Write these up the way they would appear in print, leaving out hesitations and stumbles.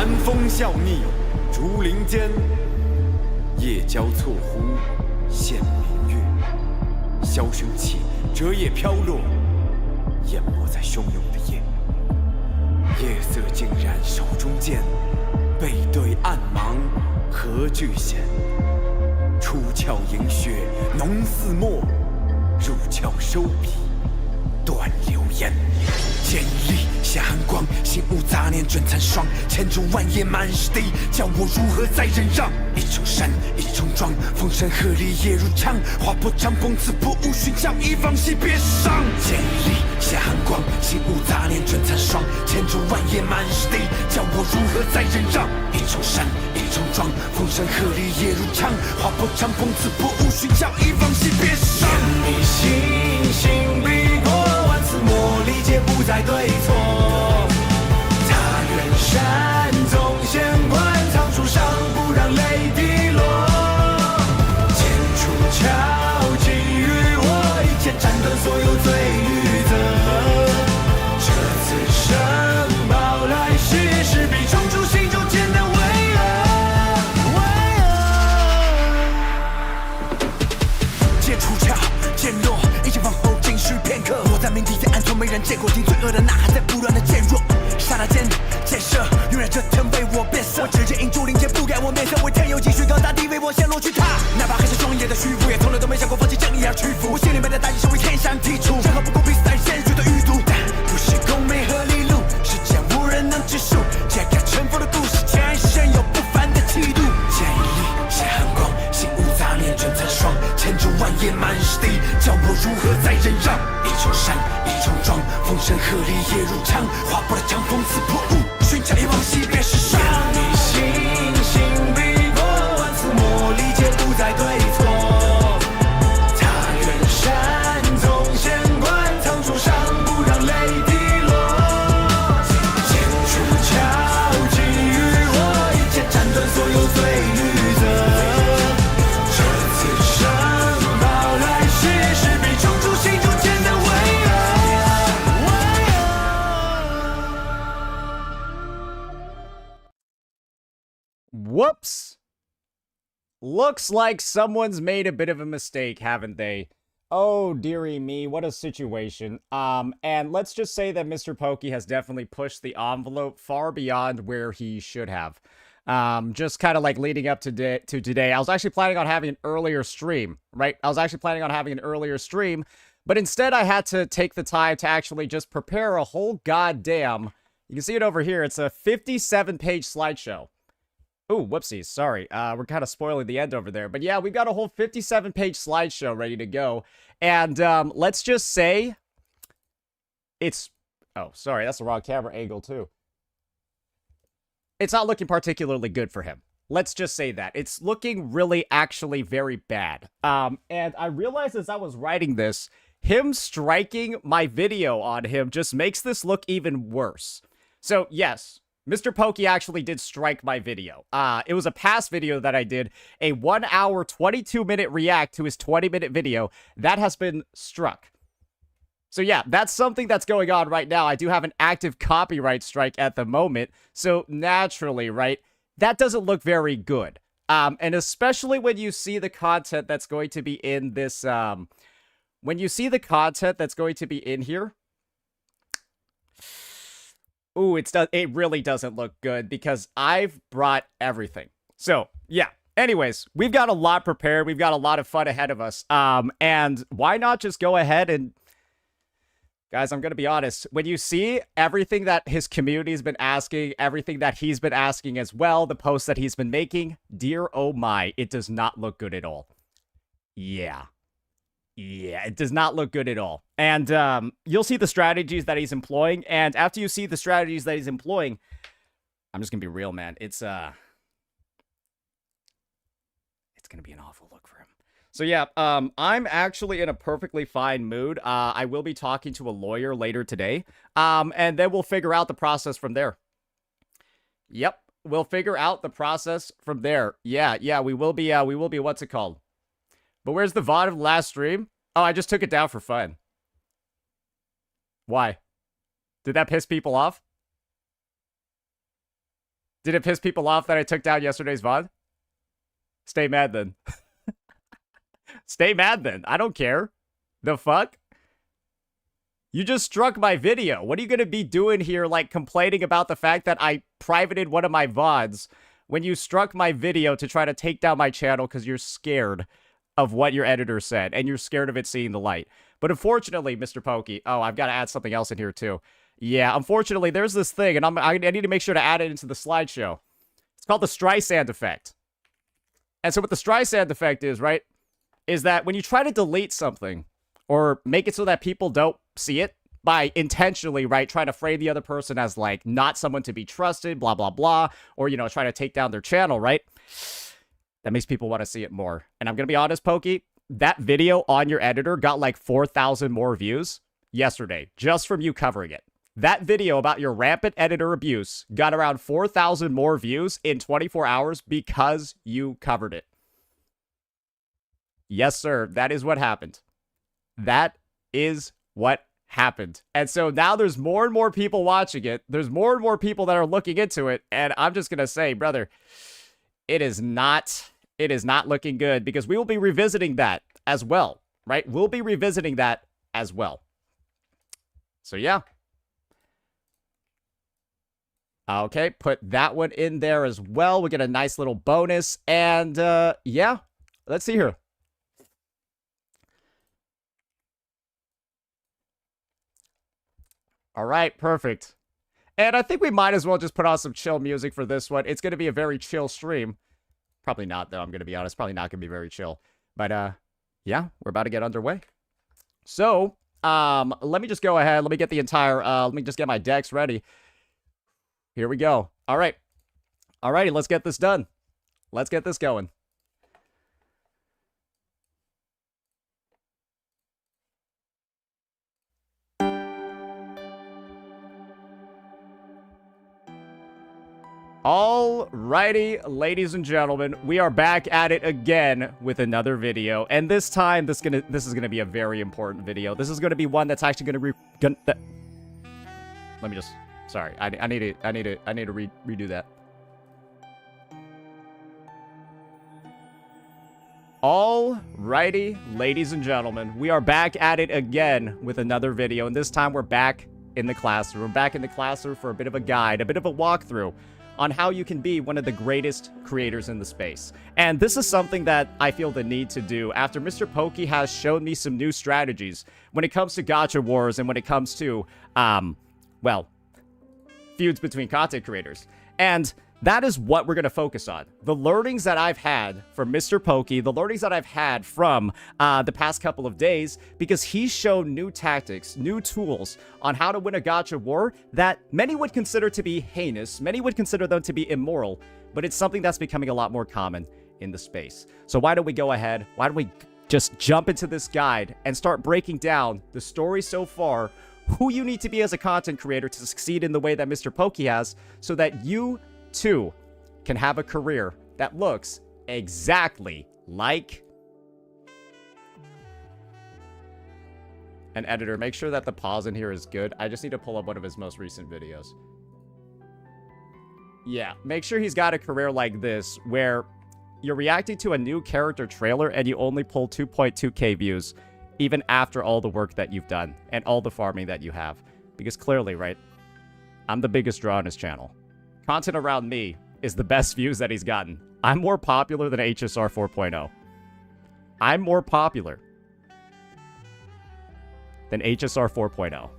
寒风笑逆，竹林间，夜交错忽现明月。枭雄气，折叶飘落，淹没在汹涌的夜。夜色尽染手中剑，背对暗芒何惧险？出鞘迎雪，浓似墨；入鞘收笔，断流烟。剑力下寒光，心无杂念卷残霜。千重万叶满是敌，叫我如何再忍让？一重山，一重庄，风声鹤唳夜如枪，划破长风刺破无寻叫一方息别伤。剑力下寒光，心无杂念卷残霜。千重万叶满是敌，叫我如何再忍让？一重山，一重庄，风声鹤唳夜如枪，划破长风刺破无寻叫一方息别伤。眼里星星笔过万次磨砺，皆不再对错。踏远山纵险关，藏书上不让泪滴落。剑出鞘，给予我一剑斩断所有罪与责。这次生报来世，势必冲出心中间的巍峨。剑出鞘，剑落，一剑放后仅需片刻。落在冥地在暗处，没人见过，听罪恶的呐喊在不断的渐弱。刹那间，箭射，永远这天为我变色。我直接引注灵剑，不改我面色，为天有继续高大地为我陷落去踏。哪怕还是双眼的虚浮，也从来都没想过放弃正义而屈服。我心里面的大义是为天下人剔除，任何不公平是在鲜血的余毒。但不是功名和利禄，世间无人能知数。揭开尘封的故事，前身有不凡的气度。剑力下寒光，心无杂念卷残霜。千重万叶满是敌，叫我如何再忍让？一重山，一重庄，风声鹤唳夜如枪，划破了长风刺破雾，寻找一往昔别时伤。眼里星星笔过万次磨砺，皆不再对错。踏远山纵险关，藏书上不让泪滴落。剑出鞘，给予我一剑斩断所有罪与责。这次生报来世，势必冲出心中间的巍峨。Whoops. Looks like someone's made a bit of a mistake, haven't they? Oh, dearie me, what a situation. And let's just say that Mr. Pokey has definitely pushed the envelope far beyond where he should have. Just kind of like leading up to today. I was actually planning on having an earlier stream, right? I was actually planning on having an earlier stream, but instead I had to take the time to actually just prepare a whole goddamn, you can see it over here, it's a 57-page slideshow. Ooh, whoopsies, sorry. We're kind of spoiling the end over there. But yeah, we've got a whole 57-page slideshow ready to go. And let's just say it's... Oh, sorry, that's the wrong camera angle too. It's not looking particularly good for him. Let's just say that. It's looking really actually very bad. And I realized as I was writing this, him striking my video on him just makes this look even worse. So yes, Mr. Pokey actually did strike my video. It was a past video that I did, a 1 hour, 22-minute react to his 20-minute video. That has been struck. So yeah, that's something that's going on right now. I do have an active copyright strike at the moment. So naturally, right, that doesn't look very good. And especially when you see the content that's going to be in this, when you see the content that's going to be in here, ooh, it really doesn't look good because I've brought everything. So, yeah. Anyways, we've got a lot prepared. We've got a lot of fun ahead of us. And why not just go ahead and... Guys, I'm going to be honest. When you see everything that his community's been asking, everything that he's been asking as well, the posts that he's been making, dear oh my, it does not look good at all. Yeah. Yeah, it does not look good at all. And you'll see the strategies that he's employing. And after you see the strategies that he's employing, I'm just going to be real, man. It's going to be an awful look for him. So yeah, I'm actually in a perfectly fine mood. I will be talking to a lawyer later today. And then we'll figure out the process from there. Yep, we'll figure out the process from there. Yeah, we will be, what's it called? But where's the VOD of the last stream? Oh, I just took it down for fun. Why? Did that piss people off? Did it piss people off that I took down yesterday's VOD? Stay mad then. Stay mad then. I don't care. The fuck? You just struck my video. What are you going to be doing here, like, complaining about the fact that I privated one of my VODs when you struck my video to try to take down my channel because you're scared of what your editor said, and you're scared of it seeing the light. But unfortunately, Mr. Pokey... Oh, I've got to add something else in here, too. Yeah, unfortunately, there's this thing, and I need to make sure to add it into the slideshow. It's called the Streisand effect. And so what the Streisand effect is, right, is that when you try to delete something, or make it so that people don't see it, by intentionally, right, trying to frame the other person as, like, not someone to be trusted, blah, blah, blah, or, you know, trying to take down their channel, right? That makes people want to see it more. And I'm going to be honest, Pokey, that video on your editor got, like, 4,000 more views yesterday, just from you covering it. That video about your rampant editor abuse got around 4,000 more views in 24 hours because you covered it. Yes, sir, that is what happened. That is what happened. And so now there's more and more people watching it. There's more and more people that are looking into it. And I'm just going to say, brother, it is not looking good, because we will be revisiting that as well, right? We'll be revisiting that as well. So yeah. Okay, put that one in there as well. We get a nice little bonus. And yeah, let's see here. All right, perfect. And I think we might as well just put on some chill music for this one. It's going to be a very chill stream. Probably not, though, I'm going to be honest. Probably not going to be very chill. But, yeah, we're about to get underway. So, let me just go ahead. Let me get the entire, let me just get my decks ready. Here we go. All right. All righty, let's get this done. Let's get this going. Alrighty, ladies and gentlemen, we are back at it again with another video, and this time this is gonna be a very important video. This is gonna be one that's actually gonna let me just, sorry, I need to redo that. Alrighty, ladies and gentlemen, we are back at it again with another video, and this time we're back in the classroom. We're back in the classroom for a bit of a guide, a bit of a walkthrough on how you can be one of the greatest creators in the space. And this is something that I feel the need to do after Mr. Pokey has shown me some new strategies when it comes to gacha wars and when it comes to, well, feuds between content creators. And that is what we're going to focus on. The learnings that I've had from Mr. Pokey, the learnings that I've had from the past couple of days, because he's shown new tactics, new tools on how to win a gacha war that many would consider to be heinous, many would consider them to be immoral, but it's something that's becoming a lot more common in the space. So why don't we go ahead, why don't we just jump into this guide and start breaking down the story so far, who you need to be as a content creator to succeed in the way that Mr. Pokey has, so that you too can have a career that looks exactly like an editor. Make sure that the pause in here is good. I just need to pull up one of his most recent videos. Yeah, make sure he's got a career like this where you're reacting to a new character trailer and you only pull 2.2k views even after all the work that you've done and all the farming that you have. Because clearly, right, I'm the biggest draw on his channel. Content around me is the best views that he's gotten. I'm more popular than HSR 4.0. I'm more popular than HSR 4.0.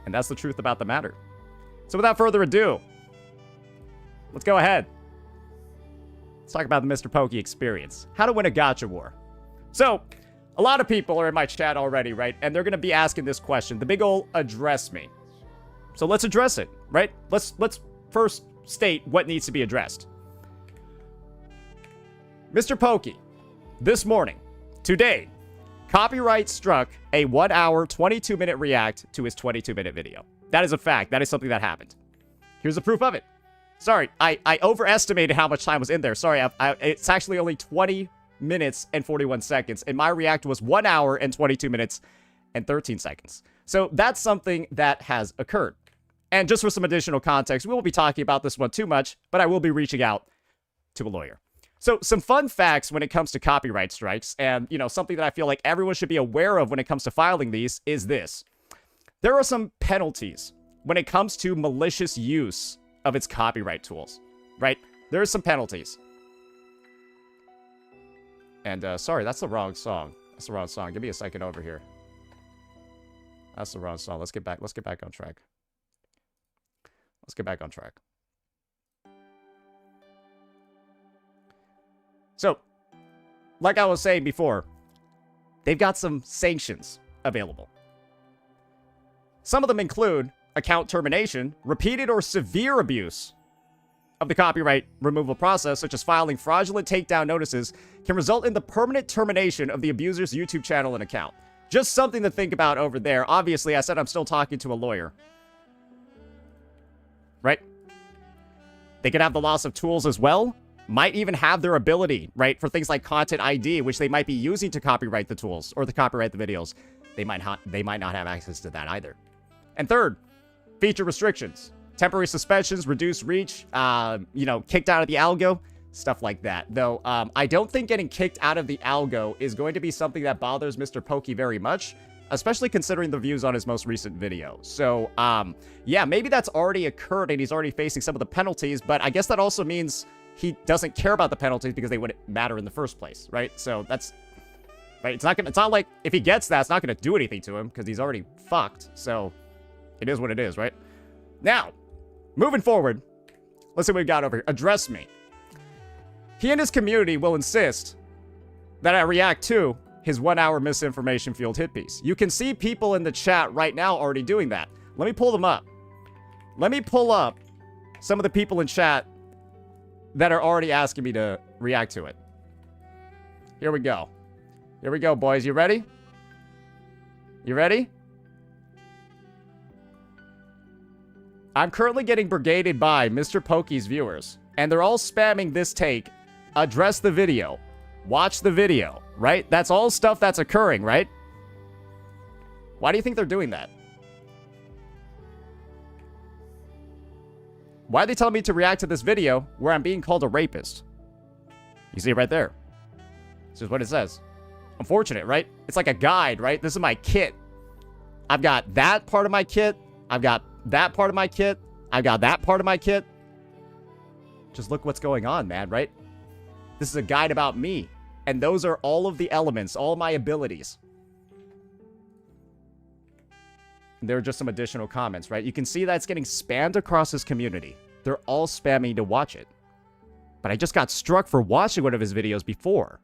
And that's the truth about the matter. So without further ado, let's go ahead. Let's talk about the Mr. Pokey experience. How to win a gacha war. So, a lot of people are in my chat already, right? And they're going to be asking this question. The big ol' address me. So let's address it, right? Let's first state what needs to be addressed. Mr. Pokey, this morning, today, copyright struck a 1 hour, 22-minute react to his 22-minute video. That is a fact. That is something that happened. Here's the proof of it. Sorry, I overestimated how much time was in there. Sorry, it's actually only 20 minutes and 41 seconds, and my react was 1 hour and 22 minutes and 13 seconds. So that's something that has occurred. And just for some additional context, we won't be talking about this one too much, but I will be reaching out to a lawyer. So some fun facts when it comes to copyright strikes, and, you know, something that I feel like everyone should be aware of when it comes to filing these is this. There are some penalties when it comes to malicious use of its copyright tools, right? There are some penalties. And, sorry, that's the wrong song. That's the wrong song. Give me a second over here. That's the wrong song. Let's get back on track. Let's get back on track. So, like I was saying before, they've got some sanctions available. Some of them include account termination, repeated or severe abuse of the copyright removal process, such as filing fraudulent takedown notices, can result in the permanent termination of the abuser's YouTube channel and account. Just something to think about over there. Obviously, I said I'm still talking to a lawyer. Right? They could have the loss of tools as well. Might even have their ability, right, for things like content ID, which they might be using to copyright the tools or to copyright the videos. They might not have access to that either. And third, feature restrictions, temporary suspensions, reduced reach, you know, kicked out of the algo, stuff like that. Though I don't think getting kicked out of the algo is going to be something that bothers Mr. Pokey very much, especially considering the views on his most recent video. So, yeah, maybe that's already occurred and he's already facing some of the penalties, but I guess that also means he doesn't care about the penalties because they wouldn't matter in the first place, right? So that's, right? It's not like if he gets that, it's not going to do anything to him because he's already fucked. So it is what it is, right? Now, moving forward, let's see what we got over here. Address me. He and his community will insist that I react to his 1-hour misinformation-fueled hit piece. You can see people in the chat right now already doing that. Let me pull them up. Let me pull up some of the people in chat that are already asking me to react to it. Here we go. Here we go, boys. You ready? You ready? I'm currently getting brigaded by Mr. Pokey's viewers, and they're all spamming this take. Address the video. Watch the video, right? That's all stuff that's occurring, right? Why do you think they're doing that? Why are they telling me to react to this video where I'm being called a rapist? You see it right there. This is what it says. Unfortunate, right? It's like a guide, right? This is my kit. I've got that part of my kit. I've got that part of my kit. I've got that part of my kit. Just look what's going on, man, right? This is a guide about me. And those are all of the elements, all my abilities. There are just some additional comments, right? You can see that it's getting spammed across his community. They're all spamming to watch it. But I just got struck for watching one of his videos before.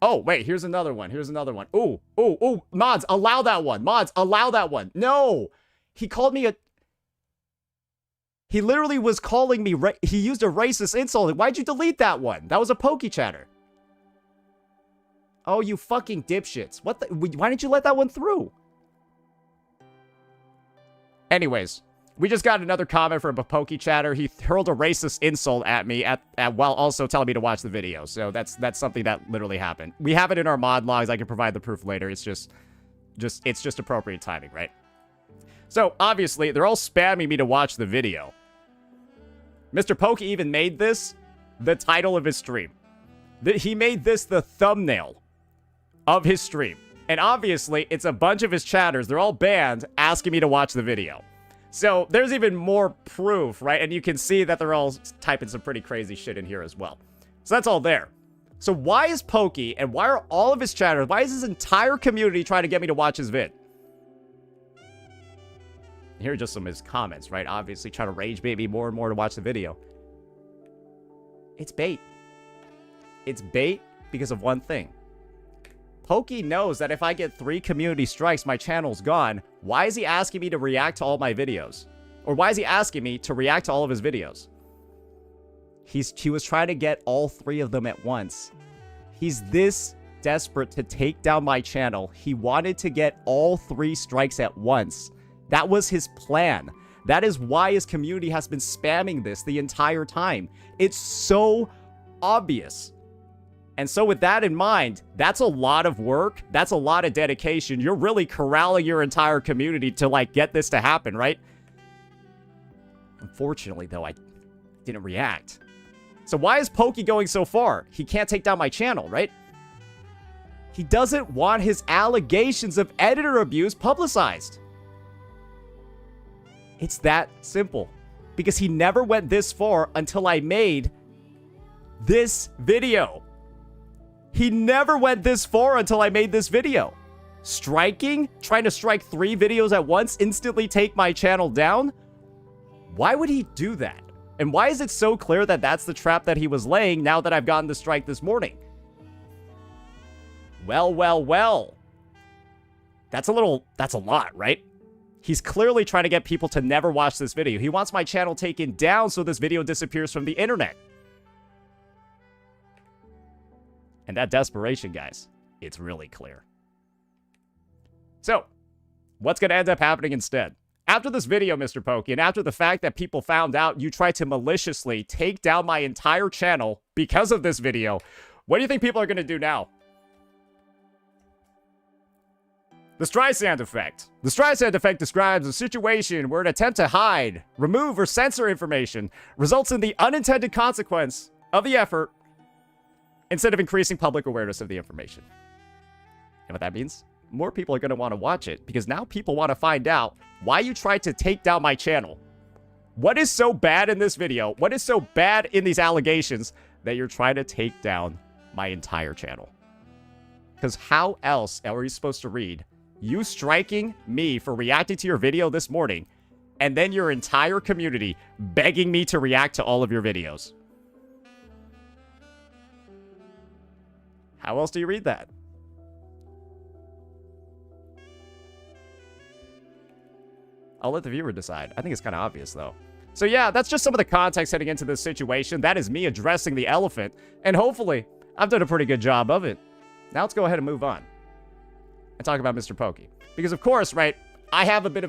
Oh, wait, here's another one. Here's another one. Ooh, ooh, ooh. Mods, allow that one. Mods, allow that one. No! He called me a... He literally was calling me... He used a racist insult. Why'd you delete that one? That was a pokey chatter. Oh, you fucking dipshits. What the... Why didn't you let that one through? Anyways, we just got another comment from a pokey chatter. He hurled a racist insult at me while also telling me to watch the video. So that's something that literally happened. We have it in our mod logs. I can provide the proof later. It's just appropriate timing, right? So obviously, they're all spamming me to watch the video. Mr. Pokey even made this the title of his stream. He made this the thumbnail of his stream. And obviously, it's a bunch of his chatters. They're all banned, asking me to watch the video. So there's even more proof, right? And you can see that they're all typing some pretty crazy shit in here as well. So that's all there. So why is Pokey, and why are all of his chatters, why is his entire community trying to get me to watch his vid? Here are just some of his comments, right? Obviously, trying to rage bait me more and more to watch the video. It's bait. It's bait because of one thing. Pokey knows that if I get 3 community strikes, my channel's gone. Why is he asking me to react to all my videos? Or why is he asking me to react to all of his videos? He was trying to get all 3 of them at once. He's this desperate to take down my channel. He wanted to get all 3 strikes at once. That was his plan. That is why his community has been spamming this the entire time. It's so obvious. And so with that in mind, that's a lot of work. That's a lot of dedication. You're really corralling your entire community to, like, get this to happen, right? Unfortunately, though, I didn't react. So why is Pokey going so far? He can't take down my channel, right? He doesn't want his allegations of editor abuse publicized. It's that simple. Because he never went this far until I made this video. He never went this far until I made this video. Striking? Trying to strike 3 videos at once, instantly take my channel down? Why would he do that? And why is it so clear that that's the trap that he was laying now that I've gotten the strike this morning? Well. That's a lot, right? He's clearly trying to get people to never watch this video. He wants my channel taken down so this video disappears from the internet. And that desperation, guys, it's really clear. So, what's going to end up happening instead? After this video, Mr. Pokey, and after the fact that people found out you tried to maliciously take down my entire channel because of this video, what do you think people are going to do now? The Streisand effect. The Streisand effect describes a situation where an attempt to hide, remove, or censor information results in the unintended consequence of the effort instead of increasing public awareness of the information. And what that means? More people are going to want to watch it because now people want to find out why you tried to take down my channel. What is so bad in this video? What is so bad in these allegations that you're trying to take down my entire channel? Because how else are you supposed to read you striking me for reacting to your video this morning, and then your entire community begging me to react to all of your videos? How else do you read that? I'll let the viewer decide. I think it's kind of obvious, though. So yeah, that's just some of the context heading into this situation. That is me addressing the elephant, and hopefully, I've done a pretty good job of it. Now let's go ahead and move on and talk about Mr. Pokey. Because of course, right, I'm in a bit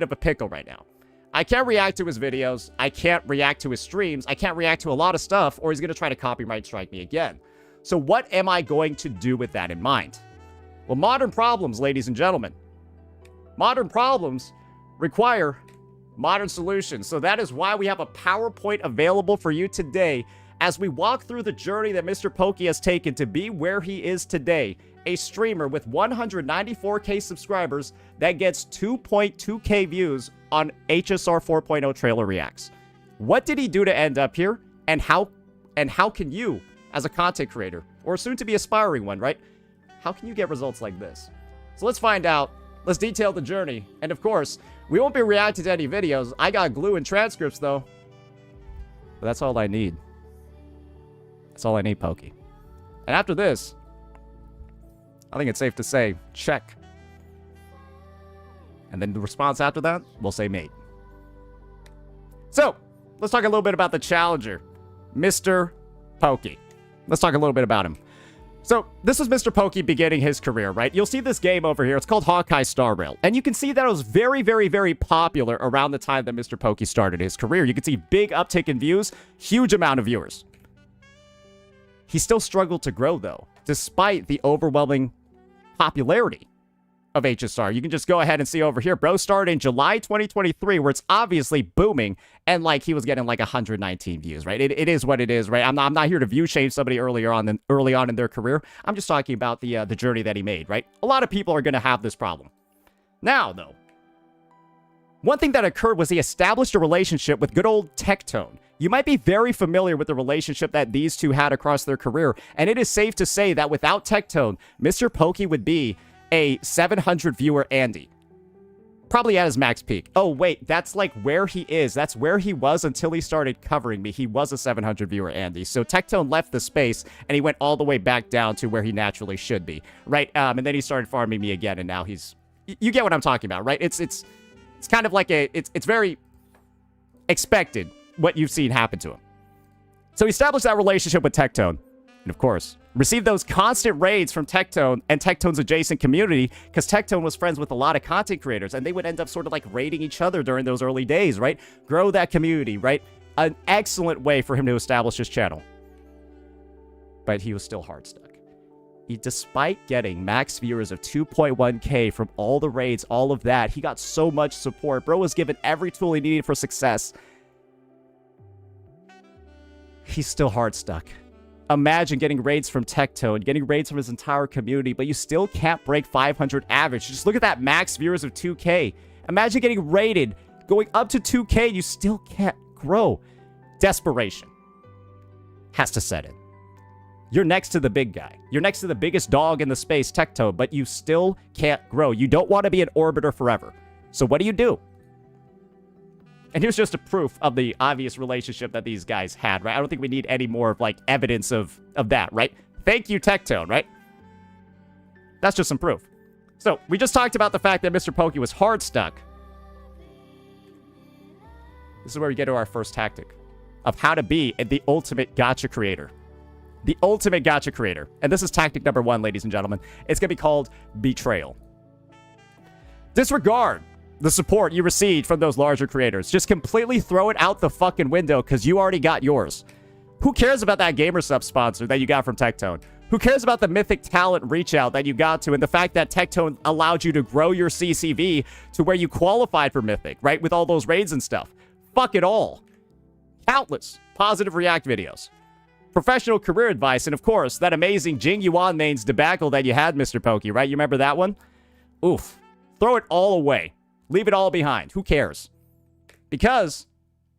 of a pickle right now. I can't react to his videos. I can't react to his streams. I can't react to a lot of stuff, or he's going to try to copyright strike me again. So what am I going to do with that in mind? Well, modern problems, ladies and gentlemen. Modern problems require modern solutions. So that is why we have a PowerPoint available for you today as we walk through the journey that Mr. Pokey has taken to be where he is today. A streamer with 194K subscribers that gets 2.2K views on HSR 4.0 Trailer Reacts. What did he do to end up here? And how can you, as a content creator, or soon to be aspiring one, right? How can you get results like this? So let's find out. Let's detail the journey. And of course, we won't be reacting to any videos. I got glue and transcripts though. But that's all I need. That's all I need, Pokey. And after this, I think it's safe to say, check. And then the response after that, we'll say mate. So, let's talk a little bit about the challenger, Mr. Pokey. Let's talk a little bit about him. So, this is Mr. Pokey beginning his career, right? You'll see this game over here. It's called Hawkeye Star Rail. And you can see that it was very, very, very popular around the time that Mr. Pokey started his career. You can see big uptick in views, huge amount of viewers. He still struggled to grow, though, despite the overwhelming popularity of HSR. You can just go ahead and see over here. Bro started in July 2023, where it's obviously booming, and like he was getting like 119 views, right? It is what it is, right? I'm not here to view shame somebody early on in their career. I'm just talking about the journey that he made, right? A lot of people are going to have this problem. Now, though, one thing that occurred was he established a relationship with good old Tectone. You might be very familiar with the relationship that these two had across their career, and it is safe to say that without Tectone, Mr. Pokey would be a 700 viewer Andy. Probably at his max peak. Oh, wait, that's like where he is. That's where he was until he started covering me. He was a 700 viewer Andy. So Tectone left the space, and he went all the way back down to where he naturally should be, right? And then he started farming me again, and now he's... You get what I'm talking about, right? It's kind of like it's very expected what you've seen happen to him. So he established that relationship with Tectone. And of course, received those constant raids from Tectone and Tectone's adjacent community, because Tectone was friends with a lot of content creators, and they would end up sort of like raiding each other during those early days, right? Grow that community, right? An excellent way for him to establish his channel. But he was still hard stuck. despite getting max viewers of 2.1K from all the raids, all of that, he got so much support. Bro was given every tool he needed for success. He's still hard stuck. Imagine getting raids from Tectone, getting raids from his entire community, but you still can't break 500 average. Just look at that max viewers of 2K. Imagine getting raided, going up to 2K, you still can't grow. Desperation has to set in. You're next to the big guy. You're next to the biggest dog in the space, Tectone, but you still can't grow. You don't want to be an orbiter forever. So what do? And here's just a proof of the obvious relationship that these guys had, right? I don't think we need any more of, like, evidence of that, right? Thank you, Tectone, right? That's just some proof. So, we just talked about the fact that Mr. Pokey was hard stuck. This is where we get to our first tactic of how to be the ultimate gacha creator. The ultimate gacha creator. And this is tactic number 1, ladies and gentlemen. It's going to be called betrayal. Disregard the support you received from those larger creators. Just completely throw it out the fucking window because you already got yours. Who cares about that GamerSub sponsor that you got from Tectone? Who cares about the Mythic Talent reach out that you got to and the fact that Tectone allowed you to grow your CCV to where you qualified for Mythic, right? With all those raids and stuff. Fuck it all. Countless positive React videos. Professional career advice, and of course, that amazing Jing Yuan mains debacle that you had, Mr. Pokey, right? You remember that one? Oof. Throw it all away. Leave it all behind. Who cares? Because,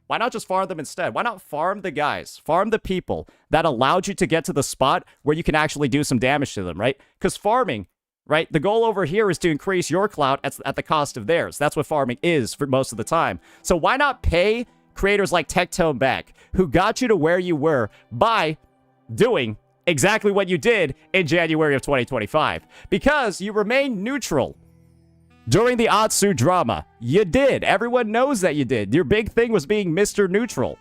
why not just farm them instead? Why not farm the guys? Farm the people that allowed you to get to the spot where you can actually do some damage to them, right? Because farming, right? The goal over here is to increase your clout at the cost of theirs. That's what farming is for most of the time. So why not pay creators like Tectone back, who got you to where you were by doing exactly what you did in January of 2025? Because you remained neutral during the Atsu drama. You did. Everyone knows that you did. Your big thing was being Mr. Neutral.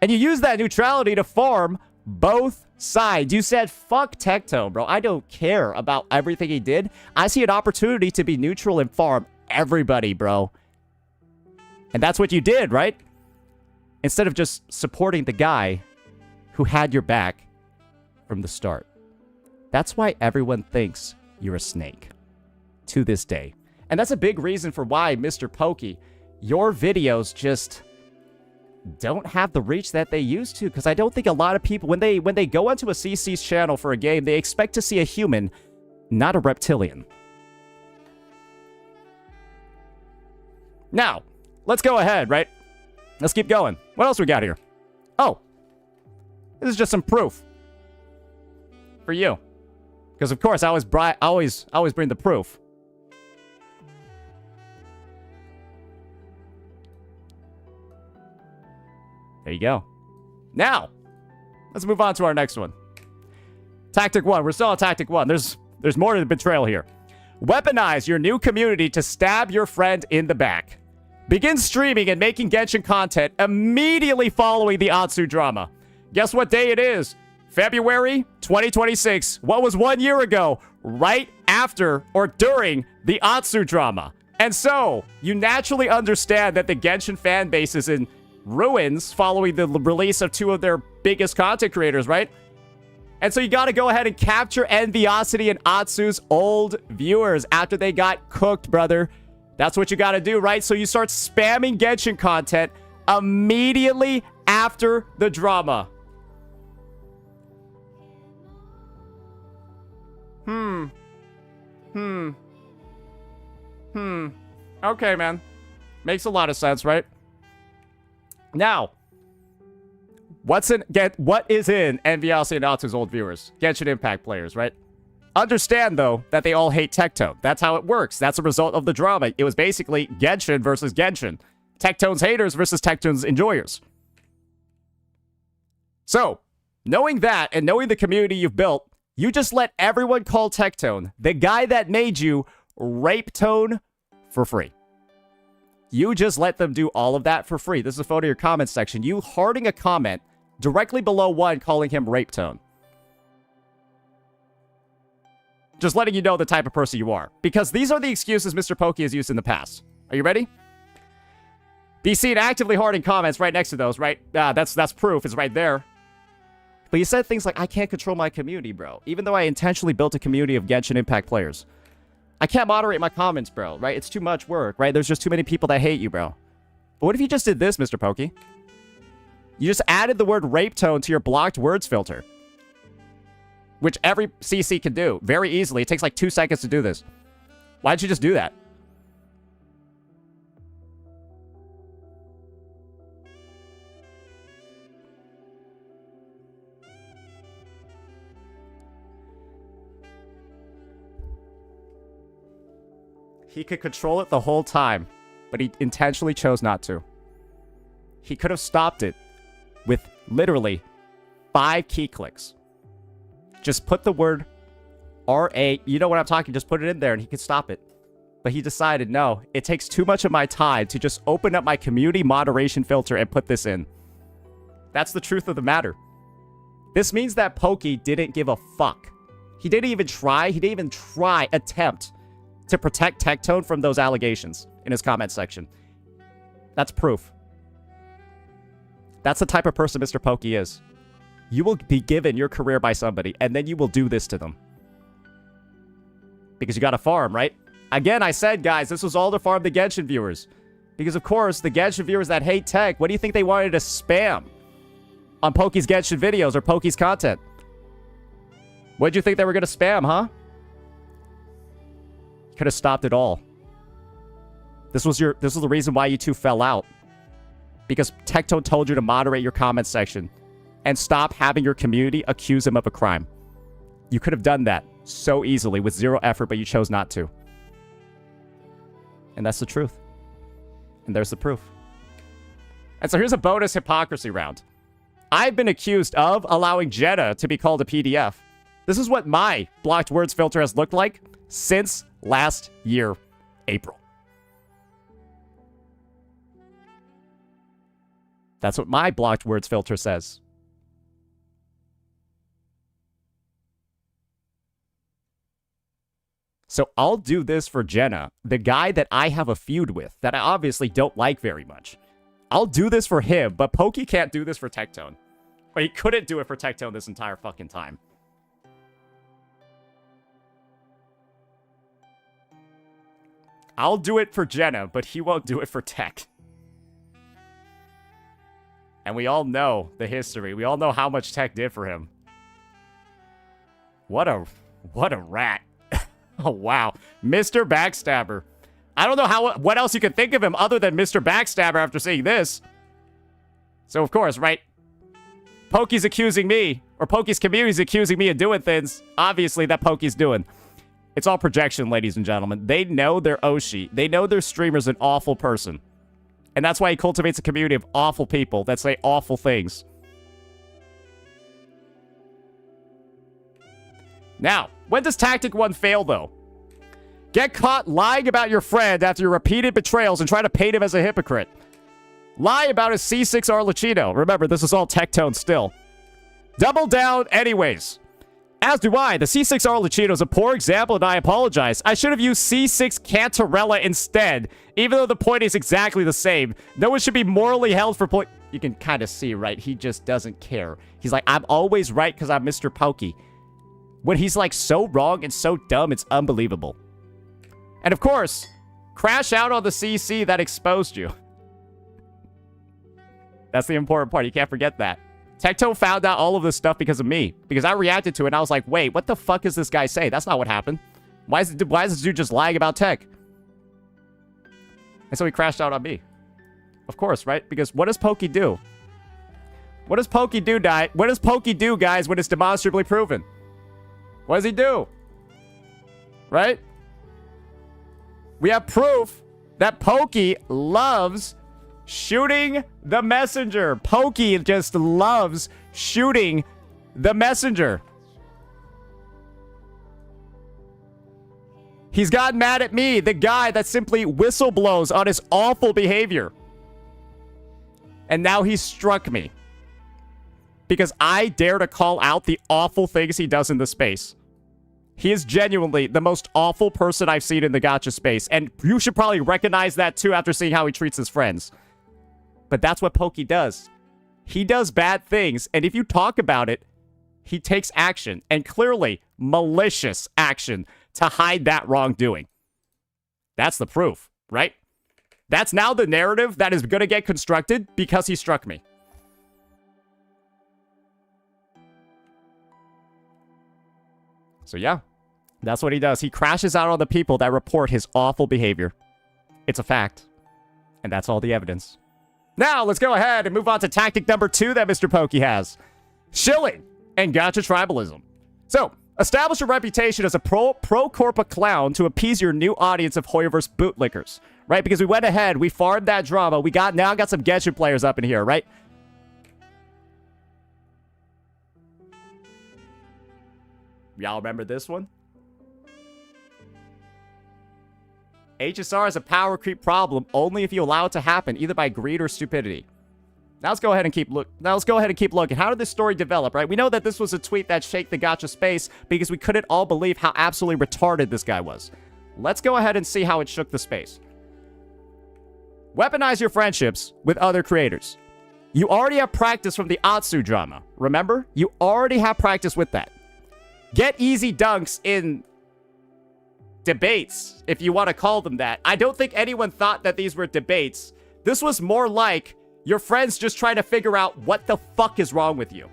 And you used that neutrality to farm both sides. You said, fuck Tectone, bro. I don't care about everything he did. I see an opportunity to be neutral and farm everybody, bro. And that's what you did, right? Instead of just supporting the guy who had your back from the start. That's why everyone thinks you're a snake. To this day. And that's a big reason for why, Mr. Pokey, your videos just don't have the reach that they used to. Because I don't think a lot of people, when they go onto a CC's channel for a game, they expect to see a human, not a reptilian. Now, let's go ahead, right? Let's keep going. What else we got here? Oh, this is just some proof for you. Because of course, I always bring the proof. There you go. Now, let's move on to our next one. Tactic 1. We're still on Tactic 1. There's more to the betrayal here. Weaponize your new community to stab your friend in the back. Begin streaming and making Genshin content immediately following the Atsu drama. Guess what day it is? February 2026. What was 1 year ago? Right after or during the Atsu drama. And so, you naturally understand that the Genshin fan base is in ruins following the release of 2 of their biggest content creators, right? And so you gotta go ahead and capture enviosity in Atsu's old viewers after they got cooked, brother. That's what you gotta do, right? So you start spamming Genshin content immediately after the drama. Okay, man. Makes a lot of sense, right? Now, what is in Enviosity and Atsu's old viewers? Genshin Impact players, right? Understand, though, that they all hate Tectone. That's how it works. That's a result of the drama. It was basically Genshin versus Genshin. Tectone's haters versus Tectone's enjoyers. So, knowing that and knowing the community you've built, you just let everyone call Tectone the guy that made you Rape-Tone for free. You just let them do all of that for free. This is a photo of your comment section. You hearting a comment directly below one calling him Rape-Tone. Just letting you know the type of person you are. Because these are the excuses Mr. Pokey has used in the past. Are you ready? Be seen actively hearting comments right next to those, right? That's proof. It's right there. But he said things like, I can't control my community, bro. Even though I intentionally built a community of Genshin Impact players. I can't moderate my comments, bro, right? It's too much work, right? There's just too many people that hate you, bro. But what if you just did this, Mr. Pokey? You just added the word rape tone to your blocked words filter. Which every CC can do very easily. It takes like 2 seconds to do this. Why don't you just do that? He could control it the whole time, but he intentionally chose not to. He could have stopped it with literally 5 key clicks. Just put the word RA, you know what I'm talking, just put it in there and he could stop it. But he decided, no, it takes too much of my time to just open up my community moderation filter and put this in. That's the truth of the matter. This means that Pokey didn't give a fuck. He didn't even try, attempt to protect Tectone from those allegations in his comment section. That's proof. That's the type of person Mr. Pokey is. You will be given your career by somebody, and then you will do this to them. Because you got to farm, right? Again, I said, guys, this was all to farm the Genshin viewers. Because, of course, the Genshin viewers that hate tech, what do you think they wanted to spam on Pokey's Genshin videos or Pokey's content? What did you think they were going to spam, huh? Could have stopped it all. This was the reason why you two fell out. Because Tectone told you to moderate your comment section and stop having your community accuse him of a crime. You could have done that so easily with 0 effort, but you chose not to. And that's the truth. And there's the proof. And so here's a bonus hypocrisy round. I've been accused of allowing Jenna to be called a PDF. This is what my blocked words filter has looked like since last year, April. That's what my blocked words filter says. So I'll do this for Jenna, the guy that I have a feud with, that I obviously don't like very much. I'll do this for him, but Pokey can't do this for Tectone. But he couldn't do it for Tectone this entire fucking time. I'll do it for Jenna, but he won't do it for Tech. And we all know the history. We all know how much Tech did for him. What a rat. Oh, wow. Mr. Backstabber. I don't know what else you can think of him other than Mr. Backstabber after seeing this. So, of course, right? Pokey's accusing me, or Pokey's community's accusing me of doing things, obviously, that Pokey's doing. It's all projection, ladies and gentlemen. They know their Oshi. They know their streamer's an awful person. And that's why he cultivates a community of awful people that say awful things. Now, when does Tactic 1 fail, though? Get caught lying about your friend after your repeated betrayals and try to paint him as a hypocrite. Lie about his C6 Arlecchino. Remember, this is all Tectone still. Double down anyways. As do I. The C6 Arlecchino is a poor example, and I apologize. I should have used C6 Cantarella instead, even though the point is exactly the same. No one should be morally held for point. You can kind of see, right? He just doesn't care. He's like, I'm always right because I'm Mr. Pokey. When he's like so wrong and so dumb, it's unbelievable. And of course, crash out on the CC that exposed you. That's the important part. You can't forget that. Tectone found out all of this stuff because of me. Because I reacted to it and I was like, wait, what the fuck does this guy say? That's not what happened. Why is this dude just lying about tech? And so he crashed out on me. Of course, right? Because what does Pokey do? What does Pokey do, What does Pokey do, guys, when it's demonstrably proven? What does he do? Right? We have proof that Pokey loves shooting the messenger. Pokey just loves shooting the messenger. He's gotten mad at me, the guy that simply whistleblows on his awful behavior. And now he struck me. Because I dare to call out the awful things he does in the space. He is genuinely the most awful person I've seen in the gacha space. And you should probably recognize that too after seeing how he treats his friends. But that's what Pokey does. He does bad things. And if you talk about it, he takes action, and clearly malicious action, to hide that wrongdoing. That's the proof, right? That's now the narrative that is going to get constructed because he struck me. So yeah, that's what he does. He crashes out on the people that report his awful behavior. It's a fact. And that's all the evidence. Now, let's go ahead and move on to tactic number 2 that Mr. Pokey has. Shilling and gotcha tribalism. So, establish a reputation as a pro-corpa clown to appease your new audience of Hoyoverse bootlickers. Right? Because we went ahead, we farmed that drama, we now got some Genshin players up in here, right? Y'all remember this one? HSR is a power creep problem only if you allow it to happen, either by greed or stupidity. Now let's go ahead and keep looking. How did this story develop, right? We know that this was a tweet that shaked the gacha space because we couldn't all believe how absolutely retarded this guy was. Let's go ahead and see how it shook the space. Weaponize your friendships with other creators. You already have practice from the Atsu drama, remember? You already have practice with that. Get easy dunks in debates, if you want to call them that. I don't think anyone thought that these were debates. This was more like your friends just trying to figure out what the fuck is wrong with you.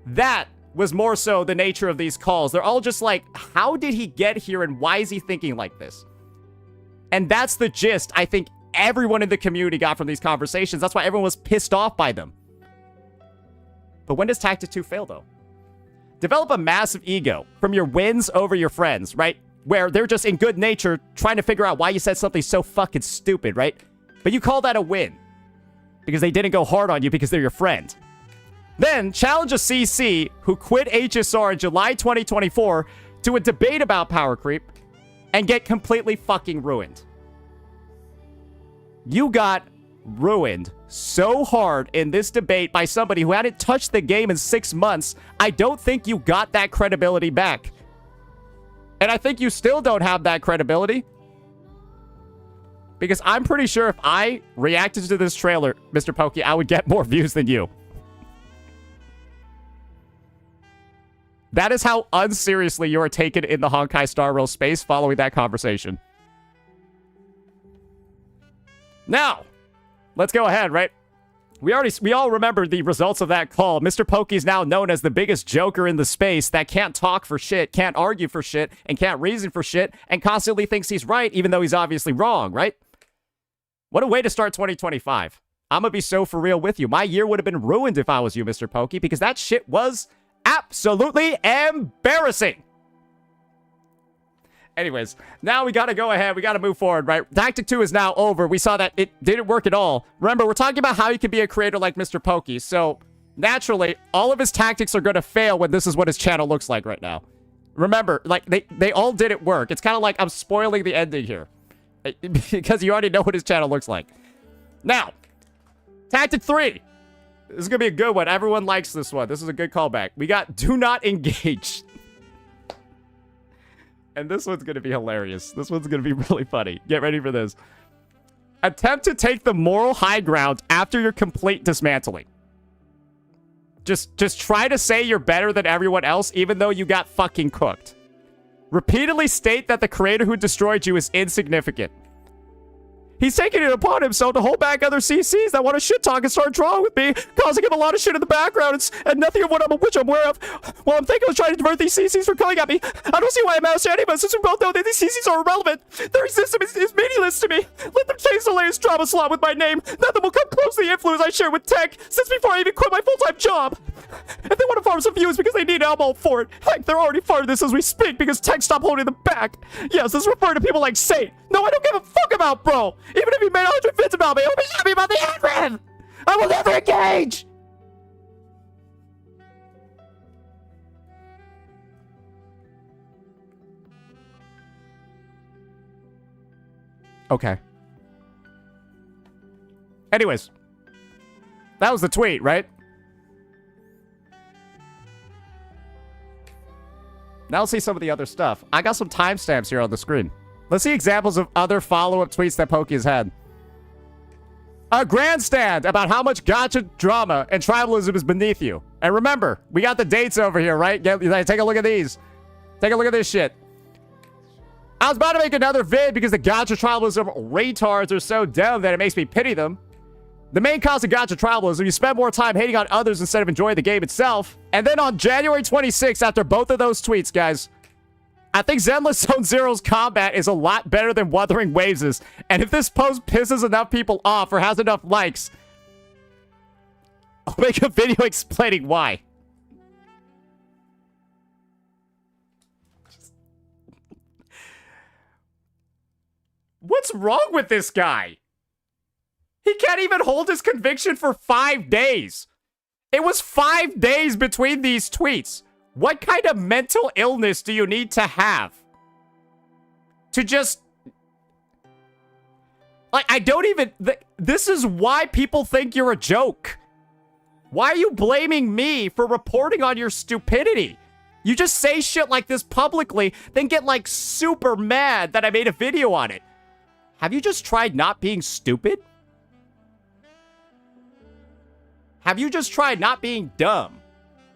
That was more so the nature of these calls. They're all just like, how did he get here and why is he thinking like this? And that's the gist I think everyone in the community got from these conversations. That's why everyone was pissed off by them. But when does Tactic 2 fail, though? Develop a massive ego from your wins over your friends, right? Where they're just in good nature trying to figure out why you said something so fucking stupid, right? But you call that a win because they didn't go hard on you because they're your friend. Then challenge a CC who quit HSR in July 2024 to a debate about power creep and get completely fucking ruined. You got ruined so hard in this debate by somebody who hadn't touched the game in 6 months. I don't think you got that credibility back. And I think you still don't have that credibility. Because I'm pretty sure if I reacted to this trailer, Mr. Pokey, I would get more views than you. That is how unseriously you are taken in the Honkai Star Rail space following that conversation. Now, let's go ahead, right? We all remember the results of that call. Mr. Pokey's now known as the biggest joker in the space that can't talk for shit, can't argue for shit, and can't reason for shit, and constantly thinks he's right, even though he's obviously wrong, right? What a way to start 2025. I'm gonna be so for real with you. My year would have been ruined if I was you, Mr. Pokey, because that shit was absolutely embarrassing. Anyways, now we gotta go ahead. We gotta move forward, right? Tactic 2 is now over. We saw that it didn't work at all. Remember, we're talking about how you can be a creator like Mr. Pokey. So, naturally, all of his tactics are gonna fail when this is what his channel looks like right now. Remember, like, they all didn't work. It's kind of like I'm spoiling the ending here. Because you already know what his channel looks like. Now, Tactic 3. This is gonna be a good one. Everyone likes this one. This is a good callback. We got Do Not Engage. And this one's going to be hilarious. This one's going to be really funny. Get ready for this. Attempt to take the moral high ground after your complete dismantling. Just try to say you're better than everyone else, even though you got fucking cooked. Repeatedly state that the creator who destroyed you is insignificant. He's taking it upon himself to hold back other CCs that want to shit talk and start drawing with me, causing him a lot of shit in the background and nothing of which I'm aware of. Well, I'm thinking of trying to divert these CCs from coming at me. I don't see why I'm outstanding, but since we both know that these CCs are irrelevant, their existence is meaningless to me. Let them chase the latest drama slot with my name. Nothing will come close to the influence I share with tech since before I even quit my full-time job. If they want to farm some views because they need ammo for it, heck, they're already farming this as we speak because tech stopped holding them back. Yes, this is referring to people like Saint. No, I don't give a fuck about bro. Even if he made 100 vids about me, he'll be happy about the ad rev. I will never engage. Okay. Anyways, that was the tweet, right? Now let's see some of the other stuff. I got some timestamps here on the screen. Let's see examples of other follow-up tweets that Pokey has had. A grandstand about how much gacha drama and tribalism is beneath you. And remember, we got the dates over here, right? Take a look at these. Take a look at this shit. I was about to make another vid because the gacha tribalism retards are so dumb that it makes me pity them. The main cause of gacha tribalism, you spend more time hating on others instead of enjoying the game itself. And then on January 26th, after both of those tweets, guys, I think Zenless Zone Zero's combat is a lot better than Wuthering Waves'. And if this post pisses enough people off or has enough likes, I'll make a video explaining why. What's wrong with this guy? He can't even hold his conviction for 5 days. It was 5 days between these tweets. What kind of mental illness do you need to have? To just... Like, I don't even... This is why people think you're a joke. Why are you blaming me for reporting on your stupidity? You just say shit like this publicly, then get, like, super mad that I made a video on it. Have you just tried not being stupid? Have you just tried not being dumb?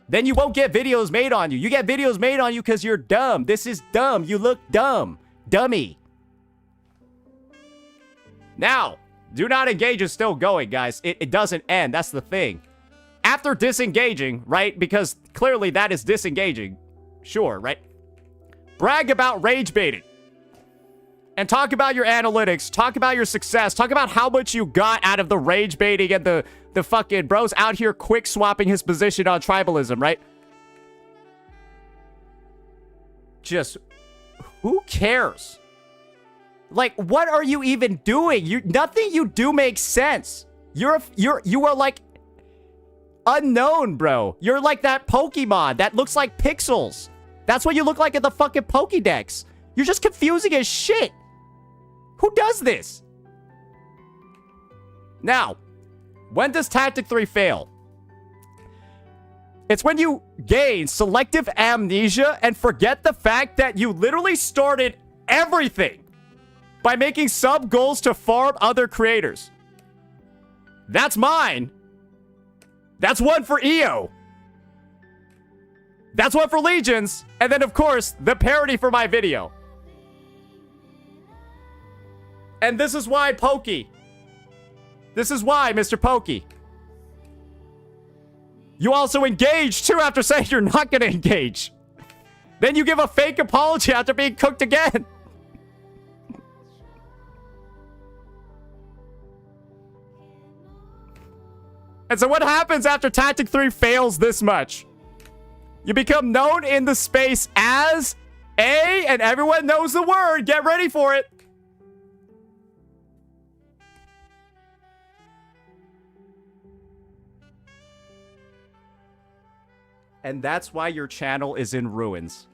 Then you won't get videos made on you. You get videos made on you because you're dumb. This is dumb. You look dumb. Dummy. Now, do not engage is still going, guys. It doesn't end. That's the thing. After disengaging, right? Because clearly that is disengaging. Sure, right? Brag about rage baiting. And talk about your analytics. Talk about your success. Talk about how much you got out of the rage baiting and the fucking bro's out here quick swapping his position on tribalism, right? Just, who cares? Like, what are you even doing? Nothing you do makes sense. You are like unknown, bro. You're like that Pokemon that looks like pixels. That's what you look like in the fucking Pokédex. You're just confusing as shit. Who does this? Now, when does Tactic 3 fail? It's when you gain selective amnesia and forget the fact that you literally started everything by making sub-goals to farm other creators. That's mine. That's one for EO. That's one for Legions. And then, of course, the parody for my video. And this is why, Pokey. This is why, Mr. Pokey. You also engage, too, after saying you're not going to engage. Then you give a fake apology after being cooked again. And so what happens after Tactic 3 fails this much? You become known in the space as A, and everyone knows the word. Get ready for it. And that's why your channel is in ruins.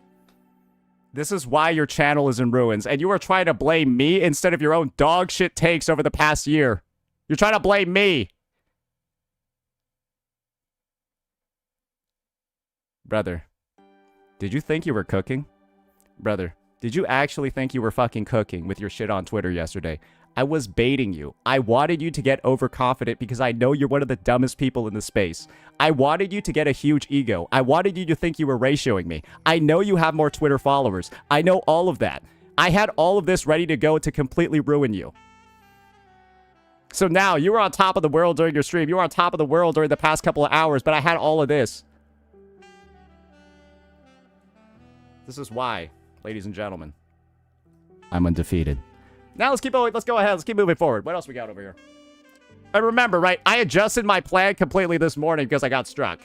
This is why your channel is in ruins. And you are trying to blame me instead of your own dog shit takes over the past year. You're trying to blame me. Brother, did you think you were cooking? Brother, did you actually think you were fucking cooking with your shit on Twitter yesterday? I was baiting you. I wanted you to get overconfident because I know you're one of the dumbest people in the space. I wanted you to get a huge ego. I wanted you to think you were ratioing me. I know you have more Twitter followers. I know all of that. I had all of this ready to go to completely ruin you. So now, you were on top of the world during your stream. You were on top of the world during the past couple of hours, but I had all of this. This is why, ladies and gentlemen, I'm undefeated. Now let's go ahead. Let's keep moving forward. What else we got over here? And remember, right, I adjusted my plan completely this morning because I got struck.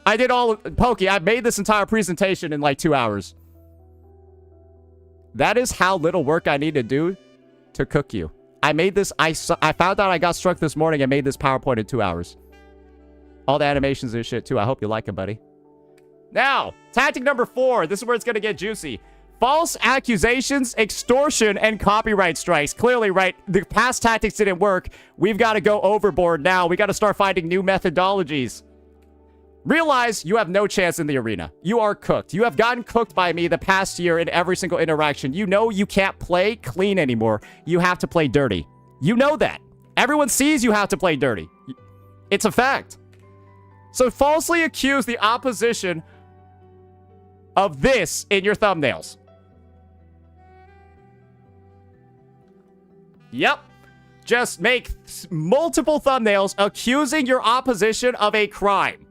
I did all... Pokey, I made this entire presentation in like 2 hours. That is how little work I need to do to cook you. I made this... I found out I got struck this morning and made this PowerPoint in 2 hours. All the animations and shit, too. I hope you like it, buddy. Now, tactic number 4. This is where it's going to get juicy. False accusations, extortion, and copyright strikes. Clearly, right, the past tactics didn't work. We've got to go overboard now. We got to start finding new methodologies. Realize you have no chance in the arena. You are cooked. You have gotten cooked by me the past year in every single interaction. You know you can't play clean anymore. You have to play dirty. You know that. Everyone sees you have to play dirty. It's a fact. So falsely accuse the opposition of this in your thumbnails. Yep. Just make multiple thumbnails accusing your opposition of a crime.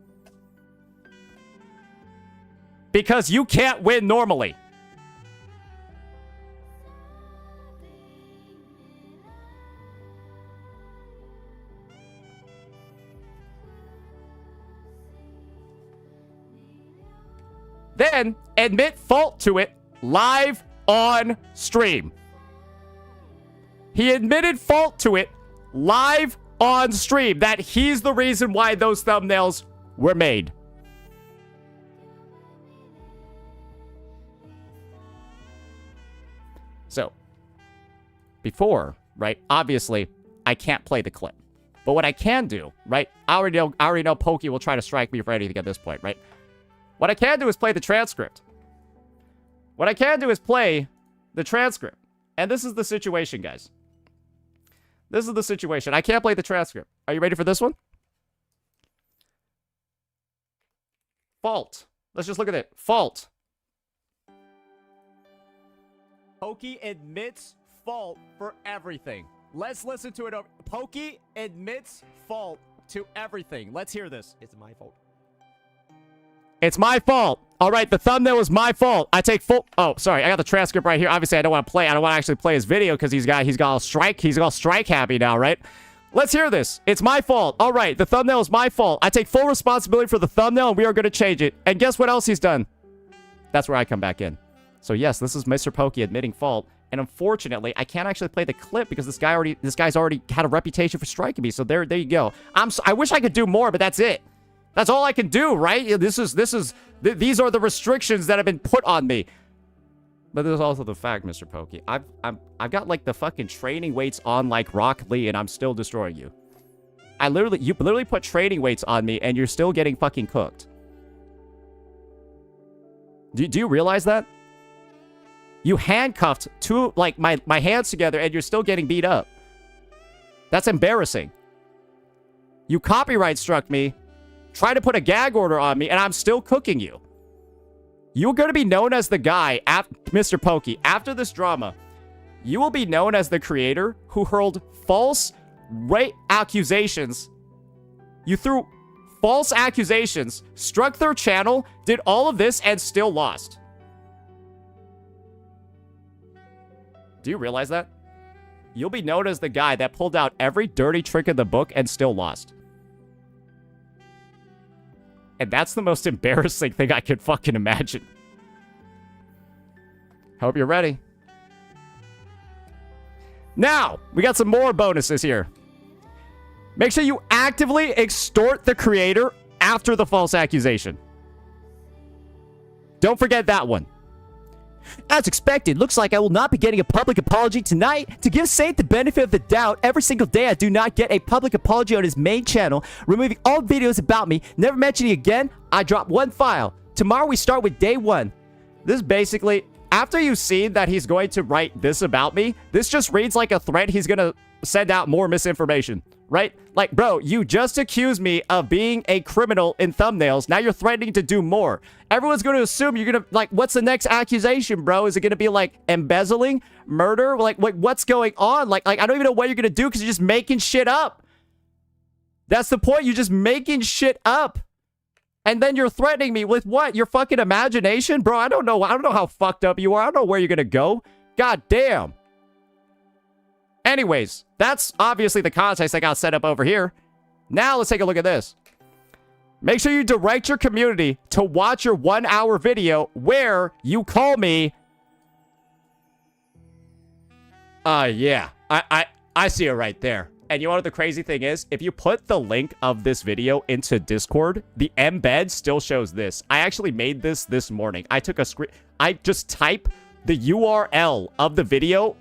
Because you can't win normally. Then admit fault to it live on stream. He admitted fault to it live on stream, that he's the reason why those thumbnails were made. So, before, right, obviously, I can't play the clip. But what I can do, right, I already know Pokey will try to strike me for anything at this point, right? What I can do is play the transcript. What I can do is play the transcript. And this is the situation, guys. This is the situation. I can't play the transcript. Are you ready for this one? Fault. Let's just look at it. Fault. Pokey admits fault for everything. Let's listen to it. Pokey admits fault to everything. Let's hear this. It's my fault. It's my fault. All right, the thumbnail was my fault. I take full... Oh, sorry. I got the transcript right here. Obviously, I don't want to play. I don't want to actually play his video because he's got all strike. He's all strike happy now, right? Let's hear this. It's my fault. All right, the thumbnail is my fault. I take full responsibility for the thumbnail, and we are going to change it. And guess what else he's done? That's where I come back in. So yes, this is Mr. Pokey admitting fault. And unfortunately, I can't actually play the clip because this guy's already had a reputation for striking me. So there you go. I wish I could do more, but that's it. That's all I can do, right? These are the restrictions that have been put on me. But there's also the fact, Mr. Pokey, I've got like the fucking training weights on like Rock Lee, and I'm still destroying you. You literally put training weights on me, and you're still getting fucking cooked. Do you realize that? You handcuffed two like my hands together, and you're still getting beat up. That's embarrassing. You copyright struck me. Try to put a gag order on me, and I'm still cooking you. You're going to be known as the guy, Mr. Pokey. After this drama, you will be known as the creator who hurled false rape accusations. You threw false accusations, struck their channel, did all of this, and still lost. Do you realize that? You'll be known as the guy that pulled out every dirty trick in the book and still lost. And that's the most embarrassing thing I could fucking imagine. Hope you're ready. Now, we got some more bonuses here. Make sure you actively extort the creator after the false accusation. Don't forget that one. As expected, looks like I will not be getting a public apology tonight. To give Saint the benefit of the doubt, every single day I do not get a public apology on his main channel, removing all videos about me, never mentioning again. I drop one file. Tomorrow we start with day one. This basically, after you've seen that he's going to write this about me, this just reads like a threat he's going to send out more misinformation, right? Like, bro, you just accused me of being a criminal in thumbnails. Now you're threatening to do more. Everyone's going to assume you're going to, like, what's the next accusation, bro? Is it going to be, like, embezzling? Murder? Like, what's going on? Like, I don't even know what you're going to do because you're just making shit up. That's the point. You're just making shit up. And then you're threatening me with what? Your fucking imagination? Bro, I don't know. I don't know how fucked up you are. I don't know where you're going to go. God damn. Anyways, that's obviously the context I got set up over here. Now let's take a look at this. Make sure you direct your community to watch your 1-hour video where you call me. Yeah, I see it right there. And you know what the crazy thing is? If you put the link of this video into Discord, the embed still shows this. I actually made this morning. I took a screen. I just type the URL of the video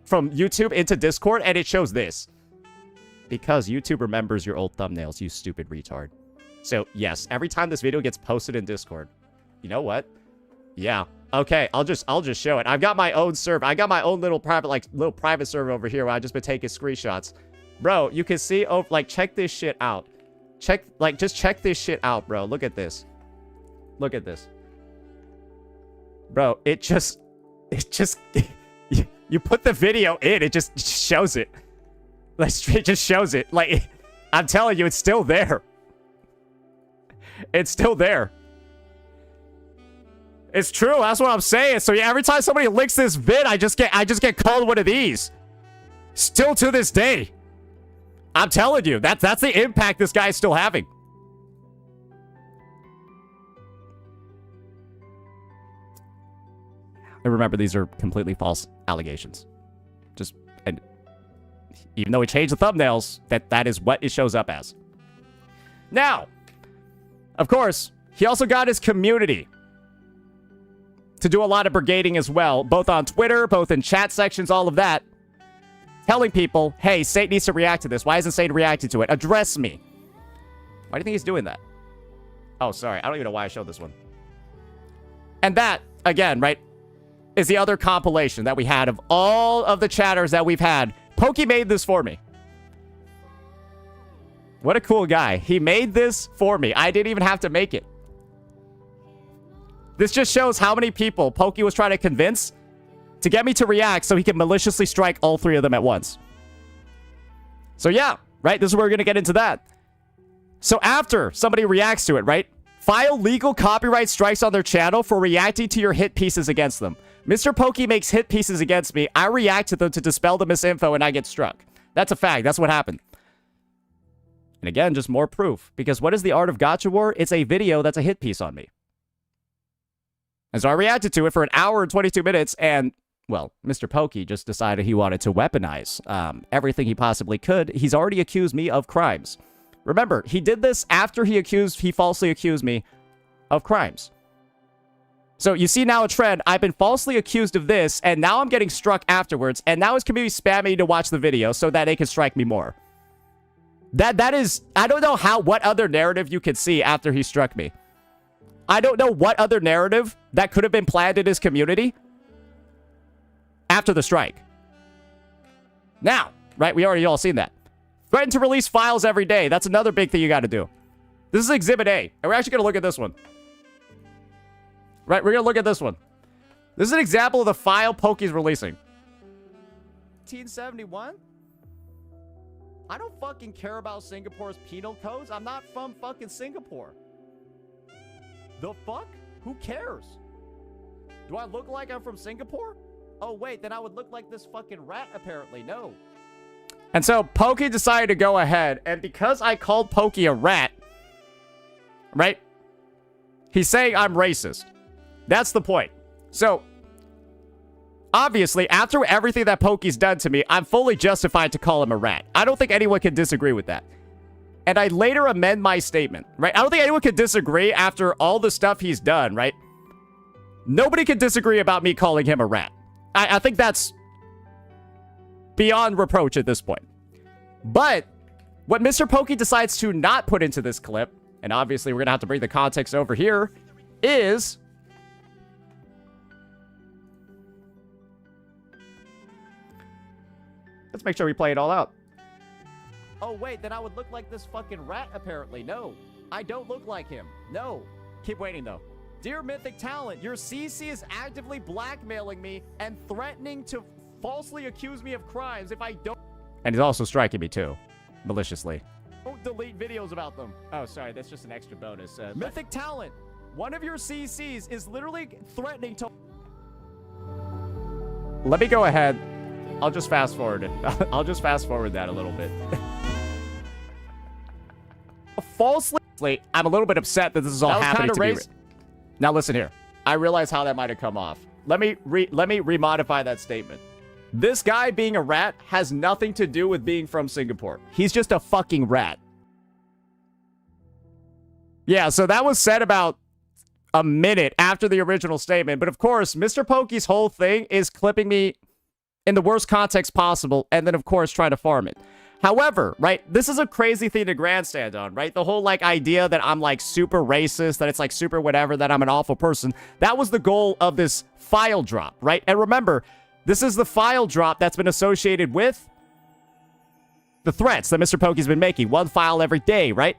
from YouTube into Discord, and it shows this. Because YouTube remembers your old thumbnails, you stupid retard. So, yes, every time this video gets posted in Discord, you know what? Yeah. Okay, I'll just show it. I've got my own server. I got my own little private server over here where I've just been taking screenshots. Bro, you can see, oh, like, check this shit out. just check this shit out, bro. Look at this. Look at this. Bro, it just, you put the video in, it just shows it. Like, it just shows it. Like, I'm telling you, it's still there. It's still there. It's true, that's what I'm saying. So yeah, every time somebody links this vid, I just get called one of these. Still to this day. I'm telling you, that's the impact this guy's still having. And remember, these are completely false allegations. And even though we changed the thumbnails, that is what it shows up as. Now, of course, he also got his community to do a lot of brigading as well, both on Twitter, both in chat sections, all of that, telling people, hey, Satan needs to react to this. Why isn't Satan reacting to it? Address me. Why do you think he's doing that? Oh, sorry. I don't even know why I showed this one. And that, again, right, is the other compilation that we had of all of the chatters that we've had. Pokey made this for me. What a cool guy. He made this for me. I didn't even have to make it. This just shows how many people Pokey was trying to convince to get me to react so he could maliciously strike all three of them at once. So yeah, right? This is where we're going to get into that. So after somebody reacts to it, right? File legal copyright strikes on their channel for reacting to your hit pieces against them. Mr. Pokey makes hit pieces against me. I react to them to dispel the misinfo and I get struck. That's a fact. That's what happened. And again, just more proof. Because what is the art of Gotcha War? It's a video that's a hit piece on me. And so I reacted to it for an hour and 22 minutes, and, well, Mr. Pokey just decided he wanted to weaponize everything he possibly could. He's already accused me of crimes. Remember, he did this after he falsely accused me of crimes. So you see now a trend. I've been falsely accused of this, and now I'm getting struck afterwards, and now his community spamming me to watch the video so that they can strike me more. That is, I don't know what other narrative you could see after he struck me. I don't know what other narrative that could have been planned in his community after the strike. Now, right, we already all seen that. Threaten to release files every day. That's another big thing you got to do. This is Exhibit A, and we're actually going to look at this one. Right, we're going to look at this one. This is an example of the file Pokey's releasing. 1971? I don't fucking care about Singapore's penal codes. I'm not from fucking Singapore. The fuck? Who cares? Do I look like I'm from Singapore? Oh, wait, then I would look like this fucking rat, apparently. No. And so, Pokey decided to go ahead, and because I called Pokey a rat, right? He's saying I'm racist. That's the point. So, obviously, after everything that Pokey's done to me, I'm fully justified to call him a rat. I don't think anyone can disagree with that. And I later amend my statement, right? I don't think anyone could disagree after all the stuff he's done, right? Nobody can disagree about me calling him a rat. I think that's beyond reproach at this point. But what Mr. Pokey decides to not put into this clip, and obviously we're going to have to bring the context over here, is... Let's make sure we play it all out. Oh, wait, then I would look like this fucking rat, apparently. No, I don't look like him. No. Keep waiting, though. Dear Mythic Talent, your CC is actively blackmailing me and threatening to falsely accuse me of crimes if I don't... And he's also striking me, too. Maliciously. Don't delete videos about them. Oh, sorry, that's just an extra bonus. Mythic Talent, one of your CCs is literally threatening to... Let me go ahead. I'll just fast forward it. I'll just fast forward that a little bit. Falsely, I'm a little bit upset that this is all happening to me. Now listen here. I realize how that might have come off. Let me remodify that statement. This guy being a rat has nothing to do with being from Singapore. He's just a fucking rat. Yeah, so that was said about a minute after the original statement. But of course, Mr. Pokey's whole thing is clipping me in the worst context possible, and then, of course, trying to farm it. However, right, this is a crazy thing to grandstand on, right? The whole, like, idea that I'm, like, super racist, that it's, like, super whatever, that I'm an awful person. That was the goal of this file drop, right? And remember, this is the file drop that's been associated with the threats that Mr. Pokey's been making. One file every day, right?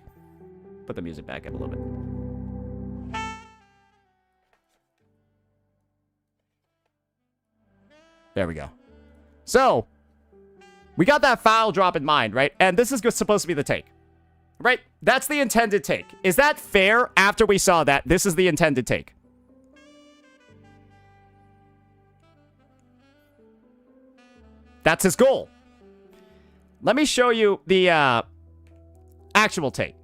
put the music back up a little bit. There we go. So, we got that file drop in mind, right? And this is supposed to be the take. Right? That's the intended take. Is that fair after we saw that? This is the intended take. That's his goal. Let me show you the actual take.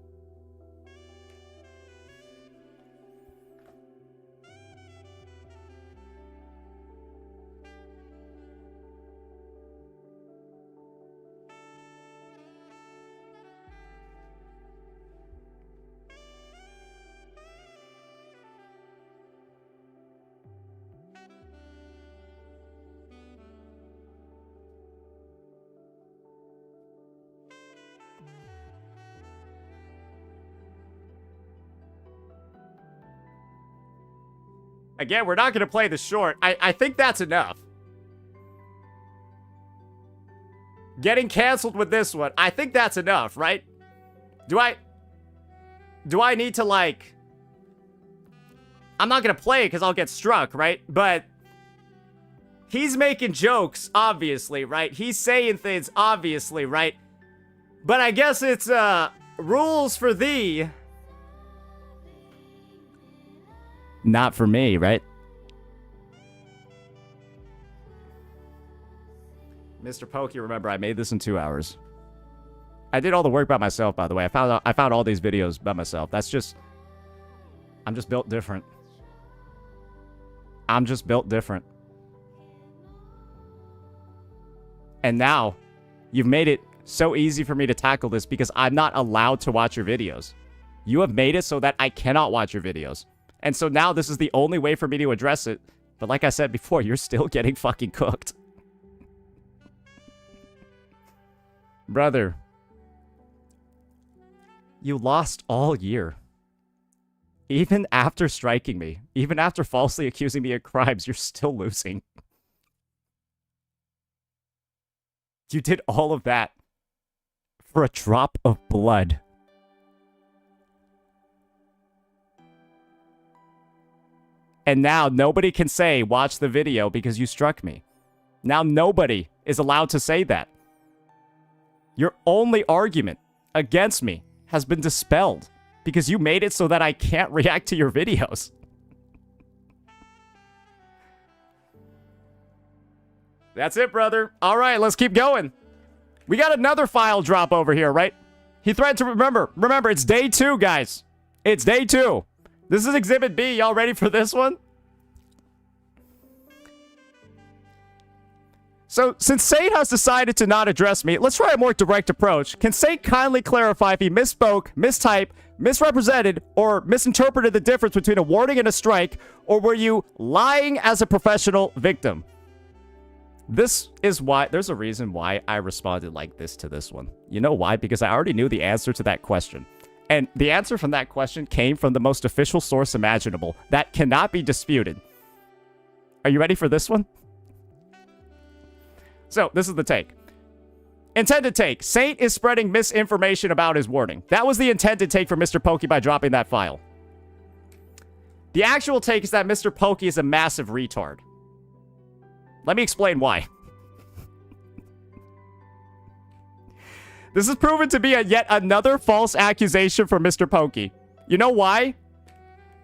Again, we're not going to play the short. I think that's enough. Getting canceled with this one. I think that's enough, right? Do I need to, like... I'm not going to play it because I'll get struck, right? But he's making jokes, obviously, right? He's saying things, obviously, right? But I guess it's rules for thee. Not for me, right? Mr. Pokey, remember, I made this in 2 hours. I did all the work by myself, by the way. I found all these videos by myself. That's just... I'm just built different. I'm just built different. And now, you've made it so easy for me to tackle this because I'm not allowed to watch your videos. You have made it so that I cannot watch your videos. And so now this is the only way for me to address it. But like I said before, you're still getting fucking cooked. Brother. You lost all year. Even after striking me. Even after falsely accusing me of crimes, you're still losing. You did all of that for a drop of blood. And now nobody can say, watch the video because you struck me. Now nobody is allowed to say that. Your only argument against me has been dispelled because you made it so that I can't react to your videos. That's it, brother. All right, let's keep going. We got another file drop over here, right? He threatened to remember. Remember, it's day 2, guys. It's day 2. This is Exhibit B. Y'all ready for this one? So, since Saint has decided to not address me, let's try a more direct approach. Can Saint kindly clarify if he misspoke, mistyped, misrepresented, or misinterpreted the difference between a warning and a strike, or were you lying as a professional victim? This is why, there's a reason why I responded like this to this one. You know why? Because I already knew the answer to that question. And the answer from that question came from the most official source imaginable. That cannot be disputed. Are you ready for this one? So, this is the take. Intended take. Saint is spreading misinformation about his warning. That was the intended take for Mr. Pokey by dropping that file. The actual take is that Mr. Pokey is a massive retard. Let me explain why. This is proven to be yet another false accusation from Mr. Pokey. You know why?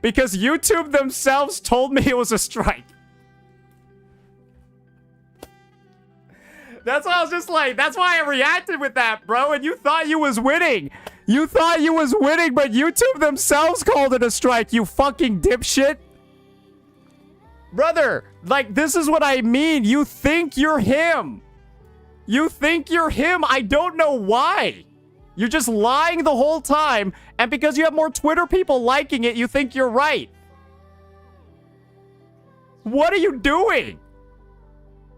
Because YouTube themselves told me it was a strike. That's why I was just like, that's why I reacted with that, bro. And you thought you was winning. You thought you was winning, but YouTube themselves called it a strike, you fucking dipshit. Brother, like, this is what I mean. You think you're him. You think you're him. I don't know why. You're just lying the whole time. And because you have more Twitter people liking it, you think you're right. What are you doing?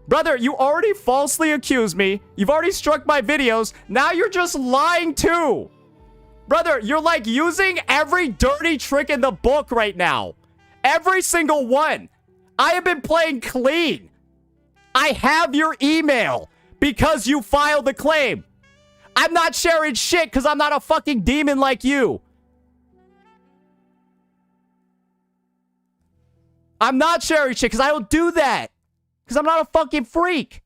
Brother, you already falsely accused me. You've already struck my videos. Now you're just lying too. Brother, you're like using every dirty trick in the book right now. Every single one. I have been playing clean. I have your email because you filed the claim. I'm not sharing shit because I'm not a fucking demon like you. I'm not sharing shit because I don't do that. Because I'm not a fucking freak.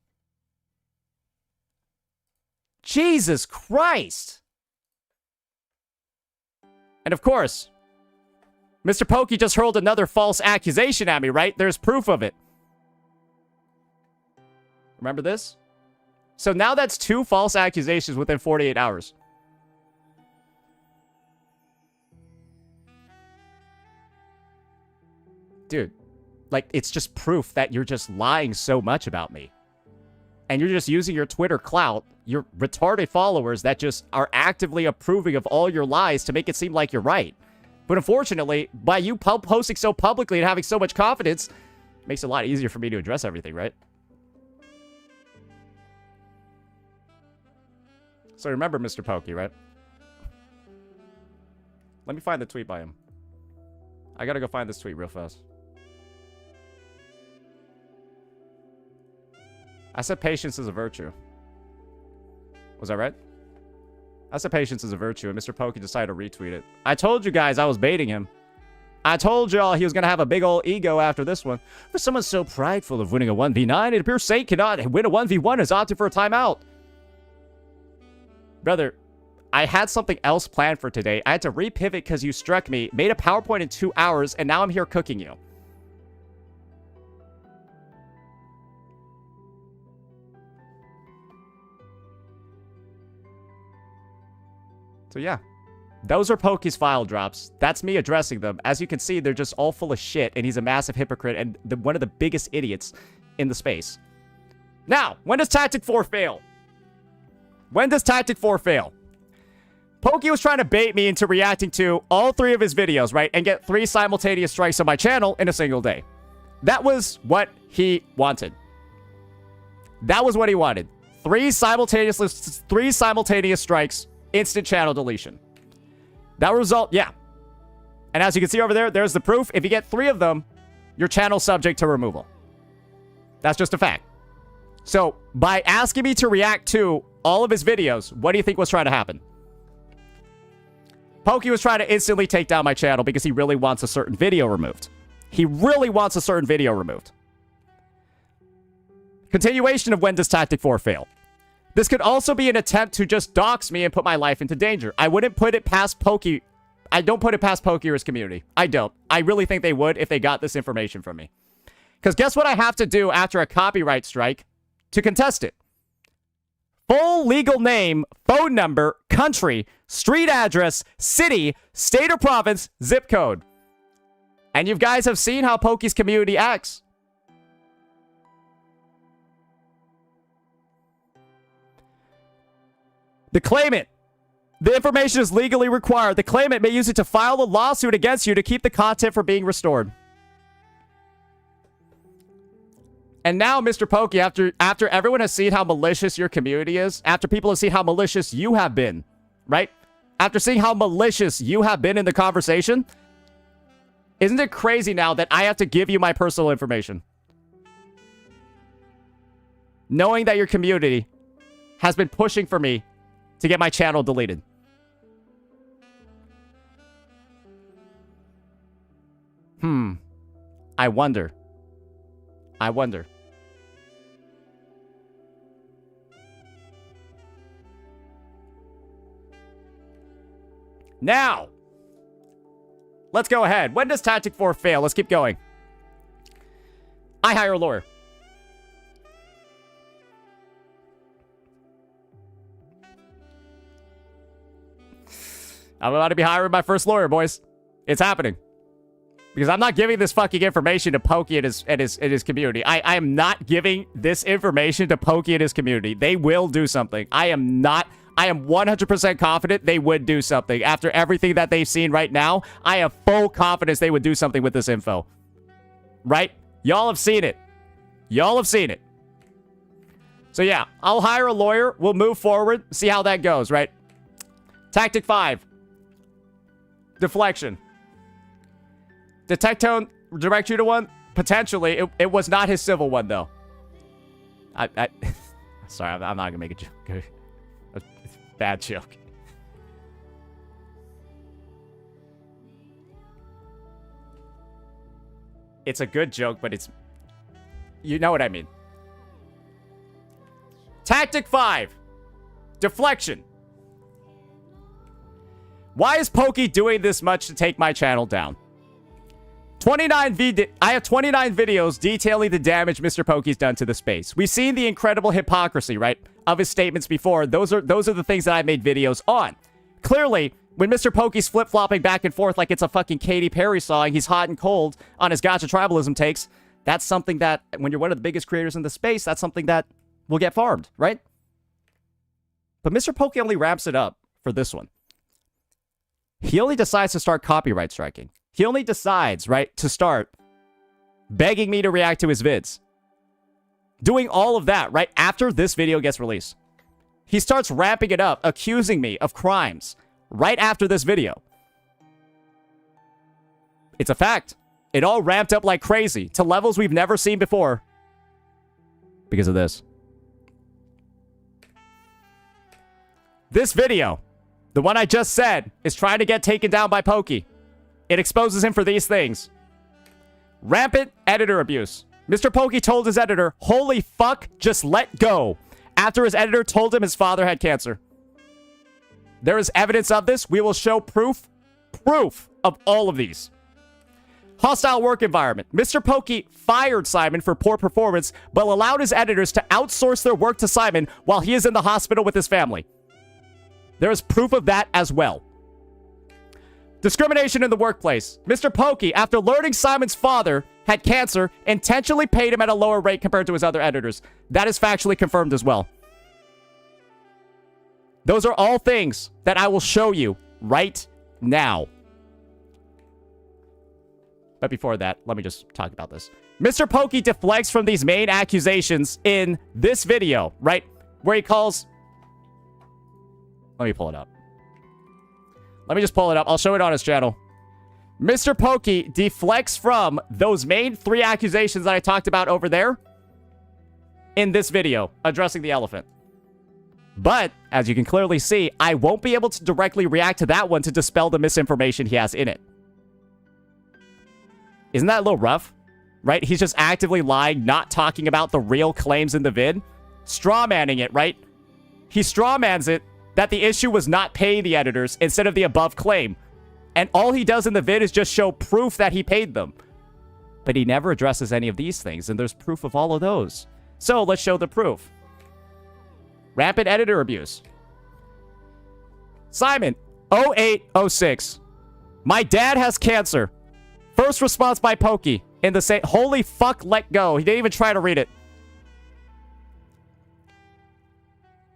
Jesus Christ. And of course, Mr. Pokey just hurled another false accusation at me, right? There's proof of it. Remember this? So now that's 2 false accusations within 48 hours. Dude, like, it's just proof that you're just lying so much about me. And you're just using your Twitter clout, your retarded followers that just are actively approving of all your lies to make it seem like you're right. But unfortunately, by you posting so publicly and having so much confidence, it makes it a lot easier for me to address everything, right? So remember Mr. Pokey, right? Let me find the tweet by him. I gotta go find this tweet real fast. I said patience is a virtue. Was that right? I said patience is a virtue, and Mr. Pokey decided to retweet it. I told you guys I was baiting him. I told y'all he was going to have a big old ego after this one. For someone so prideful of winning a 1v9, it appears Saint cannot win a 1v1 has opted for a timeout. Brother, I had something else planned for today. I had to repivot because you struck me, made a PowerPoint in 2 hours, and now I'm here cooking you. So yeah, those are Pokey's file drops. That's me addressing them. As you can see, they're just all full of shit, and he's a massive hypocrite and one of the biggest idiots in the space. Now, when does Tactic 4 fail? When does Tactic 4 fail? Pokey was trying to bait me into reacting to all 3 of his videos, right? And get 3 simultaneous strikes on my channel in a single day. That was what he wanted. That was what he wanted. 3 simultaneous strikes. Instant channel deletion. That will result, yeah. And as you can see over there, there's the proof. If you get 3 of them, your channel's subject to removal. That's just a fact. So, by asking me to react to all of his videos, what do you think was trying to happen? Pokey was trying to instantly take down my channel because he really wants a certain video removed. He really wants a certain video removed. Continuation of when does Tactic 4 fail? This could also be an attempt to just dox me and put my life into danger. I wouldn't put it past Pokey. I don't put it past Pokey or his community. I don't. I really think they would if they got this information from me. Because guess what I have to do after a copyright strike to contest it? Full legal name, phone number, country, street address, city, state or province, zip code. And you guys have seen how Pokey's community acts. The claimant. The information is legally required. The claimant may use it to file a lawsuit against you to keep the content from being restored. And now, Mr. Pokey, after everyone has seen how malicious your community is, after people have seen how malicious you have been, right? After seeing how malicious you have been in the conversation, isn't it crazy now that I have to give you my personal information? Knowing that your community has been pushing for me to get my channel deleted. I wonder. Now, let's go ahead. When does Tactic 4 fail? Let's keep going. I hire a lawyer. I'm about to be hiring my first lawyer, boys. It's happening. Because I'm not giving this fucking information to Pokey and his community. I am not giving this information to Pokey and his community. They will do something. I am 100% confident they would do something. After everything that they've seen right now, I have full confidence they would do something with this info. Right? Y'all have seen it. Y'all have seen it. So yeah, I'll hire a lawyer. We'll move forward. See how that goes, right? Tactic 5. Deflection. Detectone direct you to one? Potentially. It was not his civil one, though. Sorry, I'm not going to make a joke. A bad joke. It's a good joke, but it's... You know what I mean. Tactic 5. Deflection. Why is Pokey doing this much to take my channel down? I have 29 videos detailing the damage Mr. Pokey's done to the space. We've seen the incredible hypocrisy, right, of his statements before. Those are the things that I made videos on. Clearly, when Mr. Pokey's flip-flopping back and forth like it's a fucking Katy Perry song, he's hot and cold on his gotcha tribalism takes, that's something that, when you're one of the biggest creators in the space, that's something that will get farmed, right? But Mr. Pokey only ramps it up for this one. He only decides to start copyright striking. He only decides, right, to start begging me to react to his vids. Doing all of that, right, after this video gets released. He starts ramping it up, accusing me of crimes right after this video. It's a fact. It all ramped up like crazy to levels we've never seen before because of this. This video, the one I just said, is trying to get taken down by Pokey. It exposes him for these things. Rampant editor abuse. Mr. Pokey told his editor, holy fuck, just let go, after his editor told him his father had cancer. There is evidence of this. We will show proof of all of these. Hostile work environment. Mr. Pokey fired Simon for poor performance, but allowed his editors to outsource their work to Simon while he is in the hospital with his family. There is proof of that as well. Discrimination in the workplace. Mr. Pokey, after learning Simon's father had cancer, intentionally paid him at a lower rate compared to his other editors. That is factually confirmed as well. Those are all things that I will show you right now. But before that, let me just talk about this. Mr. Pokey deflects from these main accusations in this video, right? Where he calls... Let me pull it up. Let me just pull it up. I'll show it on his channel. Mr. Pokey deflects from those main 3 accusations that I talked about over there in this video, addressing the elephant. But, as you can clearly see, I won't be able to directly react to that one to dispel the misinformation he has in it. Isn't that a little rough? Right? He's just actively lying, not talking about the real claims in the vid. Strawmanning it, right? He strawmans it that the issue was not paying the editors instead of the above claim. And all he does in the vid is just show proof that he paid them. But he never addresses any of these things, and there's proof of all of those. So let's show the proof. Rampant editor abuse. Simon, 0806. My dad has cancer. First response by Pokey in the same... Holy fuck, let go. He didn't even try to read it.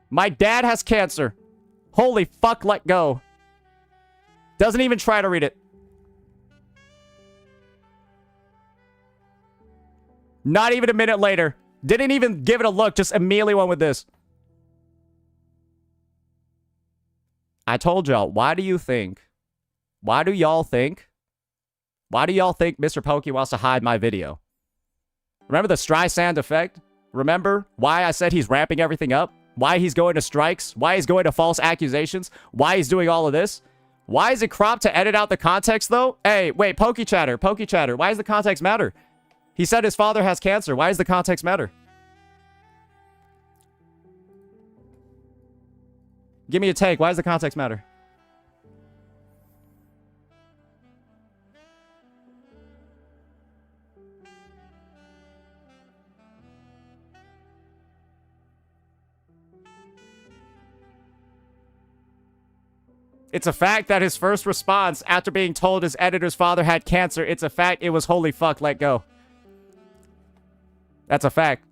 My dad has cancer. Holy fuck, let go. Doesn't even try to read it. Not even a minute later. Didn't even give it a look. Just immediately went with this. I told y'all. Why do you think? Why do y'all think? Why do y'all think Mr. Pokey wants to hide my video? Remember the Streisand effect? Remember why I said he's ramping everything up? Why he's going to strikes? Why he's going to false accusations? Why he's doing all of this? Why is it cropped to edit out the context, though? Hey, wait, Pokey Chatter. Why does the context matter? He said his father has cancer. Why does the context matter? Give me a take. Why does the context matter? It's a fact that his first response after being told his editor's father had cancer, it's a fact it was holy fuck, let go. That's a fact.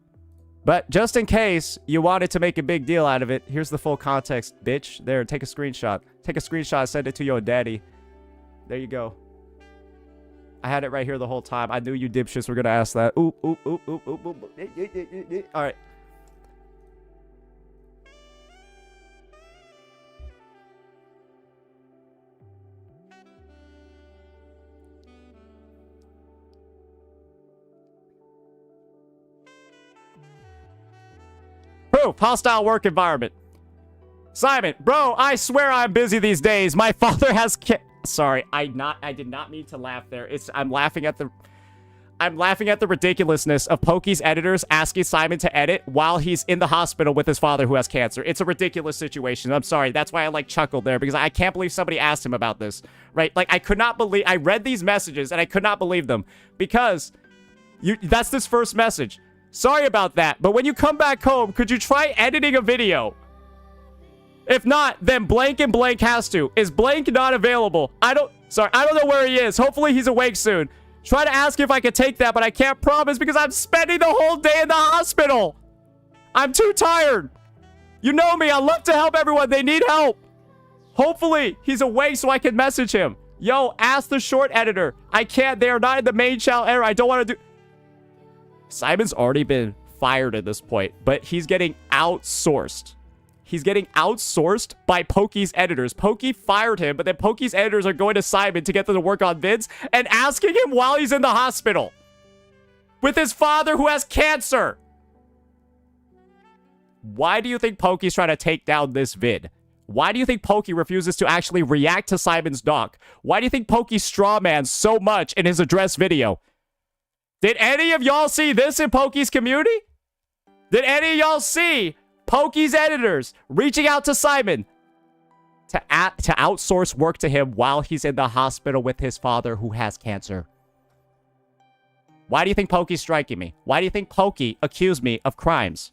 But just in case you wanted to make a big deal out of it, here's the full context, bitch. There, take a screenshot. Take a screenshot, send it to your daddy. There you go. I had it right here the whole time. I knew you dipshits were gonna ask that. Oop, oop, oop, oop, oop, oop. All right. Proof. Hostile work environment. Simon, bro, I swear I'm busy these days. My father has Sorry, I did not mean to laugh there. I'm laughing at the... I'm laughing at the ridiculousness of Pokey's editors asking Simon to edit while he's in the hospital with his father who has cancer. It's a ridiculous situation. I'm sorry. That's why I like chuckled there, because I can't believe somebody asked him about this, right? Like, I could not believe, I read these messages and I could not believe them, because that's this first message. Sorry about that, but when you come back home, could you try editing a video? If not, then blank and blank has to. Is blank not available? I don't know where he is. Hopefully he's awake soon. Try to ask if I could take that, but I can't promise because I'm spending the whole day in the hospital. I'm too tired. You know me. I love to help everyone. They need help. Hopefully he's awake so I can message him. Yo, ask the short editor. I can't. They are not in the main channel error. I don't want to do... Simon's already been fired at this point, but he's getting outsourced. He's getting outsourced by Pokey's editors. Pokey fired him, but then Pokey's editors are going to Simon to get them to work on vids and asking him while he's in the hospital with his father who has cancer. Why do you think Pokey's trying to take down this vid? Why do you think Pokey refuses to actually react to Simon's doc? Why do you think Pokey strawmans so much in his address video? Did any of y'all see this in Pokey's community? Did any of y'all see Pokey's editors reaching out to Simon to outsource work to him while he's in the hospital with his father who has cancer? Why do you think Pokey's striking me? Why do you think Pokey accused me of crimes?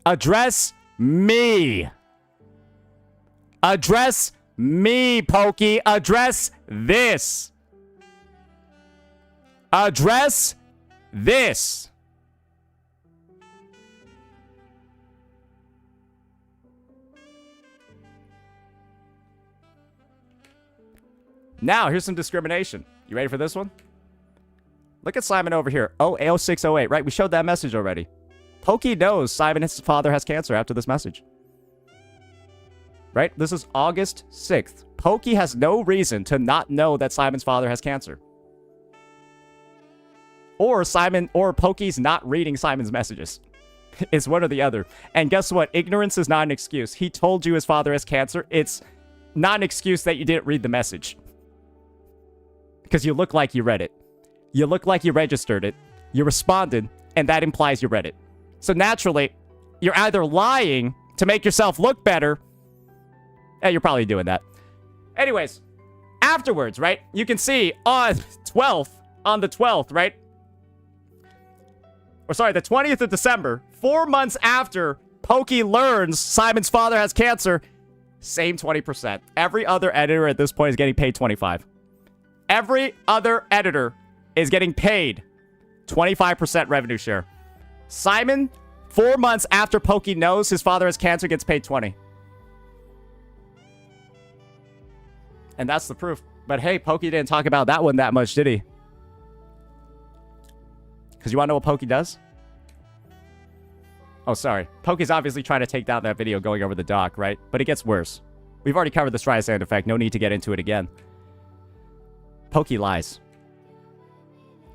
Address me. Address me, Pokey. Address this. Address this. Now, here's some discrimination. You ready for this one? Look at Simon over here. Oh, AO608, right? We showed that message already. Pokey knows Simon's father has cancer after this message. Right? This is August 6th. Pokey has no reason to not know that Simon's father has cancer. Or Pokey's not reading Simon's messages. It's one or the other. And guess what? Ignorance is not an excuse. He told you his father has cancer. It's not an excuse that you didn't read the message. Because you look like you read it. You look like you registered it. You responded, and that implies you read it. So naturally, you're either lying to make yourself look better. You're probably doing that. Anyways, afterwards, right? You can see on the 12th, right? Or sorry, the 20th of December, 4 months after Pokey learns Simon's father has cancer, same 20%. Every other editor at this point is getting paid 25. Every other editor is getting paid 25% revenue share. Simon, 4 months after Pokey knows his father has cancer, gets paid 20. And that's the proof. But hey, Pokey didn't talk about that one that much, did he? Because you want to know what Pokey does? Oh, sorry. Pokey's obviously trying to take down that video going over the dock, right? But it gets worse. We've already covered the Streisand effect. No need to get into it again. Pokey lies.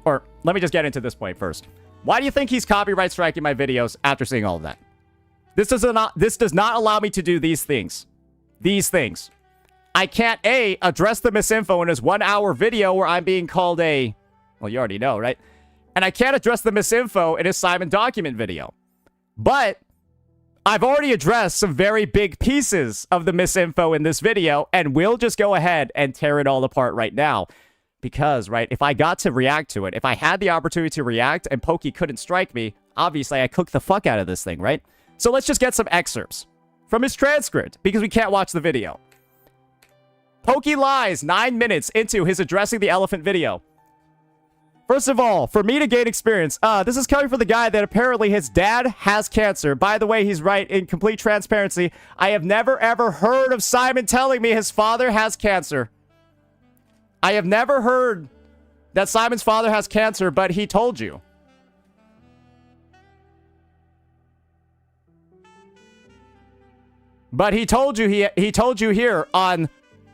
Or, let me just get into this point first. Why do you think he's copyright striking my videos after seeing all of that? This does not allow me to do these things. These things. I can't, A, address the misinfo in his 1 hour video where I'm being called a... Well, you already know, right? And I can't address the misinfo in his Simon document video. But I've already addressed some very big pieces of the misinfo in this video, and we'll just go ahead and tear it all apart right now. Because, right, if I got to react to it, if I had the opportunity to react and Pokey couldn't strike me, obviously I cooked the fuck out of this thing, right? So let's just get some excerpts from his transcript, because we can't watch the video. Pokey lies 9 minutes into his addressing the elephant video. First of all, for me to gain experience, this is coming from the guy that apparently his dad has cancer. By the way, he's right. In complete transparency, I have never ever heard of Simon telling me his father has cancer. I have never heard that Simon's father has cancer, but he told you. But he told you he told you here on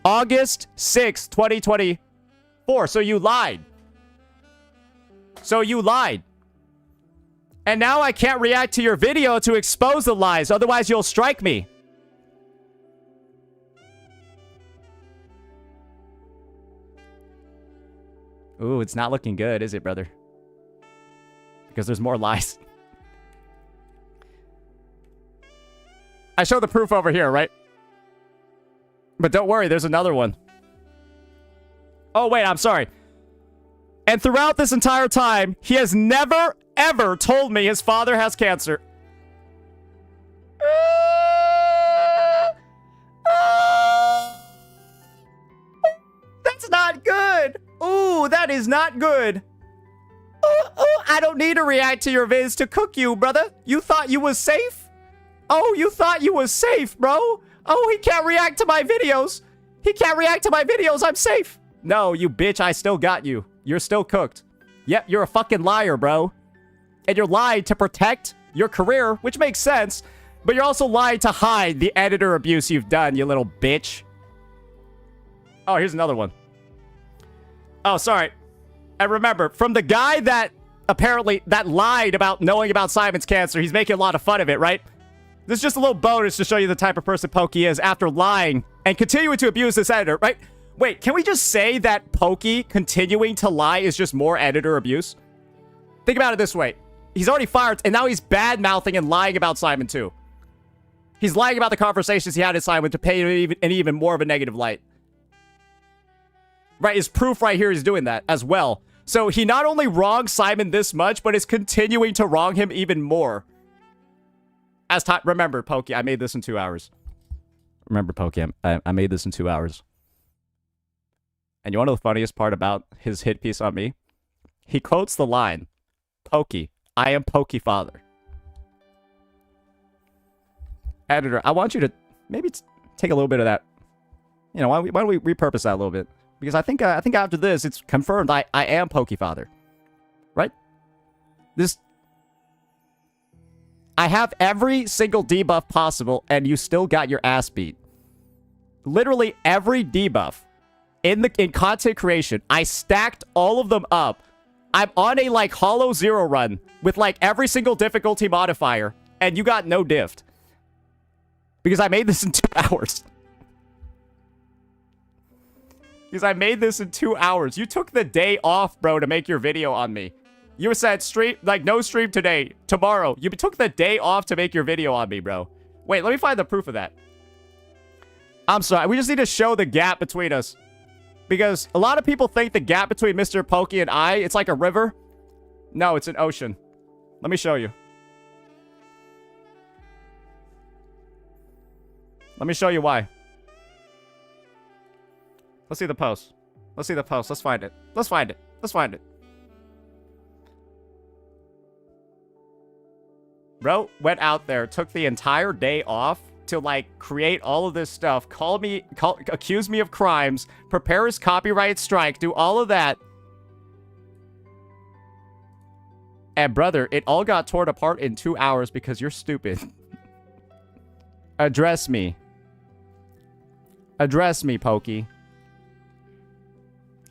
August 6th, 2024. So you lied. So you lied. And now I can't react to your video to expose the lies. Otherwise, you'll strike me. Ooh, it's not looking good, is it, brother? Because there's more lies. I show the proof over here, right? But don't worry, there's another one. Oh, wait, I'm sorry. And throughout this entire time, he has never, ever told me his father has cancer. That's not good. Ooh, that is not good. I don't need to react to your vids to cook you, brother. You thought you was safe? Oh, you thought you was safe, bro? Oh, he can't react to my videos. He can't react to my videos. I'm safe. No, you bitch, I still got you. You're still cooked. Yep, you're a fucking liar, bro. And you're lying to protect your career, which makes sense. But you're also lying to hide the editor abuse you've done, you little bitch. Oh, here's another one. Oh, sorry. And remember, from the guy that apparently that lied about knowing about Simon's cancer, he's making a lot of fun of it, right? This is just a little bonus to show you the type of person Pokey is after lying and continuing to abuse this editor, right? Wait, can we just say that Pokey continuing to lie is just more editor abuse? Think about it this way. He's already fired, and now he's bad-mouthing and lying about Simon, too. He's lying about the conversations he had with Simon to paint in even more of a negative light. Right, his proof right here is doing that as well. So he not only wronged Simon this much, but is continuing to wrong him even more. As time, remember, Pokey, I made this in 2 hours. Remember, Pokey, I made this in 2 hours. And you want to know the funniest part about his hit piece on me? He quotes the line, Pokey, I am Pokey father. Editor, I want you to maybe take a little bit of that. You know, why don't we repurpose that a little bit? Because I think after this, it's confirmed I am Pokey father. Right? I have every single debuff possible, and you still got your ass beat. Literally every debuff in content creation, I stacked all of them up. I'm on a like Hollow Zero run with like every single difficulty modifier, and you got no diffed. Because I made this in 2 hours. Because I made this in 2 hours. You took the day off, bro, to make your video on me. You said stream, like, no stream today. Tomorrow. You took the day off to make your video on me, bro. Wait, let me find the proof of that. I'm sorry. We just need to show the gap between us. Because a lot of people think the gap between Mr. Pokey and I, it's like a river. No, it's an ocean. Let me show you. Let me show you why. Let's see the post. Let's see the post. Let's find it. Let's find it. Let's find it. Bro went out there, took the entire day off to, like, create all of this stuff, accuse me of crimes, prepare his copyright strike, do all of that. And, brother, it all got torn apart in 2 hours because you're stupid. Address me. Address me, Pokey.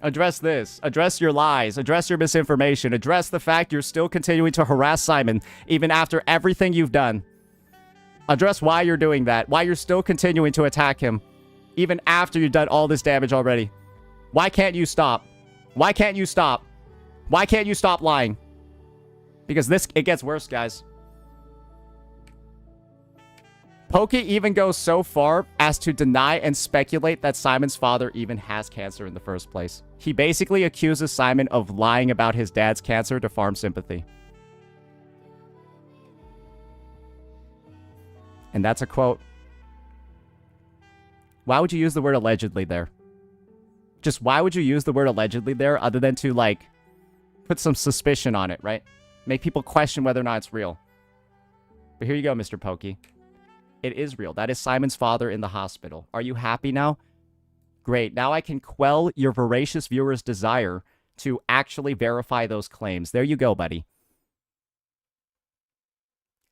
Address this. Address your lies. Address your misinformation. Address the fact you're still continuing to harass Simon even after everything you've done. Address why you're doing that. Why you're still continuing to attack him even after you've done all this damage already. Why can't you stop? Why can't you stop? Why can't you stop lying? Because it gets worse, guys. Pokey even goes so far as to deny and speculate that Simon's father even has cancer in the first place. He basically accuses Simon of lying about his dad's cancer to farm sympathy. And that's a quote. Why would you use the word allegedly there? Just why would you use the word allegedly there other than to, like, put some suspicion on it, right? Make people question whether or not it's real. But here you go, Mr. Pokey. It is real. That is Simon's father in the hospital. Are you happy now? Great. Now I can quell your voracious viewers' desire to actually verify those claims. There you go, buddy.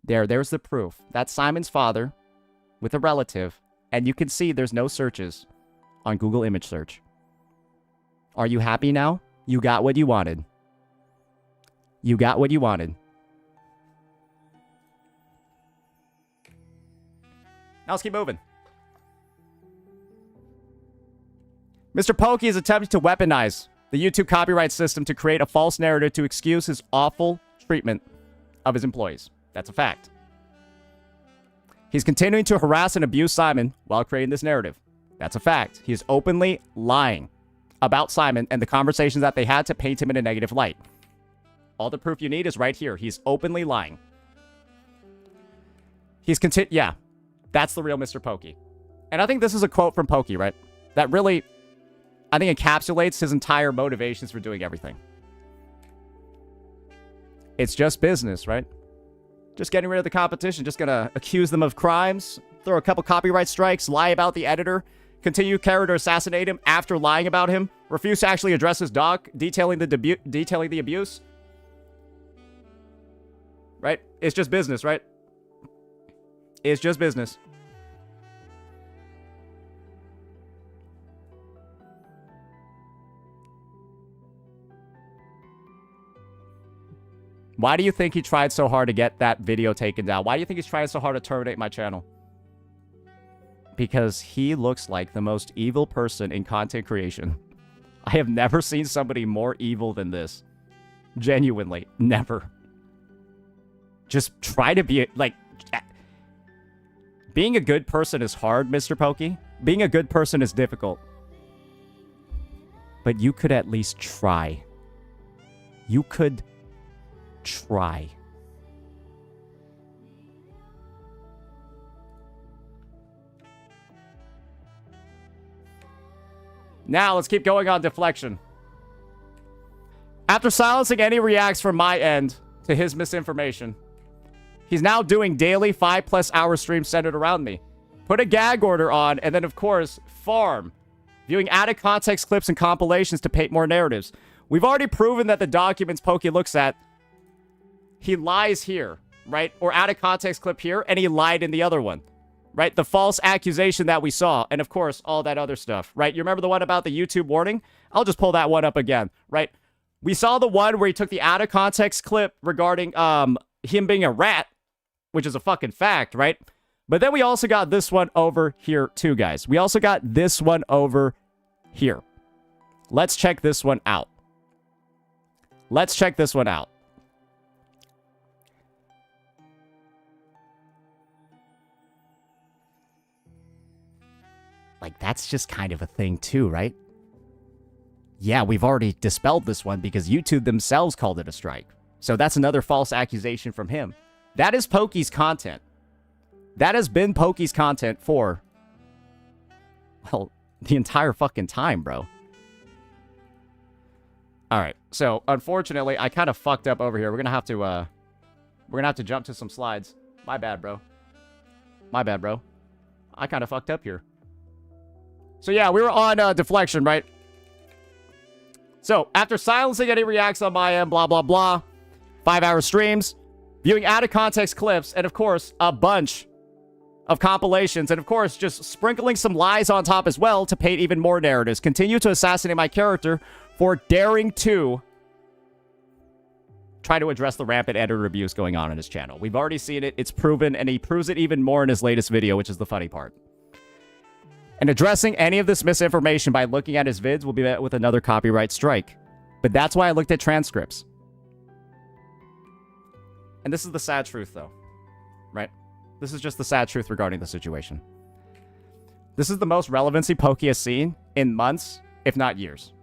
There's the proof. That's Simon's father with a relative. And you can see there's no searches on Google image search. Are you happy now? You got what you wanted. You got what you wanted. Now let's keep moving. Mr. Pokey is attempting to weaponize the YouTube copyright system to create a false narrative to excuse his awful treatment of his employees. That's a fact. He's continuing to harass and abuse Simon while creating this narrative. That's a fact. He is openly lying about Simon and the conversations that they had to paint him in a negative light. All the proof you need is right here. He's openly lying. Yeah, that's the real Mr. Pokey. And I think this is a quote from Pokey, right? That really, I think, encapsulates his entire motivations for doing everything. It's just business, right? Just getting rid of the competition. Just gonna accuse them of crimes, throw a couple copyright strikes, lie about the editor, continue character assassinate him after lying about him, refuse to actually address his doc, detailing the abuse. Right? It's just business, right? It's just business. Why do you think he tried so hard to get that video taken down? Why do you think he's trying so hard to terminate my channel? Because he looks like the most evil person in content creation. I have never seen somebody more evil than this. Genuinely. Never. Just try to be, like... Being a good person is hard, Mr. Pokey. Being a good person is difficult. But you could at least try. You could try. Now, let's keep going on deflection. After silencing any reacts from my end to his misinformation, he's now doing daily 5+ hour streams centered around me. Put a gag order on, and then, of course, farm. Viewing out-of-context clips and compilations to paint more narratives. We've already proven that the documents Pokey looks at, he lies here, right? Or out-of-context clip here, and he lied in the other one, right? The false accusation that we saw, and, of course, all that other stuff, right? You remember the one about the YouTube warning? I'll just pull that one up again, right? We saw the one where he took the out-of-context clip regarding him being a rat, which is a fucking fact, right? But then we also got this one over here too, guys. We also got this one over here. Let's check this one out. Let's check this one out. Like, that's just kind of a thing too, right? Yeah, we've already dispelled this one because YouTube themselves called it a strike. So that's another false accusation from him. That is Pokey's content. That has been Pokey's content for, well, the entire fucking time, bro. Alright, so unfortunately, I kind of fucked up over here. We're gonna have to jump to some slides. My bad, bro. My bad, bro. I kind of fucked up here. So yeah, we were on deflection, right? So, after silencing any reacts on my end, blah, blah, blah, 5-hour streams, viewing out-of-context clips, and of course, a bunch of compilations, and of course, just sprinkling some lies on top as well to paint even more narratives. Continue to assassinate my character for daring to try to address the rampant editor abuse going on in his channel. We've already seen it, it's proven, and he proves it even more in his latest video, which is the funny part. And addressing any of this misinformation by looking at his vids will be met with another copyright strike. But that's why I looked at transcripts. And this is the sad truth, though. Right? This is just the sad truth regarding the situation. This is the most relevancy Pokey has seen in months, if not years.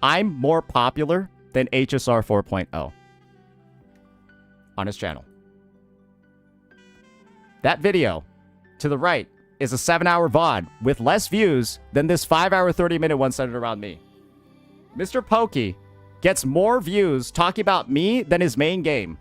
I'm more popular than HSR 4.0 on his channel. That video to the right is a 7-hour VOD with less views than this 5-hour, 30-minute one centered around me. Mr. Pokey gets more views talking about me than his main game.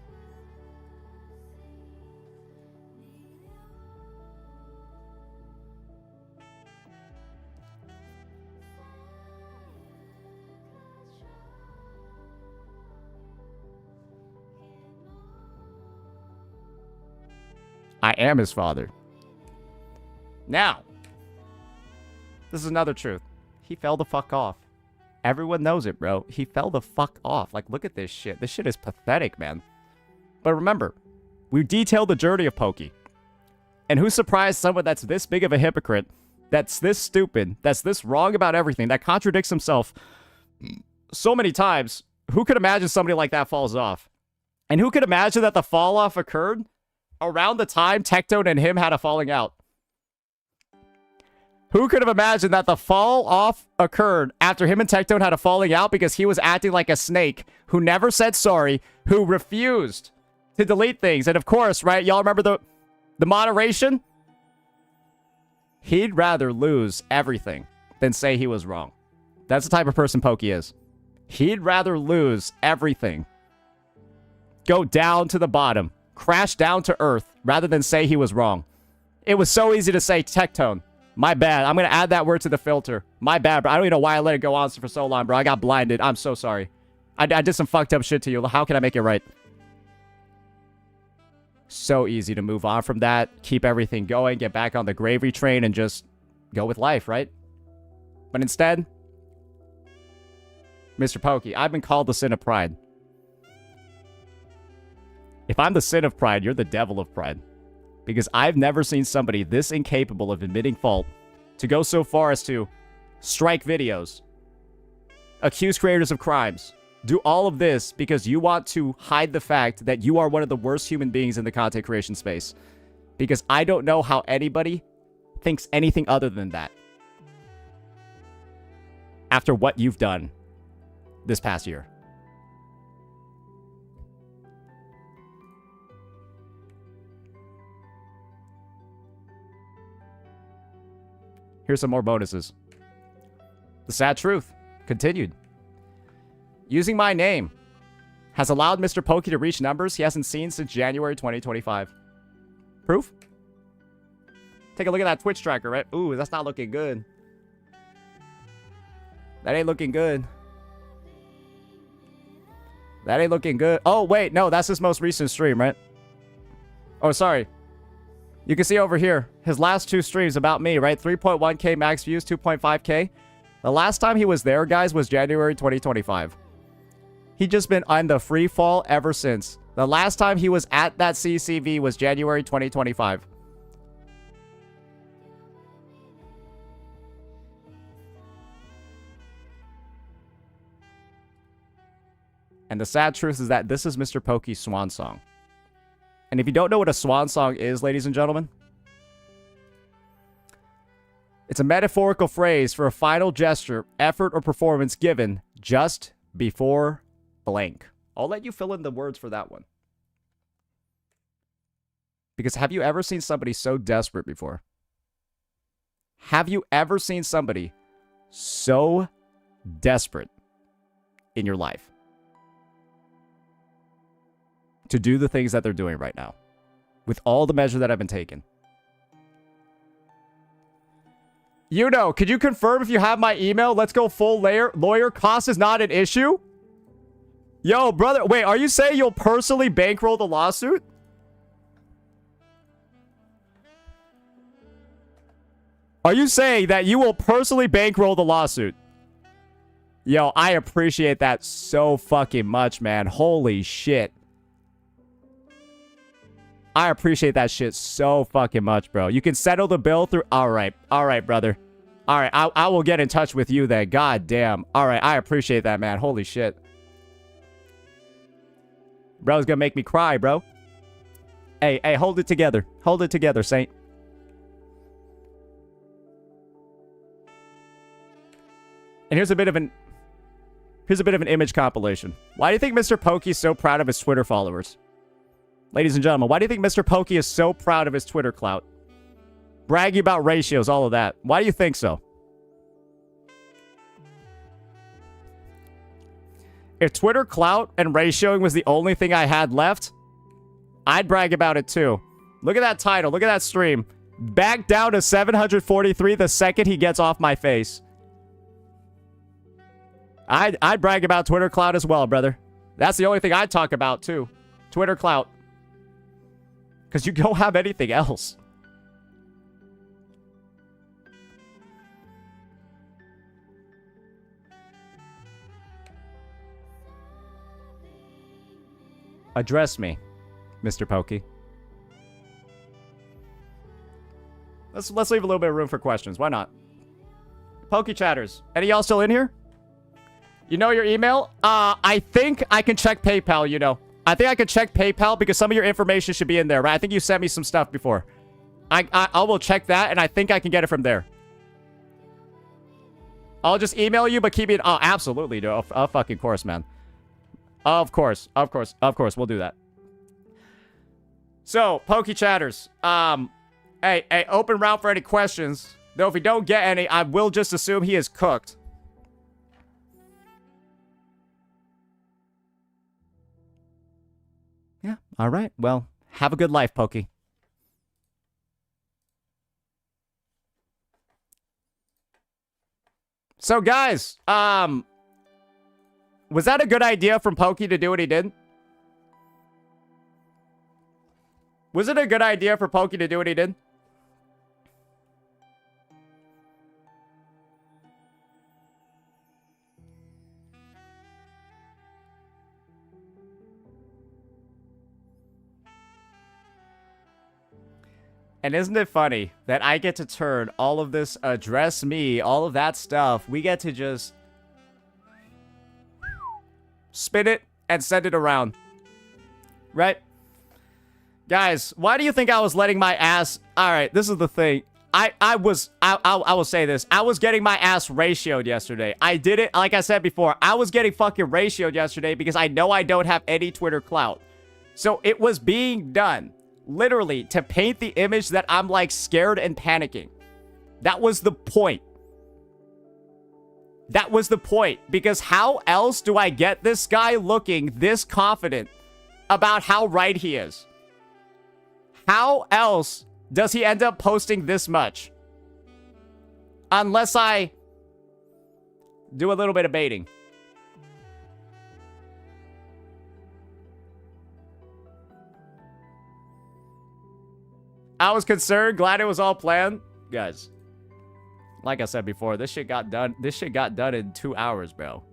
I am his father. Now, this is another truth. He fell the fuck off. Everyone knows it, bro. He fell the fuck off. Like, look at this shit. This shit is pathetic, man. But remember, we detailed the journey of Pokey. And who's surprised someone that's this big of a hypocrite that's this stupid, that's this wrong about everything, that contradicts himself so many times, who could imagine somebody like that falls off? And who could imagine that the fall off occurred around the time Tectone and him had a falling out? Who could have imagined that the fall off occurred after him and Tectone had a falling out because he was acting like a snake who never said sorry, who refused to delete things? And of course, right, y'all remember the moderation? He'd rather lose everything than say he was wrong. That's the type of person Pokey is. He'd rather lose everything, go down to the bottom, crash down to earth, rather than say he was wrong. It was so easy to say Tectone. My bad. I'm going to add that word to the filter. My bad, bro. I don't even know why I let it go on for so long, bro. I got blinded. I'm so sorry. I did some fucked up shit to you. How can I make it right? So easy to move on from that, keep everything going, get back on the gravy train, and just go with life, right? But instead, Mr. Pokey, I've been called the sin of pride. If I'm the sin of pride, you're the devil of pride. Because I've never seen somebody this incapable of admitting fault to go so far as to strike videos, accuse creators of crimes, do all of this because you want to hide the fact that you are one of the worst human beings in the content creation space. Because I don't know how anybody thinks anything other than that after what you've done this past year. Here's some more bonuses. The sad truth continued. Using my name has allowed Mr. Pokey to reach numbers he hasn't seen since January 2025. Proof? Take a look at that Twitch tracker, right? Ooh, that's not looking good. That ain't looking good. That ain't looking good. Oh, wait. No, that's his most recent stream, right? Oh, sorry. You can see over here, his last two streams about me, right? 3.1k max views, 2.5k. The last time he was there, guys, was January 2025. He just been on the free fall ever since. The last time he was at that CCV was January 2025. And the sad truth is that this is Mr. Pokey's swan song. And if you don't know what a swan song is, ladies and gentlemen, it's a metaphorical phrase for a final gesture, effort, or performance given just before blank. I'll let you fill in the words for that one. Because have you ever seen somebody so desperate before? Have you ever seen somebody so desperate in your life to do the things that they're doing right now with all the measures that have been taken? You know, could you confirm if you have my email? Let's go full lawyer. Cost is not an issue. Yo, brother. Wait, are you saying you'll personally bankroll the lawsuit? Are you saying that you will personally bankroll the lawsuit? Yo, I appreciate that so fucking much, man. Holy shit. I appreciate that shit so fucking much, bro. You can settle the bill through... Alright, brother. Alright, I will get in touch with you then. God damn. Alright, I appreciate that, man. Holy shit. Bro's gonna make me cry, bro. Hey, hold it together. Hold it together, Saint. And here's a bit of an image compilation. Why do you think Mr. Pokey's so proud of his Twitter followers? Ladies and gentlemen, why do you think Mr. Pokey is so proud of his Twitter clout? Bragging about ratios, all of that. Why do you think so? If Twitter clout and ratioing was the only thing I had left, I'd brag about it too. Look at that title. Look at that stream. Back down to 743 the second he gets off my face. I'd brag about Twitter clout as well, brother. That's the only thing I'd talk about too. Twitter clout. Because you don't have anything else. Address me, Mr. Pokey. Let's leave a little bit of room for questions. Why not? Pokey chatters. Any of y'all still in here? You know your email? I think I can check PayPal, you know. I think I can check PayPal because some of your information should be in there, right? I think you sent me some stuff before. I will check that, and I think I can get it from there. I'll just email you, but keep it... Oh, absolutely, dude. Of fucking course, man. Of course. We'll do that. So, Pokey chatters. Hey, open route for any questions. Though if we don't get any, I will just assume he is cooked. Yeah, alright. Well, have a good life, Pokey. So, guys, was that a good idea from Pokey to do what he did? Was it a good idea for Pokey to do what he did? And isn't it funny that I get to turn all of this address me, all of that stuff, we get to just spin it and send it around. Right? Guys, why do you think I was letting my ass... Alright, this is the thing. I will say this. I was getting my ass ratioed yesterday. I did it, like I said before, I was getting fucking ratioed yesterday because I know I don't have any Twitter clout. So it was being done. Literally, to paint the image that I'm, like, scared and panicking. That was the point. That was the point. Because how else do I get this guy looking this confident about how right he is? How else does he end up posting this much? Unless I do a little bit of baiting. I was concerned, glad it was all planned. Guys, like I said before, this shit got done. This shit got done in 2 hours, bro.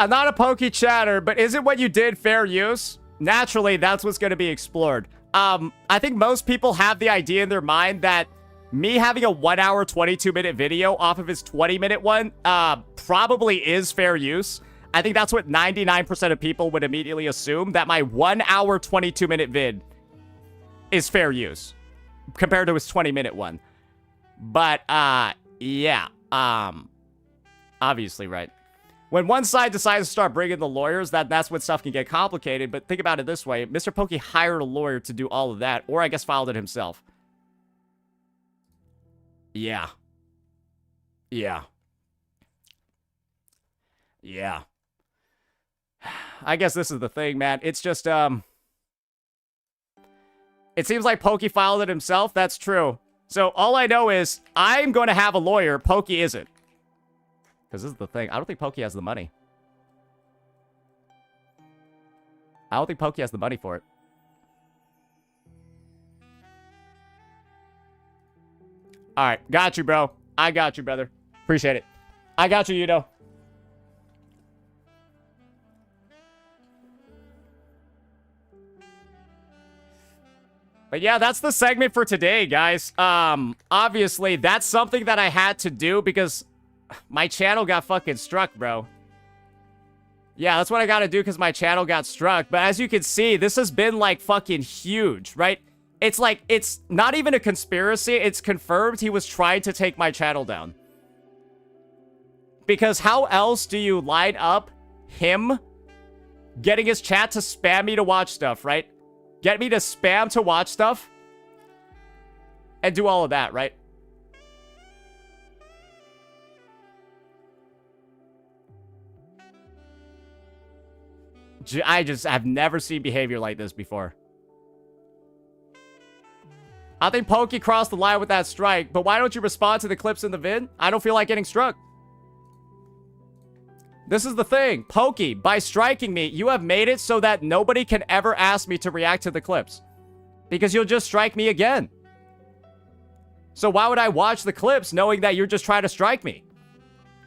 I'm not a pokey chatter, but isn't what you did fair use? Naturally, that's what's going to be explored. I think most people have the idea in their mind that me having a 1 hour, 22-minute video off of his 20-minute one probably is fair use. I think that's what 99% of people would immediately assume, that my 1 hour, 22-minute vid is fair use compared to his 20-minute one. But, yeah. Obviously, right. When one side decides to start bringing the lawyers, that's when stuff can get complicated. But think about it this way. Mr. Pokey hired a lawyer to do all of that. Or I guess filed it himself. Yeah. Yeah. Yeah. I guess this is the thing, man. It's just, it seems like Pokey filed it himself. That's true. So all I know is I'm going to have a lawyer. Pokey isn't. Because this is the thing. I don't think Pokey has the money. I don't think Pokey has the money for it. Alright. Got you, bro. I got you, brother. Appreciate it. I got you, you know. But yeah, that's the segment for today, guys. Obviously, that's something that I had to do because... my channel got fucking struck, bro. Yeah, that's what I gotta do because my channel got struck. But as you can see, this has been, like, fucking huge, right? It's like, it's not even a conspiracy. It's confirmed he was trying to take my channel down. Because how else do you line up him getting his chat to spam me to watch stuff, right? Get me to spam to watch stuff? And do all of that, right? I've never seen behavior like this before. I think Pokey crossed the line with that strike, but why don't you respond to the clips in the vid? I don't feel like getting struck. This is the thing. Pokey, by striking me, you have made it so that nobody can ever ask me to react to the clips. Because you'll just strike me again. So why would I watch the clips knowing that you're just trying to strike me?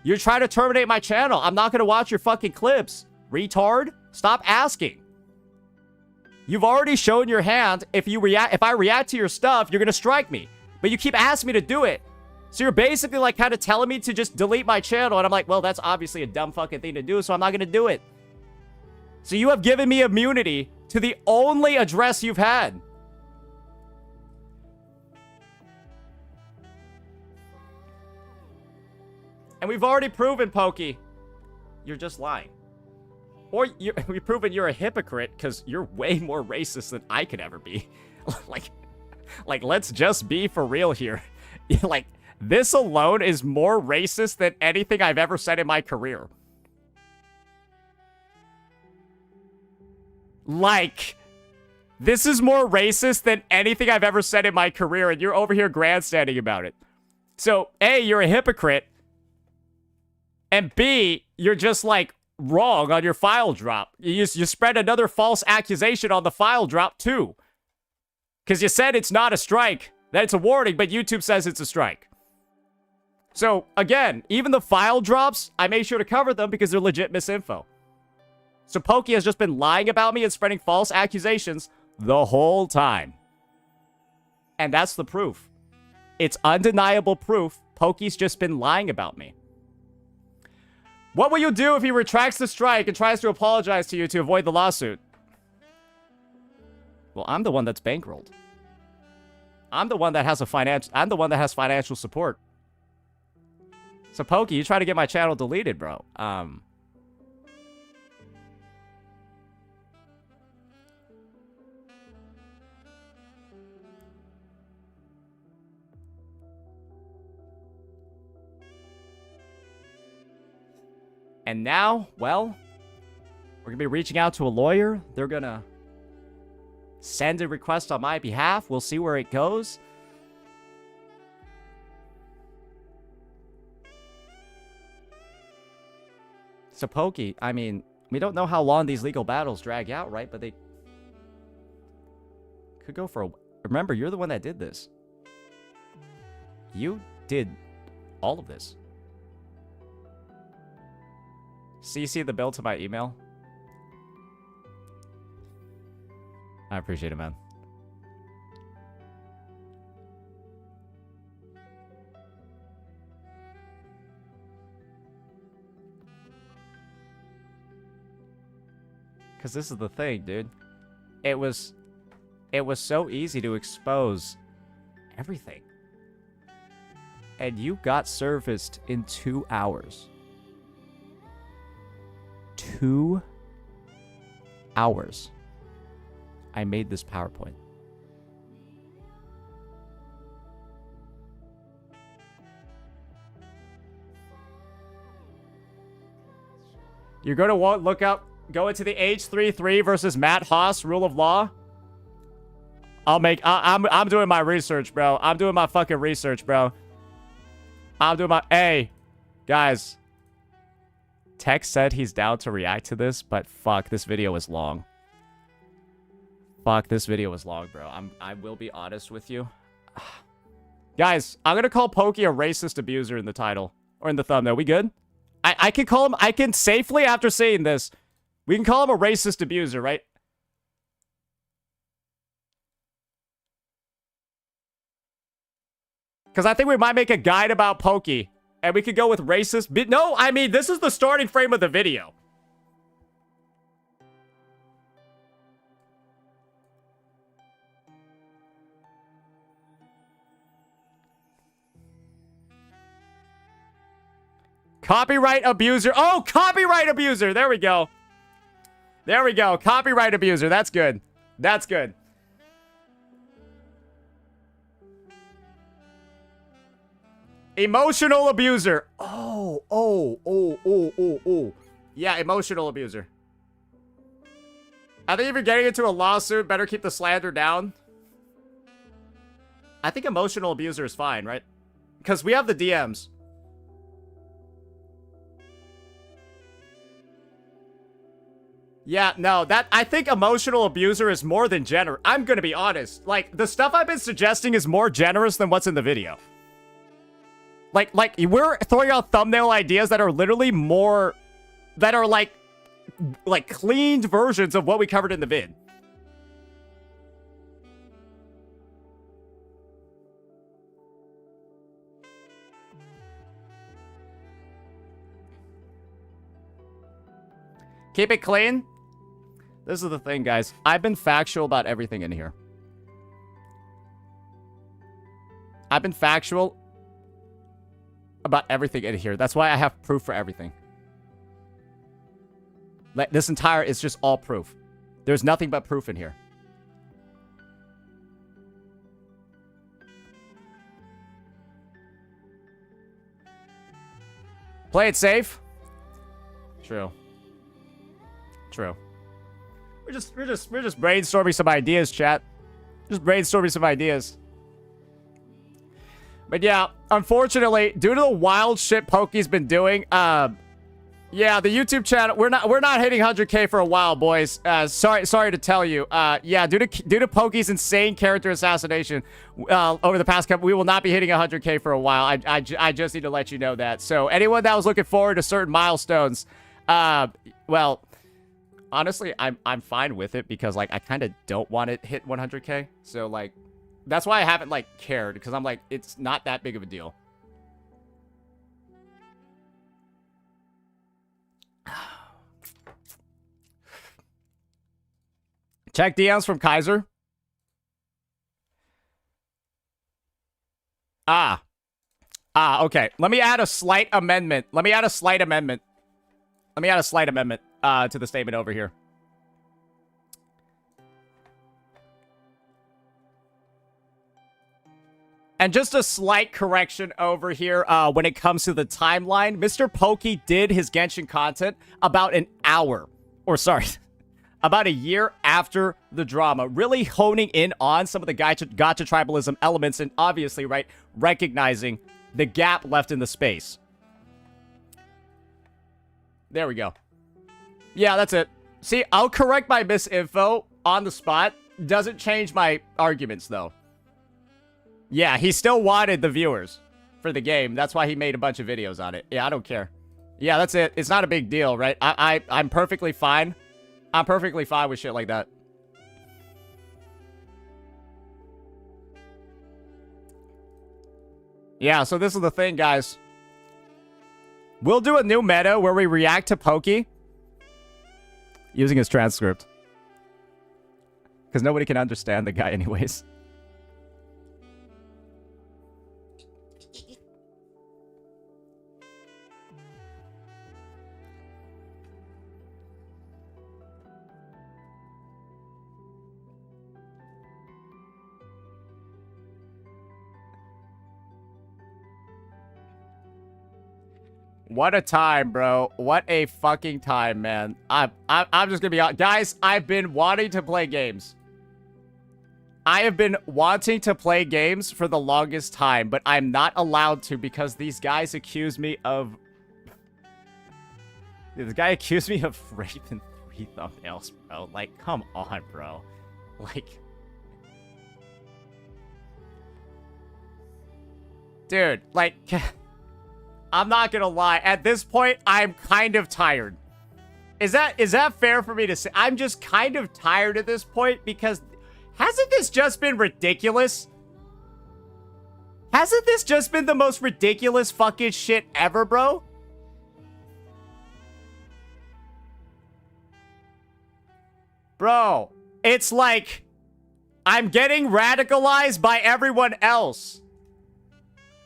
You're trying to terminate my channel. I'm not going to watch your fucking clips. Retard. Stop asking. You've already shown your hand. If I react to your stuff, you're going to strike me. But you keep asking me to do it. So you're basically like kind of telling me to just delete my channel. And I'm like, well, that's obviously a dumb fucking thing to do. So I'm not going to do it. So you have given me immunity to the only address you've had. And we've already proven, Pokey, you're just lying. Or we've proven you're a hypocrite because you're way more racist than I could ever be. like, let's just be for real here. Like, this alone is more racist than anything I've ever said in my career. Like, this is more racist than anything I've ever said in my career, and you're over here grandstanding about it. So, A, you're a hypocrite. And B, you're just, like, wrong on your file drop. You spread another false accusation on the file drop, too. Because you said it's not a strike, that it's a warning, but YouTube says it's a strike. So, again, even the file drops, I made sure to cover them because they're legit misinfo. So Pokey has just been lying about me and spreading false accusations the whole time. And that's the proof. It's undeniable proof Pokey's just been lying about me. What will you do if he retracts the strike and tries to apologize to you to avoid the lawsuit? Well, I'm the one that's bankrolled. I'm the one that has financial support. So Pokey, you try to get my channel deleted, bro. And now, well, we're going to be reaching out to a lawyer. They're going to send a request on my behalf. We'll see where it goes. So, Pokey, I mean, we don't know how long these legal battles drag out, right? But they could go for a... Remember, you're the one that did this. You did all of this. CC the bill to my email. I appreciate it, man. Because this is the thing, dude. It was so easy to expose everything. And you got serviced in 2 hours. 2 hours. I made this PowerPoint. You're going to look up, go into the H33 versus Matt Haas rule of law. I'm doing my research, bro. I'm doing my fucking research, bro. Hey, guys. Tech said he's down to react to this, but fuck, this video is long. Fuck, this video was long, bro. I will be honest with you. Guys, I'm gonna call Pokey a racist abuser in the title. Or in the thumbnail. We good? I can call him... I can safely, after saying this, we can call him a racist abuser, right? Because I think we might make a guide about Pokey. And we could go with racist... No, I mean, this is the starting frame of the video. Copyright abuser. Oh, copyright abuser. There we go. There we go. Copyright abuser. That's good. That's good. Emotional abuser. Oh. Yeah, emotional abuser. I think if you're getting into a lawsuit, better keep the slander down. I think emotional abuser is fine, right? Because we have the DMs. Yeah, no, that I think emotional abuser is more than generous. I'm gonna be honest. Like, the stuff I've been suggesting is more generous than what's in the video. Like we're throwing out thumbnail ideas that are literally more, that are like cleaned versions of what we covered in the vid. Keep it clean. This is the thing, guys. I've been factual about everything in here. I've been factual about everything in here. That's why I have proof for everything. Like, this entire is just all proof. There's nothing but proof in here. Play it safe. True. True. We're just brainstorming some ideas, chat. Just brainstorming some ideas. But yeah, unfortunately, due to the wild shit Pokey's been doing, yeah, the YouTube channel, we're not hitting 100K for a while, boys. Sorry to tell you. Yeah, due to Pokey's insane character assassination over the past couple, we will not be hitting 100K for a while. I just need to let you know that. So anyone that was looking forward to certain milestones, well, honestly, I'm fine with it because, like, I kind of don't want to hit 100K. So, like, that's why I haven't, like, cared, because I'm like, it's not that big of a deal. Check DMs from Kaiser. Okay. Let me add a slight amendment. To the statement over here. And just a slight correction over here when it comes to the timeline. Mr. Pokey did his Genshin content about an hour. Or, sorry, about a year after the drama. Really honing in on some of the gotcha tribalism elements and obviously, right, recognizing the gap left in the space. There we go. Yeah, that's it. See, I'll correct my misinfo on the spot. Doesn't change my arguments, though. Yeah, he still wanted the viewers for the game. That's why he made a bunch of videos on it. Yeah, I don't care. Yeah, that's it. It's not a big deal, right? I'm perfectly fine. I'm perfectly fine with shit like that. Yeah, so this is the thing, guys. We'll do a new meta where we react to Pokey using his transcript. Because nobody can understand the guy anyways. What a time, bro. What a fucking time, man. I'm just gonna be honest. Guys, I've been wanting to play games. I have been wanting to play games for the longest time, but I'm not allowed to because these guys accuse me of... This guy accused me of raping 3 thumbnails, bro. Like, come on, bro. Like... Dude, like... I'm not gonna lie. At this point, I'm kind of tired. Is that fair for me to say? I'm just kind of tired at this point because hasn't this just been ridiculous? Hasn't this just been the most ridiculous fucking shit ever, bro? Bro, it's like I'm getting radicalized by everyone else.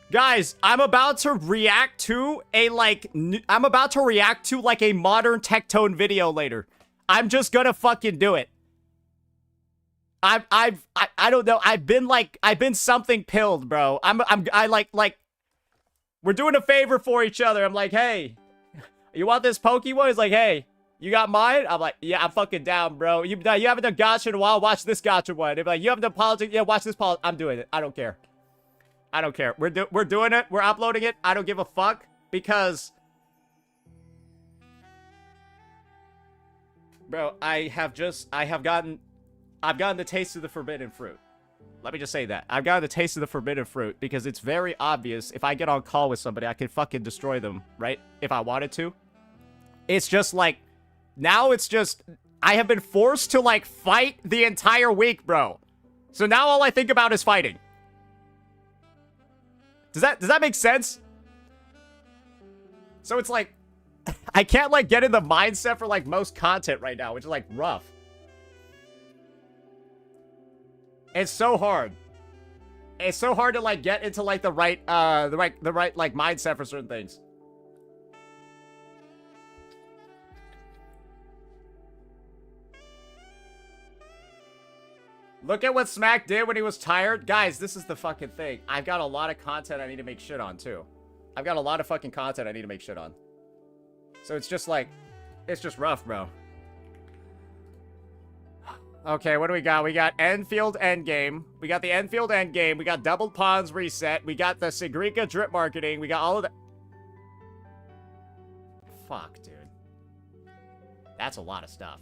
Guys, I'm about to react to a, like, I'm about to react to, like, a modern Tectone video later. I'm just gonna fucking do it. I don't know. I've been something pilled, bro. I like, we're doing a favor for each other. I'm like, hey, you want this Pokemon? He's like, hey, you got mine? I'm like, yeah, I'm fucking down, bro. You haven't done gacha in a while? Watch this gacha one. They're like, you haven't done politics? Yeah, watch this politics. I'm doing it. I don't care. I don't care. We're doing it. We're uploading it. I don't give a fuck because Bro, I've gotten the taste of the forbidden fruit. Let me just say that. I've gotten the taste of the forbidden fruit because it's very obvious if I get on call with somebody, I could fucking destroy them, right? If I wanted to. It's just like, now it's just, I have been forced to like fight the entire week, bro. So now all I think about is fighting. Does that make sense? So it's like, I can't like get in the mindset for like most content right now, which is like rough. It's so hard. It's so hard to like get into like the right like mindset for certain things. Look at what Smack did when he was tired. Guys, this is the fucking thing. I've got a lot of content I need to make shit on too. I've got a lot of fucking content I need to make shit on. So it's just like, it's just rough, bro. Okay, what do we got? We got Enfield Endgame. We got the Enfield Endgame. We got Doubled Pawns Reset. We got the Sigrika Drip Marketing. We got all of the... Fuck, dude. That's a lot of stuff.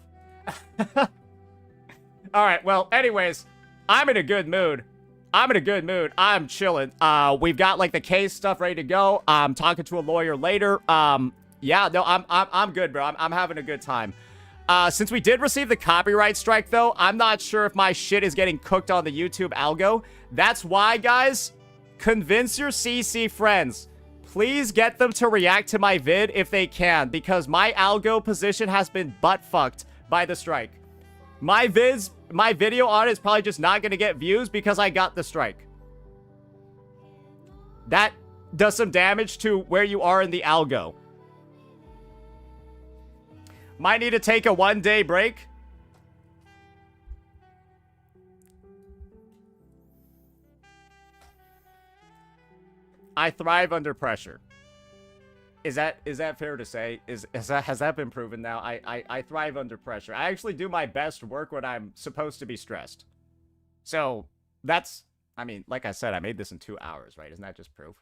Alright, well, anyways, I'm in a good mood. I'm chilling. We've got, like, the case stuff ready to go. I'm talking to a lawyer later. Yeah, no, I'm good, bro. I'm having a good time. Since we did receive the copyright strike, though, I'm not sure if my shit is getting cooked on the YouTube algo. That's why, guys, convince your CC friends. Please get them to react to my vid if they can, because my algo position has been butt-fucked by the strike. My video on it is probably just not going to get views because I got the strike. That does some damage to where you are in the algo. Might need to take a 1-day break. I thrive under pressure. Is that fair to say? Has that been proven now? I thrive under pressure. I actually do my best work when I'm supposed to be stressed. So that's, I mean, like I said, I made this in 2 hours, right? Isn't that just proof?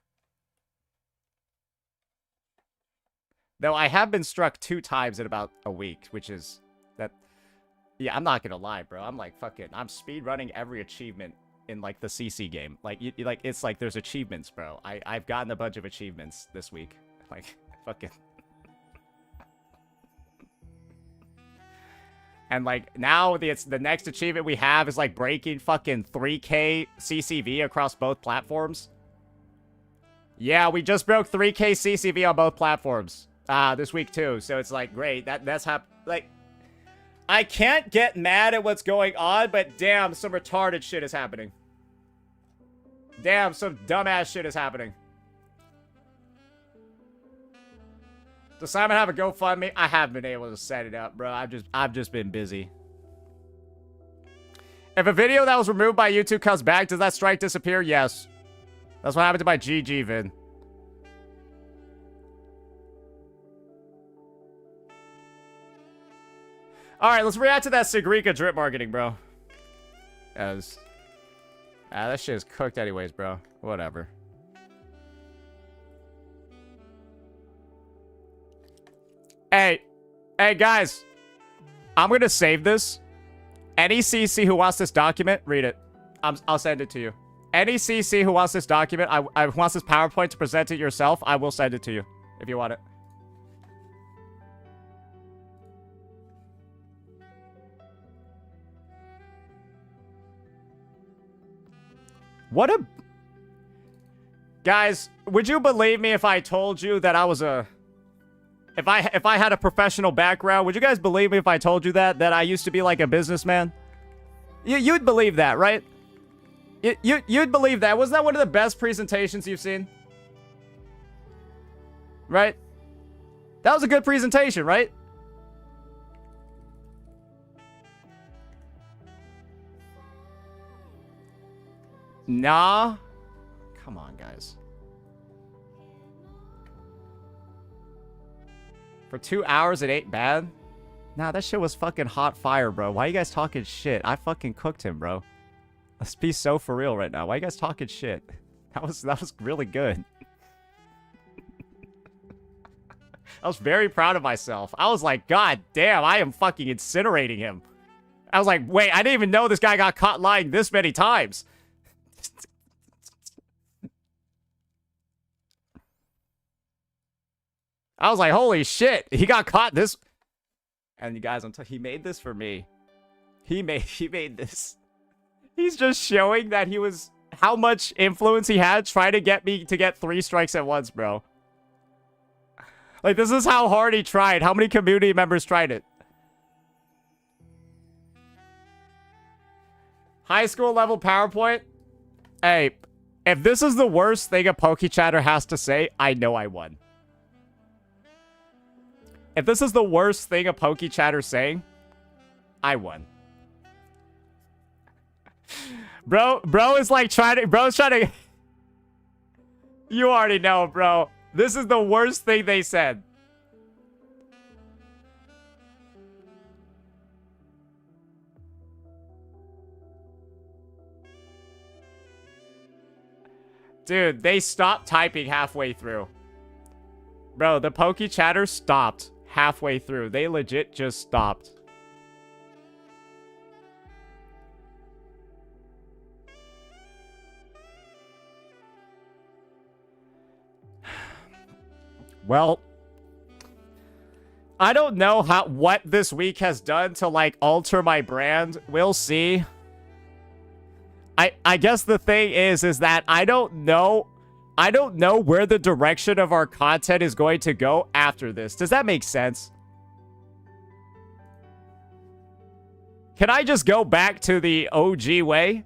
Though I have been struck 2 times in about a week, which is that... Yeah, I'm not gonna lie, bro. I'm like fucking... I'm speedrunning every achievement in, like, the CC game. Like, like it's like there's achievements, bro. I've gotten a bunch of achievements this week. Like, fucking... And, like, now the next achievement we have is, like, breaking fucking 3K CCV across both platforms. Yeah, we just broke 3K CCV on both platforms. This week too, so it's like, great, that's like, I can't get mad at what's going on, but damn, some retarded shit is happening. Damn, some dumbass shit is happening. Does Simon have a GoFundMe? I haven't been able to set it up, bro. I've just been busy. If a video that was removed by YouTube comes back, does that strike disappear? Yes. That's what happened to my GG vid. Alright, let's react to that Sigrika drip marketing, bro. That shit is cooked anyways, bro. Whatever. Hey, guys. I'm gonna save this. Any CC who wants this document, read it. I'll send it to you. Any CC who wants this document, I wants this PowerPoint to present it yourself, I will send it to you if you want it. What a... Guys, would you believe me if I told you that I was a... If I had a professional background, would you guys believe me if I told you that I used to be like a businessman? You'd believe that, right? You'd believe that. Wasn't that one of the best presentations you've seen? Right? That was a good presentation, right? Nah. Come on, guys. For 2 hours, it ain't bad. Nah, that shit was fucking hot fire, bro. Why you guys talking shit? I fucking cooked him, bro. Let's be so for real right now. Why you guys talking shit? That was really good. I was very proud of myself. I was like, God damn, I am fucking incinerating him. I was like, wait, I didn't even know this guy got caught lying this many times. I was like, holy shit, he got caught this. And you guys, he made this for me. He made this. He's just showing that he was, how much influence he had trying to get me to get 3 strikes at once, bro. Like, this is how hard he tried. How many community members tried it? High school level PowerPoint? Hey, if this is the worst thing a PokeChatter has to say, I know I won. If this is the worst thing a PokeChatter's saying, I won. Bro is like bro's trying to... You already know, bro. This is the worst thing they said. Dude, they stopped typing halfway through. Bro, the PokeChatter stopped halfway through. They legit just stopped. Well, I don't know what this week has done to, like, alter my brand. We'll see. I guess the thing is that I don't know where the direction of our content is going to go after this. Does that make sense? Can I just go back to the OG way?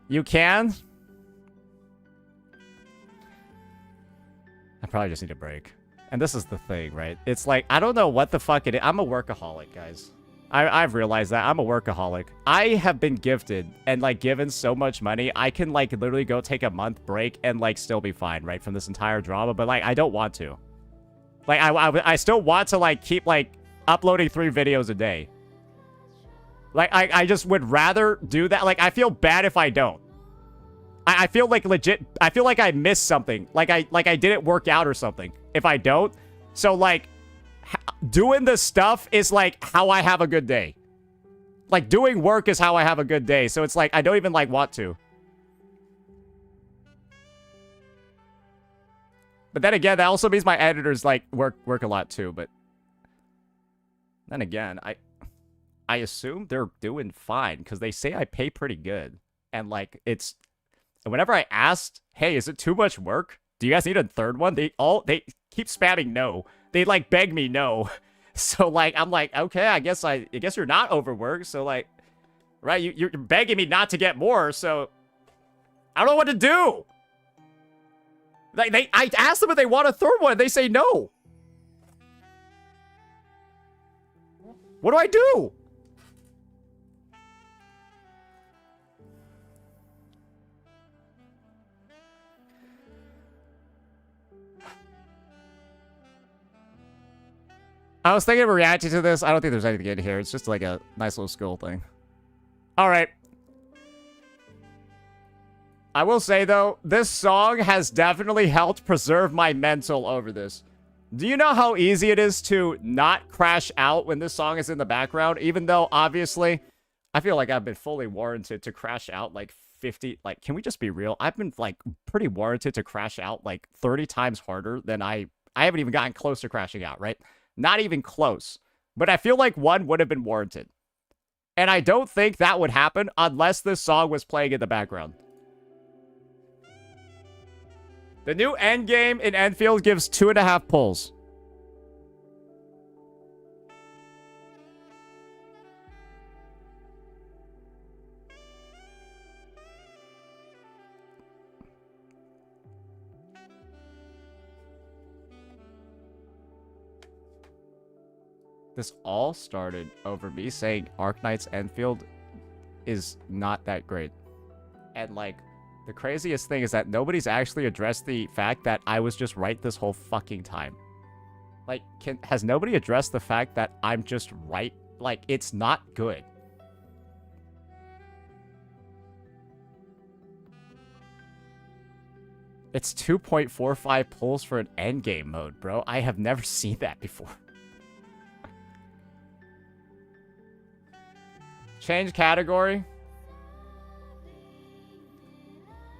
You can? I probably just need a break. And this is the thing, right? It's like, I don't know what the fuck it is. I'm a workaholic, guys. I've realized that. I'm a workaholic. I have been gifted and, like, given so much money. I can, like, literally go take a month break and, like, still be fine, right? From this entire drama. But, like, I don't want to. Like, I still want to, like, keep, like, uploading 3 videos a day. Like, I just would rather do that. Like, I feel bad if I don't. I feel like legit, I feel like I missed something. Like I didn't work out or something if I don't. So, like, doing the stuff is, like, how I have a good day. Like, doing work is how I have a good day. So it's like, I don't even, like, want to. But then again, that also means my editors, like, work a lot too. But then again, I assume they're doing fine because they say I pay pretty good. And, like, it's... And whenever I asked, hey, is it too much work? Do you guys need a 3rd one? They keep spamming no. They, like, beg me no. So, like, I'm like, okay, I guess you're not overworked. So, like, right, you're begging me not to get more. So I don't know what to do. Like, I asked them if they want a 3rd one. And they say no. What do I do? I was thinking of reacting to this. I don't think there's anything in here. It's just like a nice little school thing. All right. I will say, though, this song has definitely helped preserve my mental over this. Do you know how easy it is to not crash out when this song is in the background? Even though, obviously, I feel like I've been fully warranted to crash out like 50... Like, can we just be real? I've been, like, pretty warranted to crash out like 30 times harder than I haven't even gotten close to crashing out, right? Not even close. But I feel like one would have been warranted. And I don't think that would happen unless this song was playing in the background. The new endgame in Enfield gives 2.5 pulls. This all started over me saying Arknight's Enfield is not that great. And, like, the craziest thing is that nobody's actually addressed the fact that I was just right this whole fucking time. Like, has nobody addressed the fact that I'm just right? Like, it's not good. It's 2.45 pulls for an endgame mode, bro. I have never seen that before. Change category.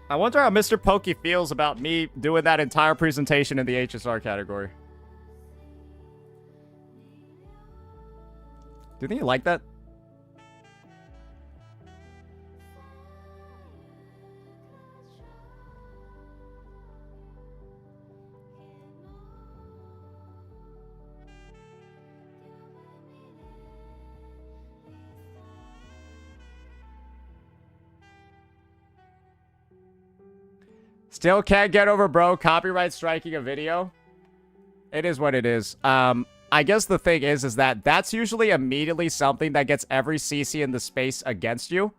I wonder how Mr. Pokey feels about me doing that entire presentation in the HSR category. Do you think you like that? Still can't get over, bro. Copyright striking a video. It is what it is. I guess the thing is that that's usually immediately something that gets every CC in the space against you.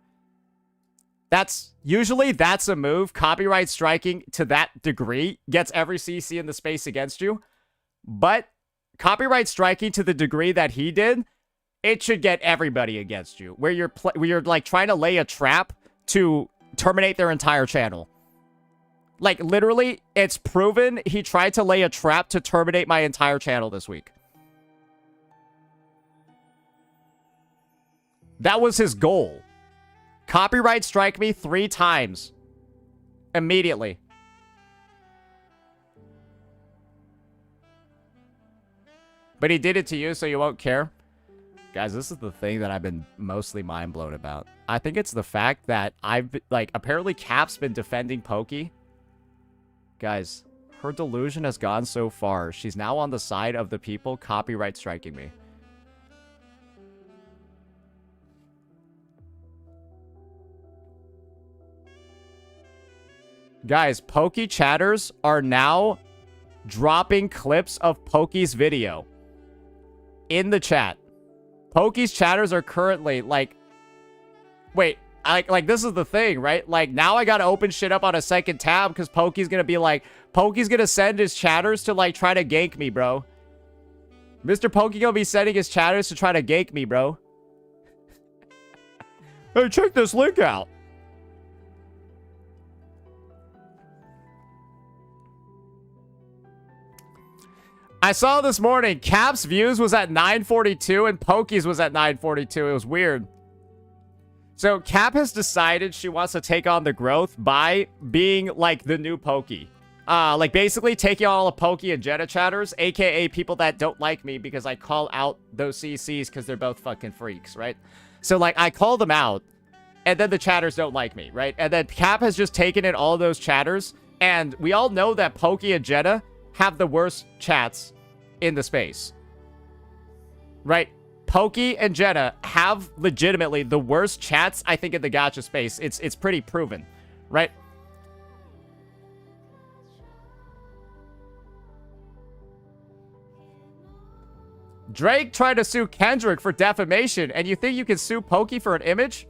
That's a move. Copyright striking to that degree gets every CC in the space against you. But copyright striking to the degree that he did, it should get everybody against you. Where you're like trying to lay a trap to terminate their entire channel. Like, literally, it's proven he tried to lay a trap to terminate my entire channel this week. That was his goal. Copyright strike me 3 times. Immediately. But he did it to you, so you won't care. Guys, this is the thing that I've been mostly mind blown about. I think it's the fact that apparently Cap's been defending Pokey. Guys, her delusion has gone so far. She's now on the side of the people copyright striking me. Guys, Pokey chatters are now dropping clips of Pokey's video in the chat. Pokey's chatters are currently like... Wait, like this is the thing, right? Like, now I gotta open shit up on a second tab because Pokey's gonna be like... Pokey's gonna send his chatters to, like, try to gank me, bro. Mr. Pokey gonna be sending his chatters to try to gank me, bro. Hey, check this link out. I saw this morning, Cap's views was at 942 and Pokey's was at 942. It was weird. So Cap has decided she wants to take on the growth by being like the new Pokey. Like basically taking on all the Pokey and Jenna chatters, aka people that don't like me because I call out those CCs because they're both fucking freaks, right? So like I call them out and then the chatters don't like me, right? And then Cap has just taken in all those chatters, and we all know that Pokey and Jenna have the worst chats in the space. Right? Pokey and Jenna have legitimately the worst chats, I think, in the gacha space. It's pretty proven, right? Drake tried to sue Kendrick for defamation, and you think you can sue Pokey for an image?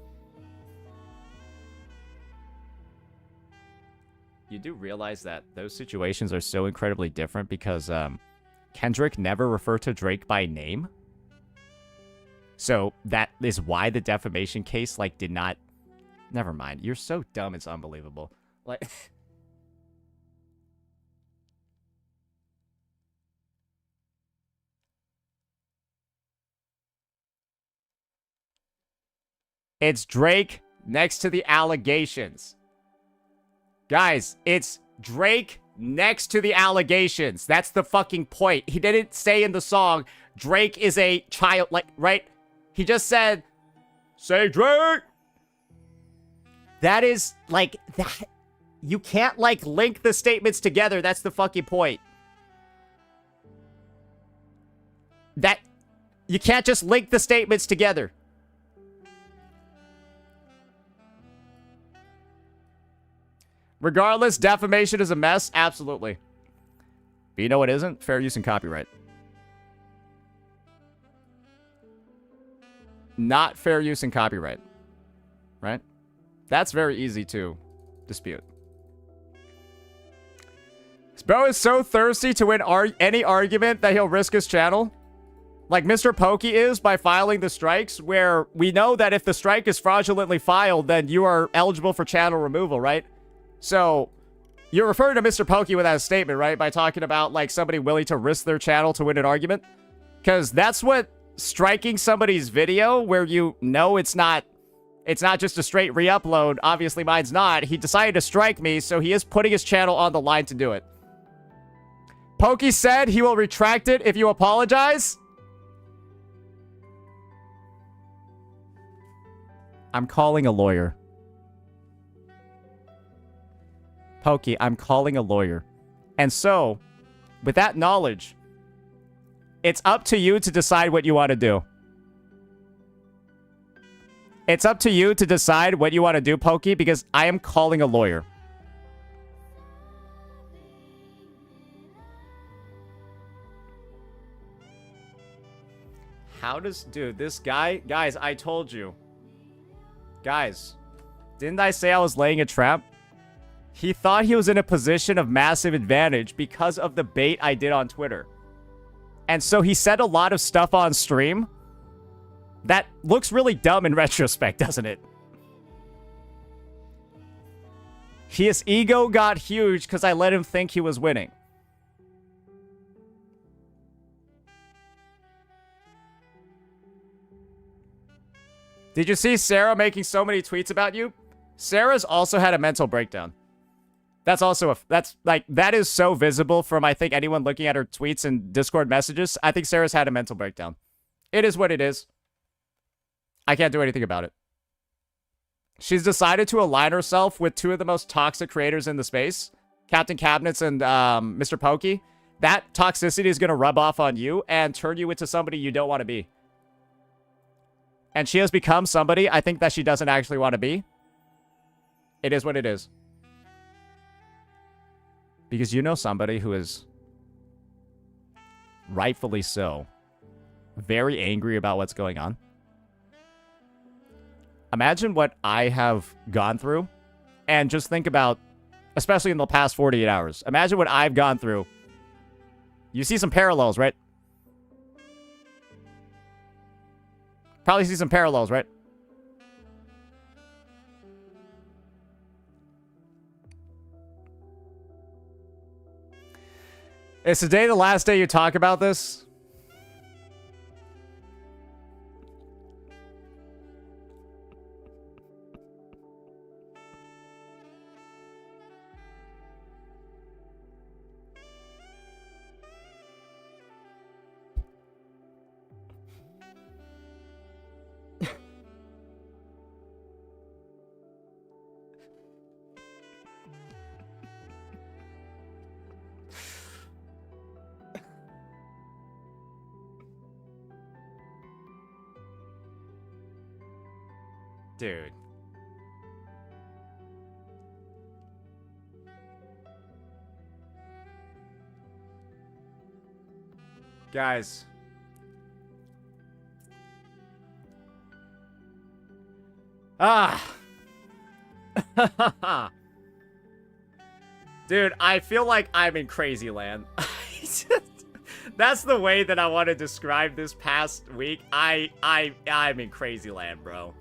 You do realize that those situations are so incredibly different because Kendrick never referred to Drake by name. So that is why the defamation case, like, did not... Never mind. You're so dumb, it's unbelievable. Like... It's Drake next to the allegations. Guys, it's Drake next to the allegations. That's the fucking point. He didn't say in the song, Drake is a child, like, right? He just said, say Drake. That is, like, that. You can't, like, link the statements together. That's the fucking point. That, you can't just link the statements together. Regardless, defamation is a mess. Absolutely. But you know what isn't? Fair use and copyright. Not fair use and copyright. Right? That's very easy to dispute. This bro is so thirsty to win any argument that he'll risk his channel. Like Mr. Pokey is by filing the strikes, where we know that if the strike is fraudulently filed, then you are eligible for channel removal, right? So, You're referring to Mr. Pokey with that statement, right? By talking about, like, somebody willing to risk their channel to win an argument? Because that's what striking somebody's video where you know it's not just a straight re-upload. Obviously, mine's not. He decided to strike me, so he is putting his channel on the line to do it. Pokey said he will retract it if you apologize. I'm calling a lawyer. Pokey, I'm calling a lawyer. And so, with that knowledge, it's up to you to decide what you want to do. It's up to you to decide what you want to do, Pokey, because I am calling a lawyer. How does... Dude, this guy... Guys, I told you. Guys, didn't I say I was laying a trap? He thought he was in a position of massive advantage because of the bait I did on Twitter. And so he said a lot of stuff on stream that looks really dumb in retrospect, doesn't it? His ego got huge because I let him think he was winning. Did you see Sarah making so many tweets about you? Sarah's also had a mental breakdown. That's also that is so visible from, I think, anyone looking at her tweets and Discord messages. I think Sarah's had a mental breakdown. It is what it is. I can't do anything about it. She's decided to align herself with two of the most toxic creators in the space, Captain Cabinets and Mr. Pokey. That toxicity is going to rub off on you and turn you into somebody you don't want to be. And she has become somebody I think that she doesn't actually want to be. It is what it is. Because you know somebody who is, rightfully so, very angry about what's going on. Imagine what I have gone through. And just think about, especially in the past 48 hours. Imagine what I've gone through. You see some parallels, right? Probably see some parallels, right? Is today the last day you talk about this? Dude. Guys. Dude, I feel like I'm in crazy land. That's the way that I want to describe this past week. I'm in crazy land, bro.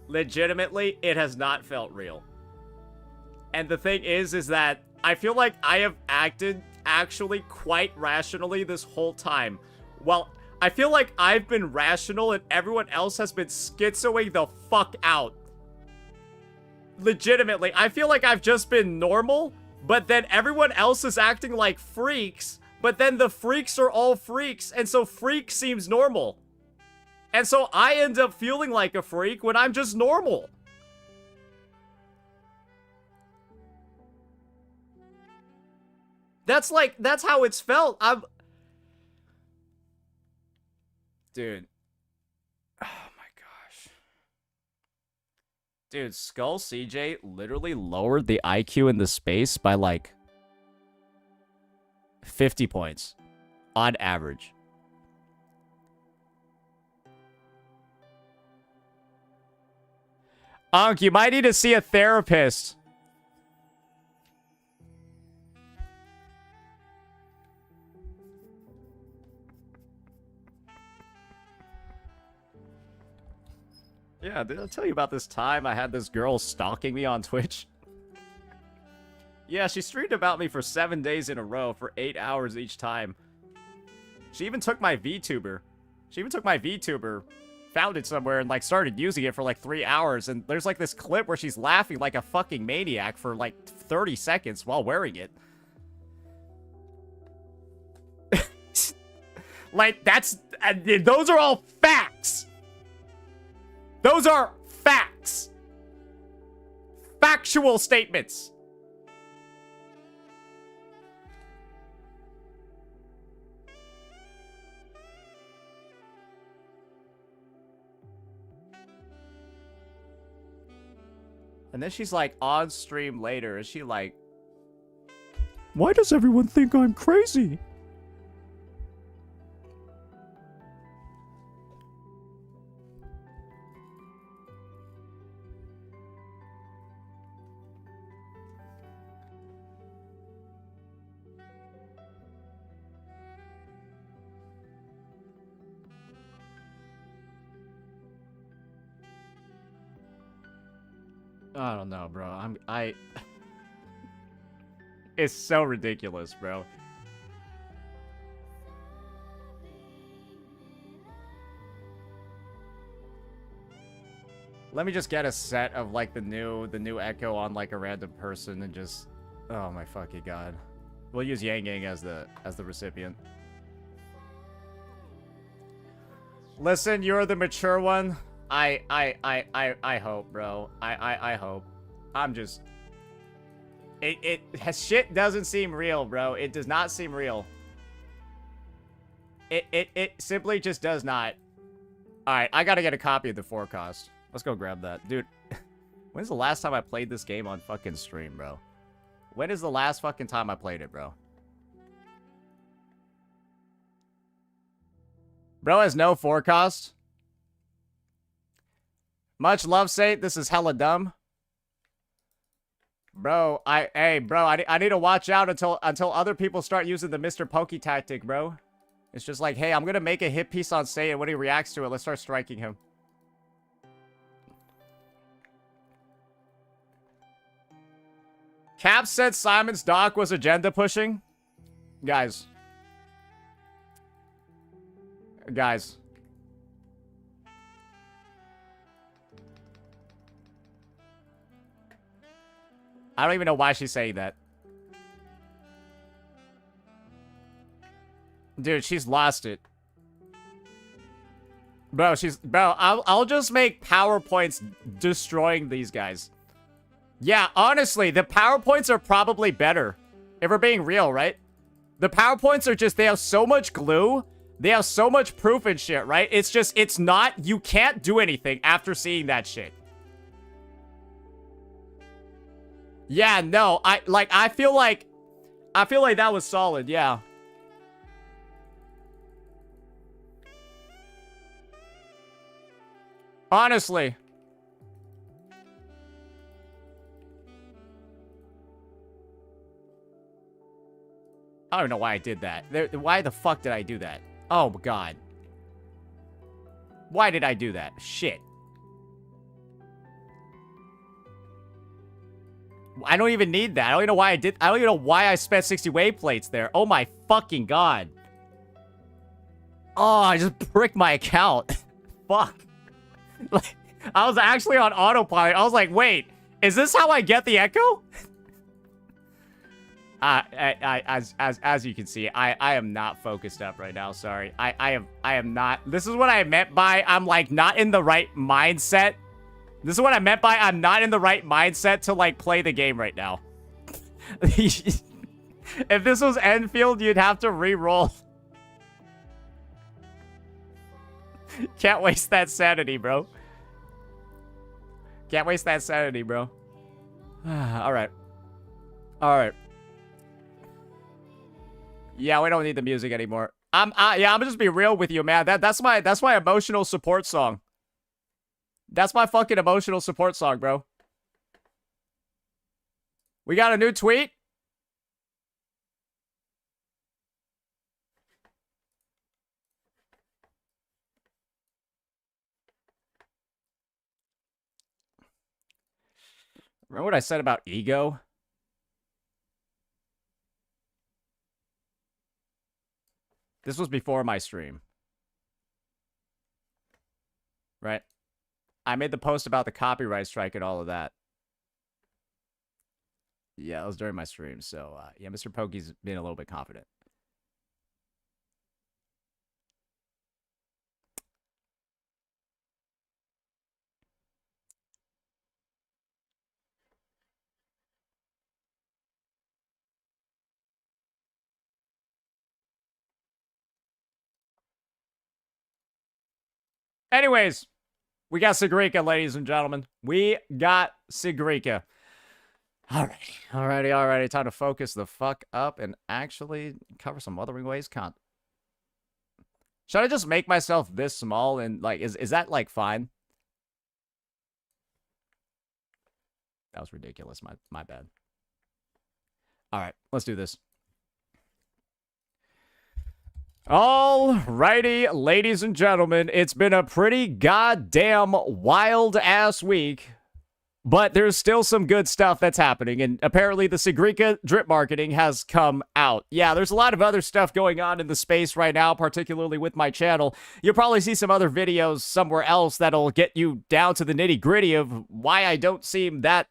Legitimately, it has not felt real. And the thing is that I feel like I have acted actually quite rationally this whole time. Well, I feel like I've been rational and everyone else has been schizoing the fuck out. Legitimately, I feel like I've just been normal, but then everyone else is acting like freaks, but then the freaks are all freaks, and so freak seems normal. And so I end up feeling like a freak when I'm just normal. That's how it's felt. Dude. Oh my gosh. Dude, Skull CJ literally lowered the IQ in the space by like 50 points on average. Unc, you might need to see a therapist. Yeah, did I tell you about this time I had this girl stalking me on Twitch? Yeah, she streamed about me for 7 days in a row for 8 hours each time. She even took my VTuber. Found it somewhere and like started using it for like 3 hours, and there's like this clip where she's laughing like a fucking maniac for like 30 seconds while wearing it. Like, those are all facts. Those are facts. Factual statements. And then she's like on stream later, and she like, why does everyone think I'm crazy? I don't know, bro. It's so ridiculous, bro. Let me just get a set of like the new Echo on like a random person and just, oh my fucking god. We'll use Yang Yang as the recipient. Listen, you're the mature one. I hope, bro. I hope. I'm just... Shit doesn't seem real, bro. It does not seem real. It simply just does not. Alright, I gotta get a copy of the forecast. Let's go grab that. Dude, when's the last time I played this game on fucking stream, bro? When is the last fucking time I played it, bro? Bro has no forecast. Much love, Sate. This is hella dumb. Bro, I need to watch out until other people start using the Mr. Pokey tactic, bro. It's just like, hey, I'm gonna make a hit piece on Sate, and when he reacts to it, let's start striking him. Cap said Simon's doc was agenda pushing. Guys. I don't even know why she's saying that. Dude, she's lost it. Bro, I'll just make PowerPoints destroying these guys. Yeah, honestly, the PowerPoints are probably better. If we're being real, right? The PowerPoints are just, they have so much glue. They have so much proof and shit, right? It's just, it's not, you can't do anything after seeing that shit. Yeah, no, I feel like that was solid, yeah. Honestly. I don't know why I did that. Why the fuck did I do that? Oh, God. Why did I do that? Shit. I don't even need that. I don't even know why I did. I don't even know why I spent 60 wave plates there. Oh my fucking god. Oh, I just pricked my account. Fuck. Like, I was actually on autopilot. I was like, wait, is this how I get the echo? As you can see, I am not focused up right now. Sorry. I am not. This is what I meant by I'm like not in the right mindset. This is what I meant by I'm not in the right mindset to, like, play the game right now. If this was Enfield, you'd have to re-roll. Can't waste that sanity, bro. Can't waste that sanity, bro. Alright. Alright. Yeah, we don't need the music anymore. Yeah, I'm gonna just be real with you, man. That's my emotional support song. That's my fucking emotional support song, bro. We got a new tweet. Remember what I said about ego? This was before my stream. Right? I made the post about the copyright strike and all of that. Yeah, it was during my stream. So, yeah, Mr. Pokey's being a little bit confident. Anyways, we got Sigrika, ladies and gentlemen. We got Sigrika. Alrighty. Time to focus the fuck up and actually cover some Wuthering Waves content. Should I just make myself this small and, like, is that, like, fine? That was ridiculous. My bad. Alright, let's do this. Alrighty, ladies and gentlemen, it's been a pretty goddamn wild-ass week, but there's still some good stuff that's happening, and apparently the Sigrika drip marketing has come out. Yeah, there's a lot of other stuff going on in the space right now, particularly with my channel. You'll probably see some other videos somewhere else that'll get you down to the nitty-gritty of why I don't seem that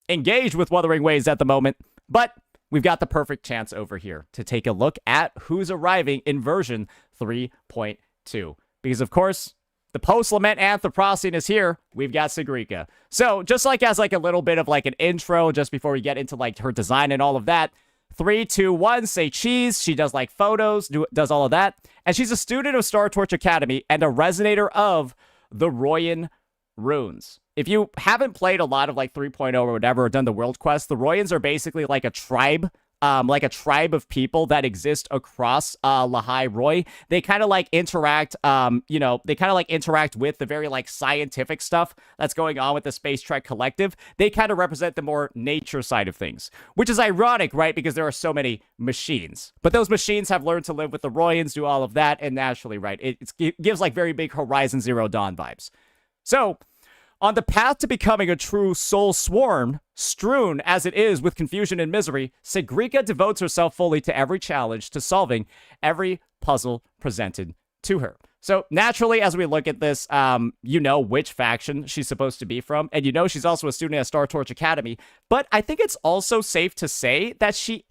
engaged with Wuthering Waves at the moment, but we've got the perfect chance over here to take a look at who's arriving in version 3.2. Because, of course, the post-Lament Anthropocene is here. We've got Sigrika. So, just like as like a little bit of like an intro, just before we get into like her design and all of that, 3, 2, 1, say cheese. She does like photos, does all of that. And she's a student of Star Torch Academy and a resonator of the Royan runes. If you haven't played a lot of like 3.0 or whatever, or done the world quest, the Royans are basically like a tribe of people that exist across Lahai Roy. They kind of like interact, they kind of like interact with the very like scientific stuff that's going on with the Space Trek Collective. They kind of represent the more nature side of things, which is ironic, right? Because there are so many machines, but those machines have learned to live with the Royans, do all of that, and naturally, right, it gives like very big Horizon Zero Dawn vibes. So, on the path to becoming a true soul swarm, strewn as it is with confusion and misery, Sigrika devotes herself fully to every challenge, to solving every puzzle presented to her. So naturally, as we look at this, you know which faction she's supposed to be from, and you know she's also a student at Star Torch Academy, but I think it's also safe to say that she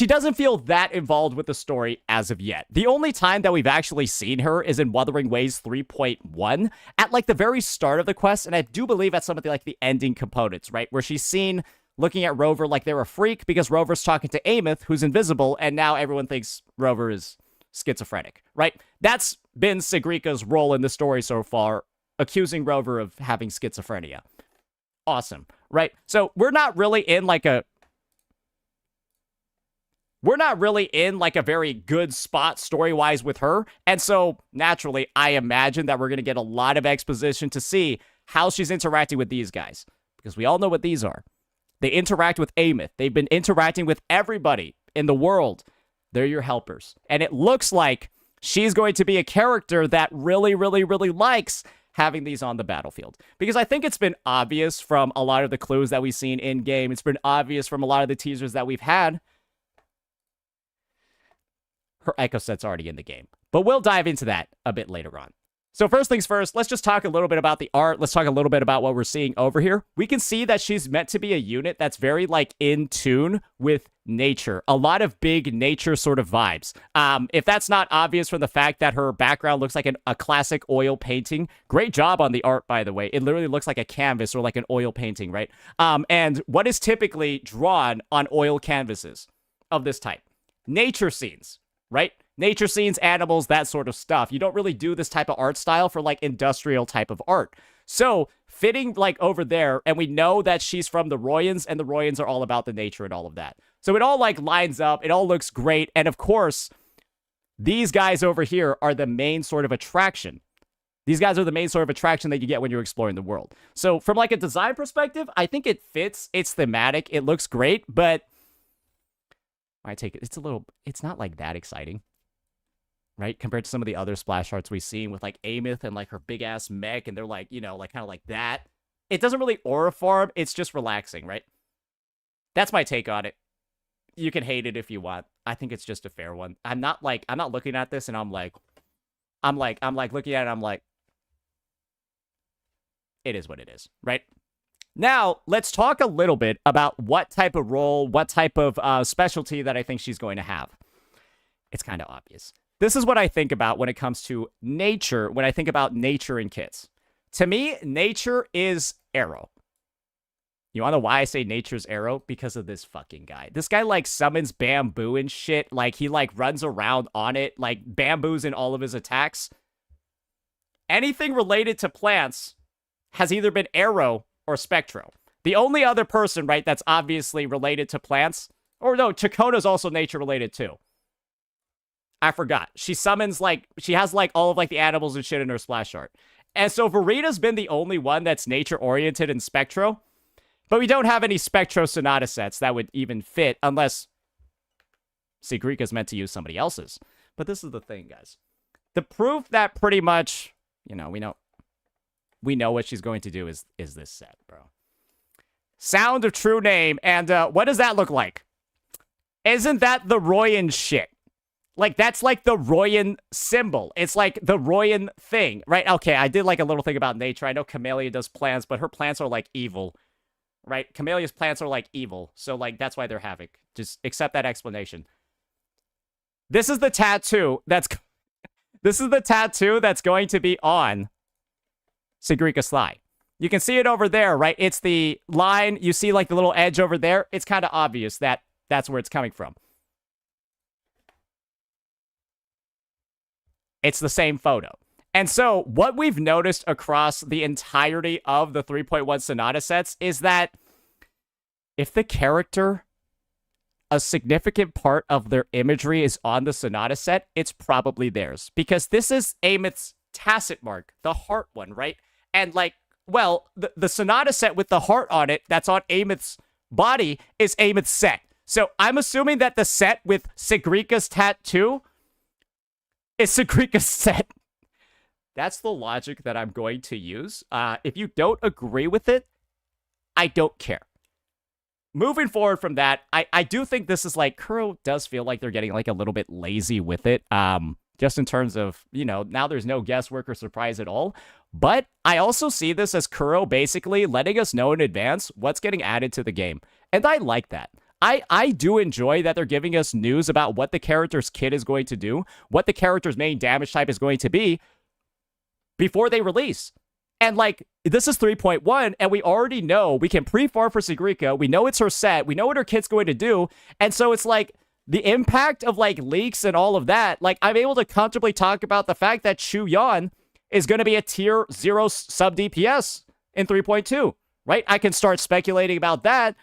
doesn't feel that involved with the story as of yet. The only time that we've actually seen her is in Wuthering Waves 3.1 at like the very start of the quest, and I do believe at some of the like the ending components, right? Where she's seen looking at Rover like they're a freak because Rover's talking to Ameth, who's invisible, and now everyone thinks Rover is schizophrenic, right? That's been Sigrika's role in the story so far, accusing Rover of having schizophrenia. Awesome, right? So we're not really in like a very good spot story-wise with her. And so, naturally, I imagine that we're going to get a lot of exposition to see how she's interacting with these guys. Because we all know what these are. They interact with Ameth. They've been interacting with everybody in the world. They're your helpers. And it looks like she's going to be a character that really, really, really likes having these on the battlefield. Because I think it's been obvious from a lot of the clues that we've seen in-game. It's been obvious from a lot of the teasers that we've had. Her Echo Set's already in the game. But we'll dive into that a bit later on. So first things first, let's just talk a little bit about the art. Let's talk a little bit about what we're seeing over here. We can see that she's meant to be a unit that's very, like, in tune with nature. A lot of big nature sort of vibes. If that's not obvious from the fact that her background looks like a classic oil painting, great job on the art, by the way. It literally looks like a canvas or like an oil painting, right? And what is typically drawn on oil canvases of this type? Nature scenes. Right? Nature scenes, animals, that sort of stuff. You don't really do this type of art style for like industrial type of art. So fitting like over there, and we know that she's from the Royans, and the Royans are all about the nature and all of that. So it all like lines up. It all looks great. And of course, these guys over here are the main sort of attraction. These guys are the main sort of attraction that you get when you're exploring the world. So from like a design perspective, I think it fits. It's thematic. It looks great, but I take it. It's not like that exciting, right? Compared to some of the other splash arts we've seen with like Ameth and like her big ass mech, and they're like, you know, like kind of like that. It doesn't really aura farm. It's just relaxing, right? That's my take on it. you can hate it if you want. I think it's just a fair one. I'm not looking at this and I'm like looking at it, I'm like, it is what it is, right? Now, let's talk a little bit about what type of role, what type of specialty that I think she's going to have. It's kind of obvious. This is what I think about when it comes to nature, when I think about nature in kits. To me, nature is Arrow. You want to know why I say nature's Arrow? Because of this fucking guy. This guy, like, summons bamboo and shit. Like, he, like, runs around on it. Like, bamboo's in all of his attacks. Anything related to plants has either been Arrow or Spectro. The only other person, right, that's obviously related to plants... Or no, Chacona's also nature related, too. I forgot. She summons, like... She has, like, all of, like, the animals and shit in her splash art. And so Verita's been the only one that's nature-oriented in Spectro. But we don't have any Spectro Sonata sets that would even fit unless Sigrika's meant to use somebody else's. But this is the thing, guys. The proof that pretty much, you know, we know what she's going to do is this set, bro. Sound of True Name. And what does that look like? Isn't that the Royan shit? Like, that's like the Royan symbol. It's like the Royan thing, right? Okay, I did like a little thing about nature. I know Camellia does plants, but her plants are like evil, right? Camellia's plants are like evil. So, like, that's why they're havoc. Just accept that explanation. This is the tattoo that's... This is the tattoo that's going to be on Sigrika Sly. You can see it over there, right? It's the line. You see, like, the little edge over there. It's kind of obvious that that's where it's coming from. It's the same photo. And so what we've noticed across the entirety of the 3.1 Sonata sets is that if the character, a significant part of their imagery is on the Sonata set, it's probably theirs. Because this is Ameth's tacit mark, the heart one, right? And like, well, the Sonata set with the heart on it that's on Ameth's body is Ameth's set. So I'm assuming that the set with Sigrika's tattoo is Sigrika's set. That's the logic that I'm going to use. If you don't agree with it, I don't care. Moving forward from that, I do think this is like, Kuro does feel like they're getting like a little bit lazy with it. Just in terms of, you know, now there's no guesswork or surprise at all. But I also see this as Kuro basically letting us know in advance what's getting added to the game. And I like that. I do enjoy that they're giving us news about what the character's kit is going to do, what the character's main damage type is going to be before they release. And like, this is 3.1, and we already know we can pre-farm for Sigrika. We know it's her set. We know what her kit's going to do. And so it's like the impact of like leaks and all of that. Like, I'm able to comfortably talk about the fact that Chu Yan is going to be a tier 0 sub DPS in 3.2, right? I can start speculating about that.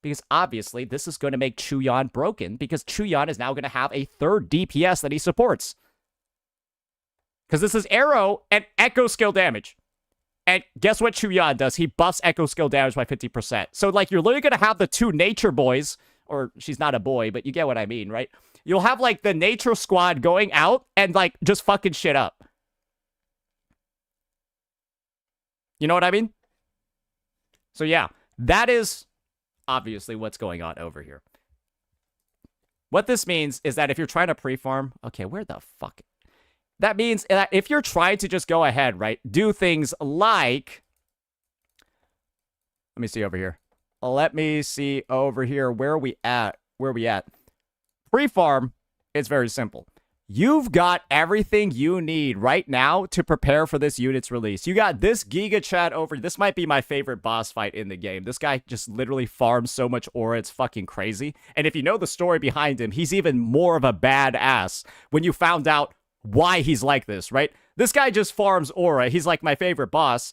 Because obviously, this is going to make Chu Yan broken, because Chu Yan is now going to have a third DPS that he supports. Because this is Arrow and Echo skill damage. And guess what Chu Yan does? He buffs Echo skill damage by 50%. So, like, you're literally going to have the two nature boys, or she's not a boy, but you get what I mean, right? You'll have, like, the nature squad going out and, like, just fucking shit up. You know what I mean? So, yeah, that is obviously what's going on over here. What this means is that if you're trying to pre-farm... Okay, where the fuck... That means that if you're trying to just go ahead, right, do things like... Let me see over here. Let me see over here. Where are we at? Where are we at? Pre-farm, it's very simple. You've got everything you need right now to prepare for this unit's release. You got this Giga Chat over. This might be my favorite boss fight in the game. This guy just literally farms so much aura. It's fucking crazy. And if you know the story behind him, he's even more of a badass when you found out why he's like this, right? This guy just farms aura. He's like my favorite boss.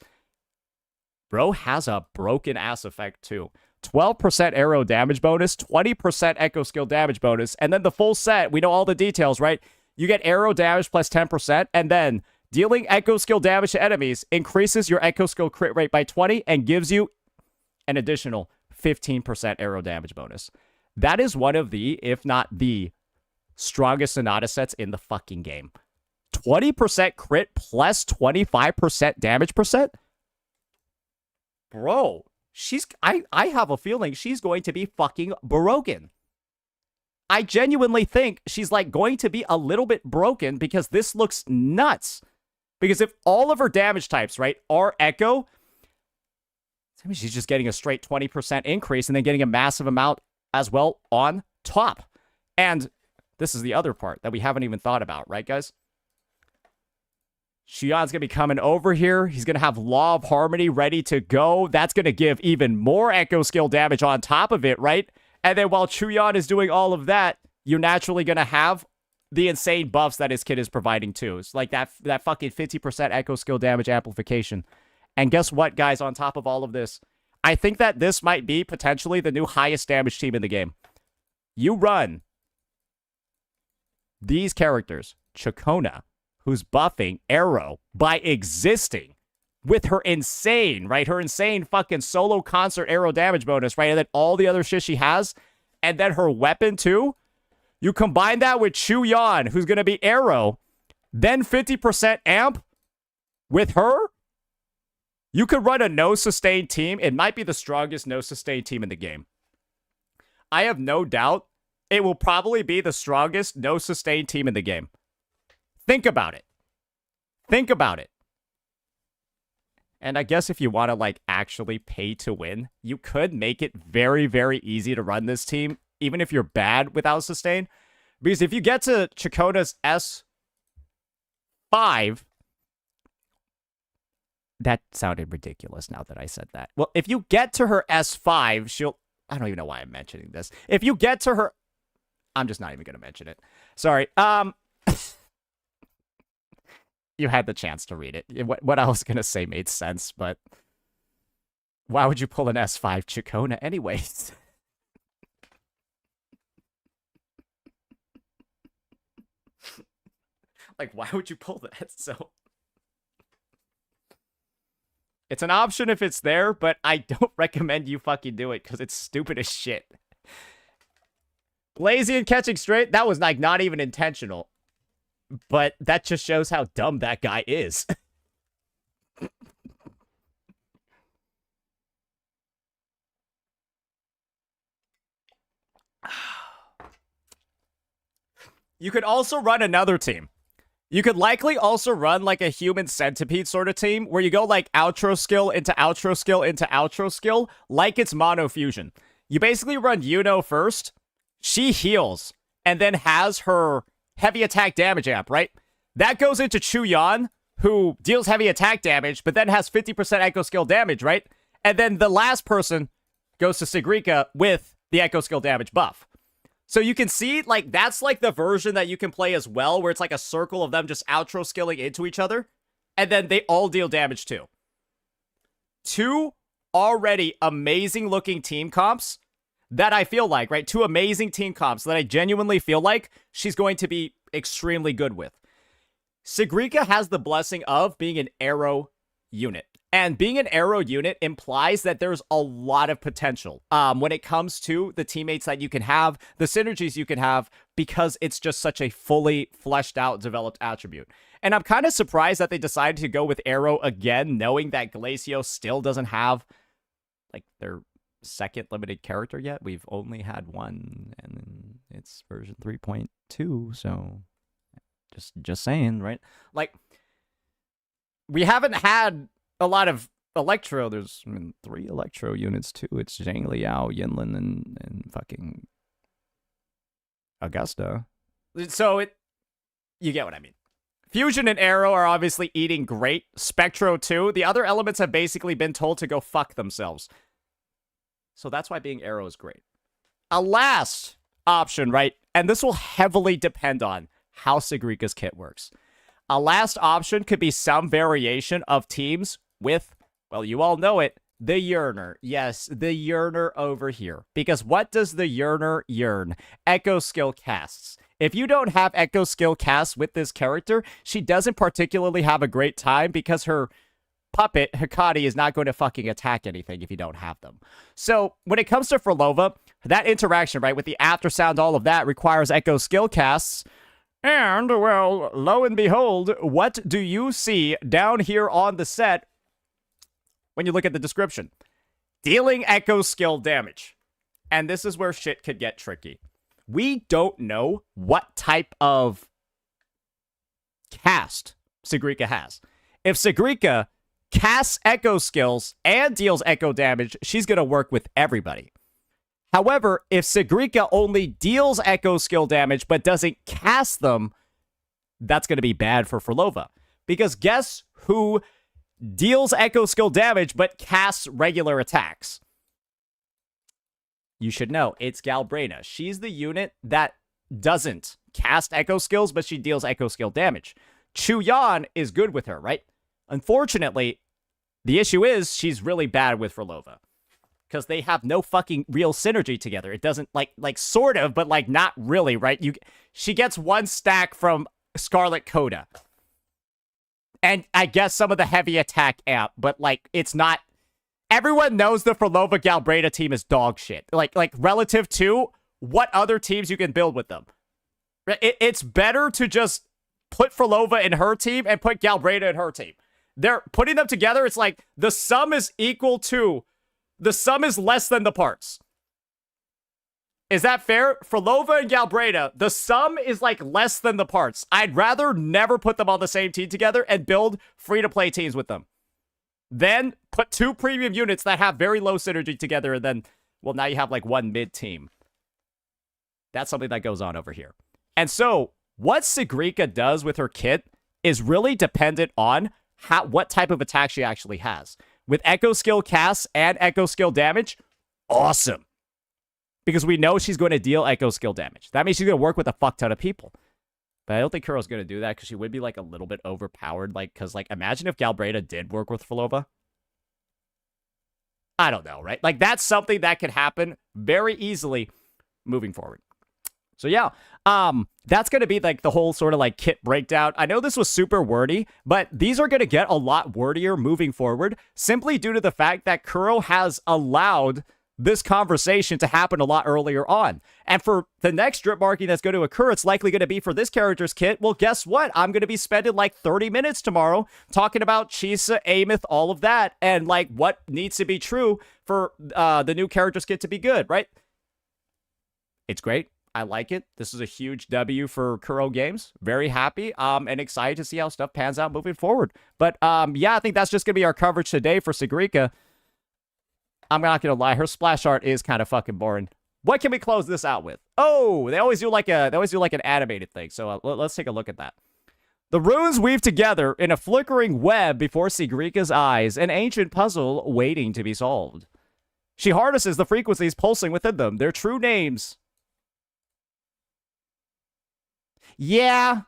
Bro has a broken ass effect too. 12% arrow damage bonus, 20% echo skill damage bonus, and then the full set, we know all the details, right? You get arrow damage plus 10%, and then dealing echo skill damage to enemies increases your echo skill crit rate by 20 and gives you an additional 15% arrow damage bonus. That is one of the, if not the strongest Sonata sets in the fucking game. 20% crit plus 25% damage percent? Bro, I have a feeling she's going to be fucking broken. I genuinely think she's like going to be a little bit broken because this looks nuts. Because if all of her damage types, right, are Echo, I mean, she's just getting a straight 20% increase and then getting a massive amount as well on top. And this is the other part that we haven't even thought about, right, guys? Xion's going to be coming over here. He's going to have Law of Harmony ready to go. That's going to give even more Echo skill damage on top of it, right? And then while Chuyan is doing all of that, you're naturally going to have the insane buffs that his kid is providing too. It's like that fucking 50% Echo skill damage amplification. And guess what, guys, on top of all of this? I think that this might be potentially the new highest damage team in the game. You run these characters, Chakona, who's buffing Arrow by existing with her insane, right? Her insane fucking solo concert Arrow damage bonus, right? And then all the other shit she has. And then her weapon too. You combine that with Chuyan, who's going to be Arrow, then 50% amp with her. You could run a no-sustain team. It might be the strongest no-sustain team in the game. I have no doubt it will probably be the strongest no-sustain team in the game. Think about it. Think about it. And I guess if you want to, like, actually pay to win, you could make it very, very easy to run this team, even if you're bad without sustain. Because if you get to Chakona's S5, that sounded ridiculous now that I said that. Well, if you get to her S5, she'll... I don't even know why I'm mentioning this. If you get to her... I'm just not even going to mention it. Sorry. You had the chance to read it. What I was going to say made sense, but... Why would you pull an S5 Chakona anyways? Like, why would you pull that? So... It's an option if it's there, but I don't recommend you fucking do it because it's stupid as shit. Lazy and catching straight, that was like not even intentional. But that just shows how dumb that guy is. You could also run another team. You could likely also run like a human centipede sort of team where you go like outro skill into outro skill into outro skill like it's mono fusion. You basically run Yuno first, she heals, and then has her heavy attack damage amp, right? That goes into Chuyan, who deals heavy attack damage, but then has 50% echo skill damage, right? And then the last person goes to Sigrika with the echo skill damage buff. So you can see, like, that's like the version that you can play as well, where it's like a circle of them just outro skilling into each other, and then they all deal damage too. Two already amazing looking team comps that I feel like, right? Two amazing team comps that I genuinely feel like she's going to be extremely good with. Sigrika has the blessing of being an Arrow unit. And being an Arrow unit implies that there's a lot of potential when it comes to the teammates that you can have, the synergies you can have, because it's just such a fully fleshed out, developed attribute. And I'm kind of surprised that they decided to go with Arrow again, knowing that Glacio still doesn't have like their second limited character yet. We've only had one, and it's version 3.2, so just saying, right? Like, we haven't had a lot of Electro. There's 3 Electro units too. It's Zhang Liao, Yinlin, and fucking Augusta. So you get what I mean. Fusion and Arrow are obviously eating great. Spectro too. The other elements have basically been told to go fuck themselves. So that's why being Arrow is great. A last option, right? And this will heavily depend on how Sigrika's kit works. A last option could be some variation of teams with, well, you all know it, the Yearner. Yes, the Yearner over here. Because what does the Yearner yearn? Echo skill casts. If you don't have Echo skill casts with this character, she doesn't particularly have a great time because her puppet, Hikari, is not going to fucking attack anything if you don't have them. So when it comes to Frolova, that interaction, right, with the aftersound, all of that requires Echo skill casts. And, well, lo and behold, what do you see down here on the set when you look at the description? Dealing echo skill damage. And this is where shit could get tricky. we don't know what type of cast Sigrika has. If Sigrika casts echo skills and deals echo damage, she's going to work with everybody. However, if Sigrika only deals echo skill damage but doesn't cast them, that's going to be bad for Frolova. Because guess who deals echo skill damage but casts regular attacks? You should know, it's Galbraina. She's the unit that doesn't cast echo skills, but she deals echo skill damage. Chuyan is good with her, right? Unfortunately, the issue is she's really bad with Frolova. Because they have no fucking real synergy together. It doesn't, like sort of, but like not really, right? She gets one stack from Scarlet Coda. And I guess some of the heavy attack amp, but like it's not. Everyone knows the Frolova Galbraina team is dog shit. Like relative to what other teams you can build with them. It's better to just put Frolova in her team and put Galbraina in her team. They're putting them together. It's like the sum is equal to, the sum is less than the parts. Is that fair? Frolova and Galbraina, the sum is like less than the parts. I'd rather never put them on the same team together and build free-to-play teams with them. Then put two premium units that have very low synergy together, and then, well, now you have like one mid-team. That's something that goes on over here. And so, what Sigrika does with her kit is really dependent on what type of attack she actually has. With Echo Skill casts and Echo Skill damage, awesome. Because we know she's going to deal Echo Skill damage. That means she's going to work with a fuck ton of people. But I don't think Kuro's going to do that because she would be like a little bit overpowered. Like, because like, imagine if Galbraina did work with Frolova. I don't know, right? Like, that's something that could happen very easily moving forward. So yeah, that's going to be like the whole sort of like kit breakdown. I know this was super wordy, but these are going to get a lot wordier moving forward simply due to the fact that Kuro has allowed this conversation to happen a lot earlier on. And for the next drip marking that's going to occur, it's likely going to be for this character's kit. Well, guess what? I'm going to be spending like 30 minutes tomorrow talking about Chisa, Amith, all of that, and like what needs to be true for the new character's kit to be good, right? It's great. I like it. This is a huge W for Kuro Games. Very happy and excited to see how stuff pans out moving forward. But yeah, I think that's just going to be our coverage today for Sigrika. I'm not going to lie. Her splash art is kind of fucking boring. What can we close this out with? Oh, they always do like an animated thing. So let's take a look at that. The runes weave together in a flickering web before Sigrika's eyes, an ancient puzzle waiting to be solved. She harnesses the frequencies pulsing within them, their true names. Yeah.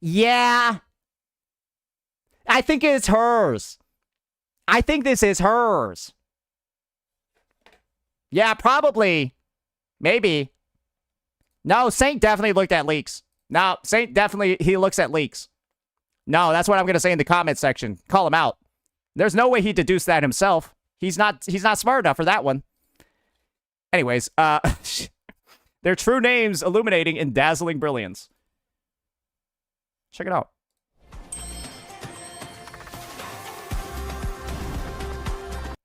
I think it's hers. I think this is hers. Yeah, probably. Maybe. No, Saint definitely looked at leaks. No, Saint definitely, he looks at leaks. No, that's what I'm going to say in the comment section. Call him out. There's no way he deduced that himself. He's not smart enough for that one. Anyways, their true names illuminating in dazzling brilliance. Check it out.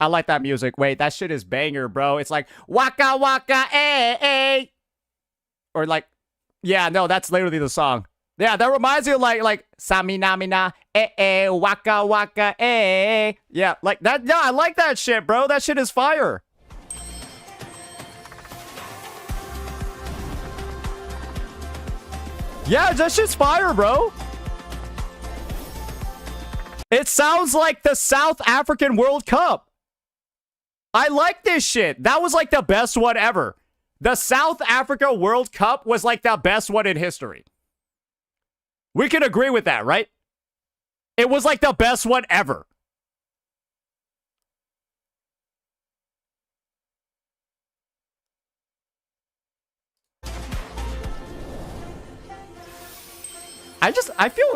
I like that music. Wait, that shit is banger, bro. It's like, waka waka, eh, eh. Or like, yeah, no, that's literally the song. Yeah, that reminds me of like, samina mina, eh, eh, waka waka, eh. Yeah, like that. Yeah, I like that shit, bro. That shit is fire. Yeah, that shit's fire, bro. It sounds like the South African World Cup. I like this shit. That was like the best one ever. The South Africa World Cup was like the best one in history. We can agree with that, right? It was like the best one ever. I feel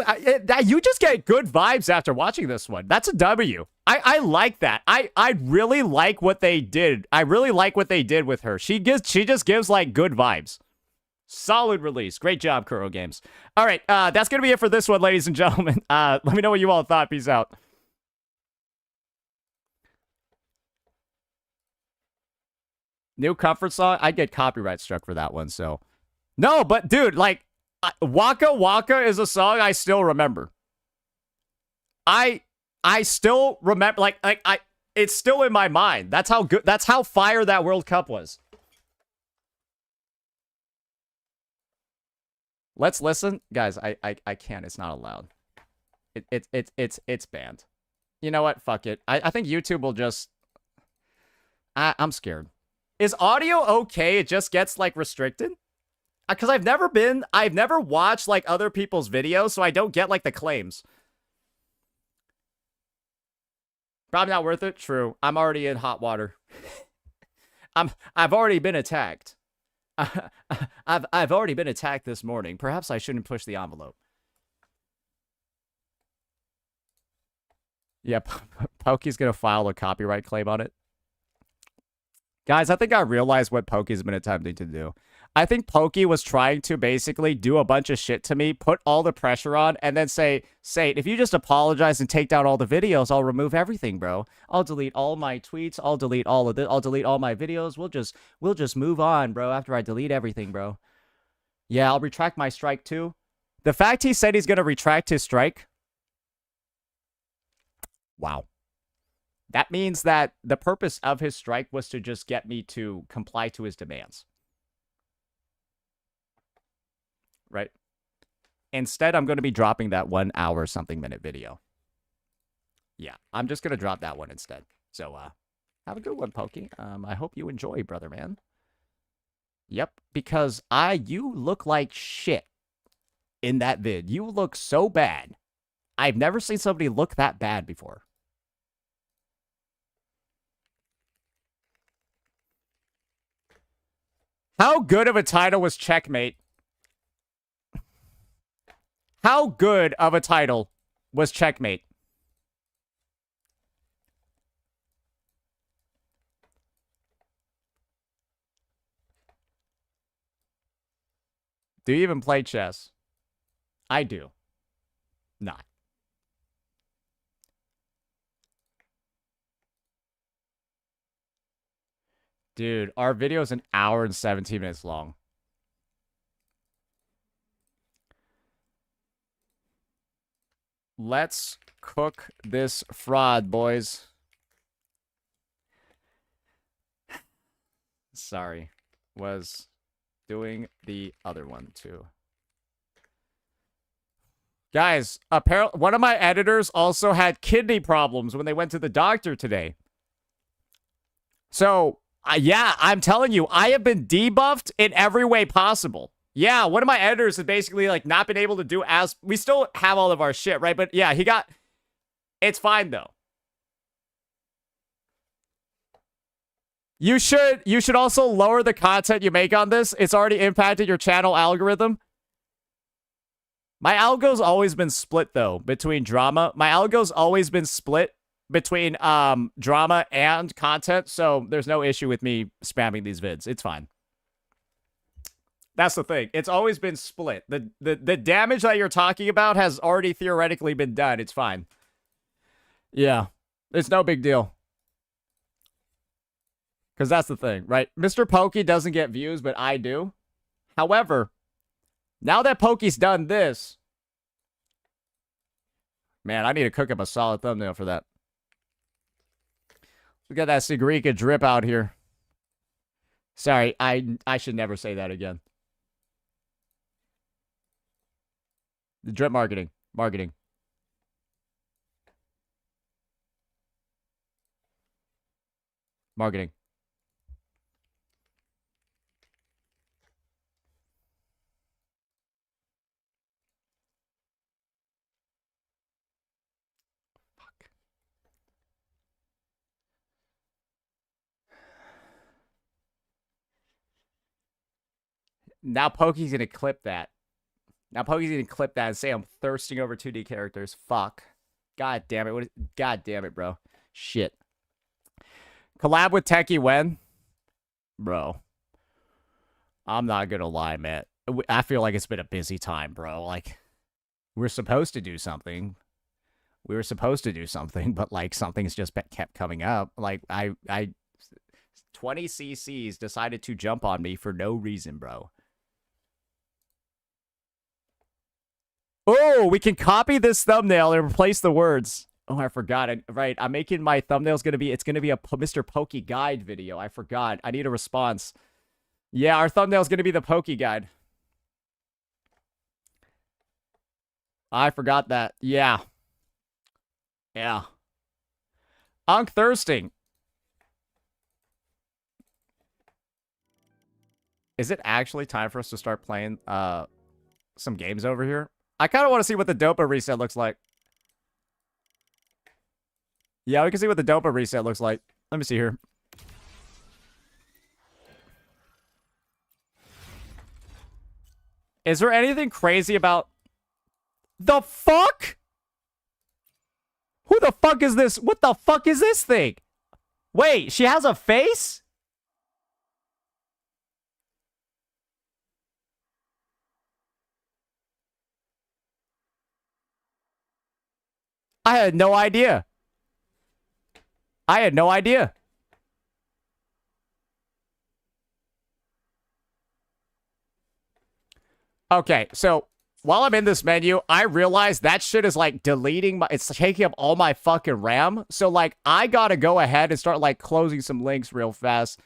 that you just get good vibes after watching this one. That's a W. I like that. I really like what they did. I really like what they did with her. She just gives like good vibes. Solid release. Great job, Kuro Games. All right, that's gonna be it for this one, ladies and gentlemen. Let me know what you all thought. Peace out. New comfort song? I'd get copyright struck for that one, so. No, but dude, like, Waka Waka is a song I still remember. I still remember, like, it's still in my mind. That's how good, that's how fire that World Cup was. Let's listen. Guys, I can't. It's not allowed. It's banned. You know what? Fuck it. I think YouTube will just... I'm scared. Is audio okay? It just gets, like, restricted? Because I've never watched, like, other people's videos, so I don't get, like, the claims. Probably not worth it. True. I'm already in hot water. I've already been attacked. I've already been attacked this morning. Perhaps I shouldn't push the envelope. Yep, Pokey's gonna file a copyright claim on it. Guys, I think I realized what Pokey's been attempting to do. I think Pokey was trying to basically do a bunch of shit to me, put all the pressure on, and then say, if you just apologize and take down all the videos, I'll remove everything, bro. I'll delete all my tweets. I'll delete all of this. I'll delete all my videos. We'll just move on, bro, after I delete everything, bro. Yeah, I'll retract my strike, too. The fact he said he's going to retract his strike. Wow. That means that the purpose of his strike was to just get me to comply to his demands. Right? Instead, I'm going to be dropping that 1 hour something minute video. Yeah, I'm just going to drop that one instead. So, have a good one, Pokey. I hope you enjoy, brother man. Yep, because you look like shit in that vid. You look so bad. I've never seen somebody look that bad before. How good of a title was Checkmate? How good of a title was Checkmate? Do you even play chess? I do. Not. Dude, our video is an hour and 17 minutes long. Let's cook this fraud, boys. Sorry. Was doing the other one, too. Guys, apparently one of my editors also had kidney problems when they went to the doctor today. So, yeah, I'm telling you, I have been debuffed in every way possible. Yeah, one of my editors has basically, like, not been able to do as... We still have all of our shit, right? But, yeah, he got... It's fine, though. You should also lower the content you make on this. It's already impacted your channel algorithm. My algo's always been split, though, between drama. My algo's always been split between drama and content, so there's no issue with me spamming these vids. It's fine. That's the thing. It's always been split. The damage that you're talking about has already theoretically been done. It's fine. Yeah. It's no big deal. Because that's the thing, right? Mr. Pokey doesn't get views, but I do. However, now that Pokey's done this... Man, I need to cook up a solid thumbnail for that. We got that Sigrika drip out here. Sorry, I should never say that again. The drip marketing. Marketing. Marketing. Fuck. Now Pokey's gonna clip that. Now Pokey's gonna clip that and say I'm thirsting over 2D characters. Fuck. God damn it. God damn it, bro. Shit. Collab with Techie when? Bro. I'm not gonna lie, man. I feel like it's been a busy time, bro. Like, we're supposed to do something. We were supposed to do something, but, like, something's just kept coming up. Like, 20 CCs decided to jump on me for no reason, bro. Oh, we can copy this thumbnail and replace the words. Oh, I forgot. Right, I'm making my thumbnail's gonna be, it's gonna be a Mr. Pokey Guide video. I forgot. I need a response. Yeah, our thumbnail's gonna be the Pokey Guide. I forgot that. Yeah. Yeah. Unk thirsting. Is it actually time for us to start playing some games over here? I kind of want to see what the Dopa reset looks like. Yeah, we can see what the Dopa reset looks like. Let me see here. Is there anything crazy about... The fuck? Who the fuck is this? What the fuck is this thing? Wait, she has a face? I had no idea. I had no idea. Okay, so while I'm in this menu, I realize that shit is like deleting my, it's taking up all my fucking RAM. So like, I gotta go ahead and start like closing some links real fast.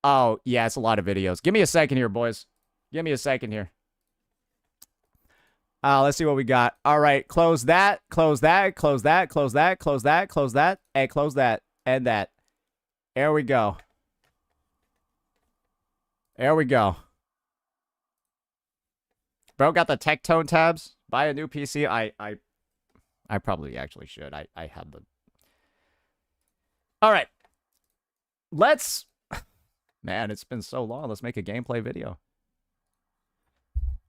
Oh, yeah, it's a lot of videos. Give me a second here, boys. Give me a second here. Let's see what we got. All right, close that, close that, close that, close that, close that, close that, and close that, and that. There we go. There we go. Bro got the Tectone tabs. Buy a new PC. I probably actually should. I have the... All right. Let's... Man, it's been so long. Let's make a gameplay video.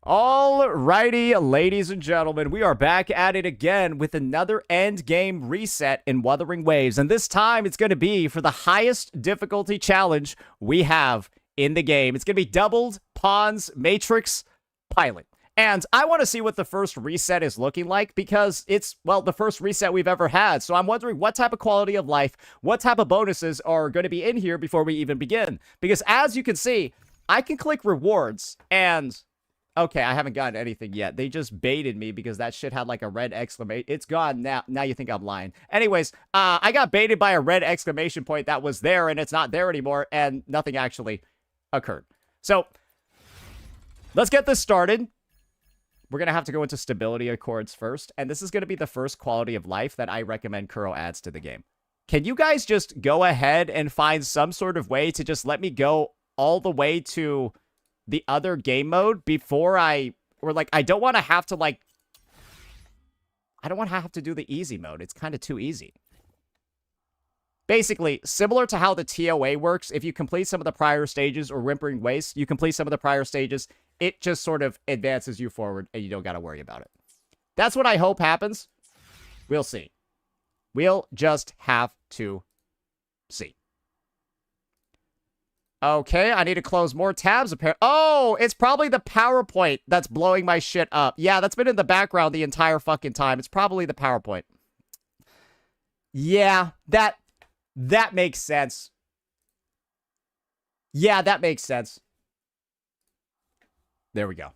Alrighty, ladies and gentlemen, we are back at it again with another end game reset in Wuthering Waves. And this time, it's going to be for the highest difficulty challenge we have in the game. It's going to be Doubled Pawns Matrix Pilot. And I want to see what the first reset is looking like because it's, well, the first reset we've ever had. So I'm wondering what type of quality of life, what type of bonuses are going to be in here before we even begin. Because as you can see, I can click rewards and... Okay, I haven't gotten anything yet. They just baited me because that shit had like a red exclamation. It's gone now. Now you think I'm lying. Anyways, I got baited by a red exclamation point that was there and it's not there anymore and nothing actually occurred. So, let's get this started. We're going to have to go into stability accords first. And this is going to be the first quality of life that I recommend Kuro adds to the game. Can you guys just go ahead and find some sort of way to just let me go all the way to... the other game mode before I don't want to have to like, I don't want to have to do the easy mode. It's kind of too easy. Basically, similar to how the TOA works, if you complete some of the prior stages or Whimpering Waste, you complete some of the prior stages, it just sort of advances you forward and you don't got to worry about it. That's what I hope happens. We'll see. We'll just have to see. Okay, I need to close more tabs. Oh, it's probably the PowerPoint that's blowing my shit up. Yeah, that's been in the background the entire fucking time. It's probably the PowerPoint. Yeah, that makes sense. Yeah, that makes sense. There we go.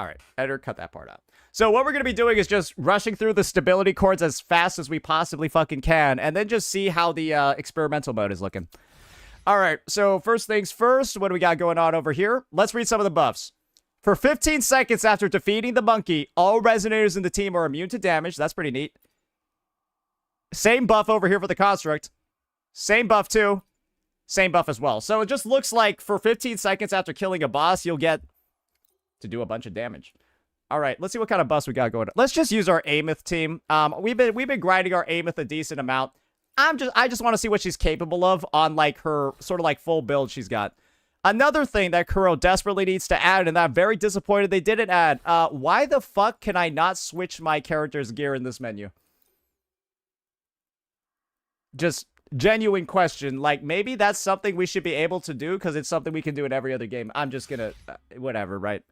All right, editor, cut that part out. So what we're going to be doing is just rushing through the stability chords as fast as we possibly fucking can, and then just see how the experimental mode is looking. All right, so first things first, what do we got going on over here? Let's read some of the buffs. For 15 seconds after defeating the monkey, all resonators in the team are immune to damage. That's pretty neat. Same buff over here for the construct. Same buff too. Same buff as well. So it just looks like for 15 seconds after killing a boss, you'll get to do a bunch of damage. All right, let's see what kind of buffs we got going on. Let's just use our Amith team. We've been grinding our Amith a decent amount. I just want to see what she's capable of on, like, her sort of, like, full build she's got. Another thing that Kuro desperately needs to add, and I'm very disappointed they didn't add, why the fuck can I not switch my character's gear in this menu? Just genuine question. Like, maybe that's something we should be able to do, because it's something we can do in every other game. I'm just gonna... whatever, right?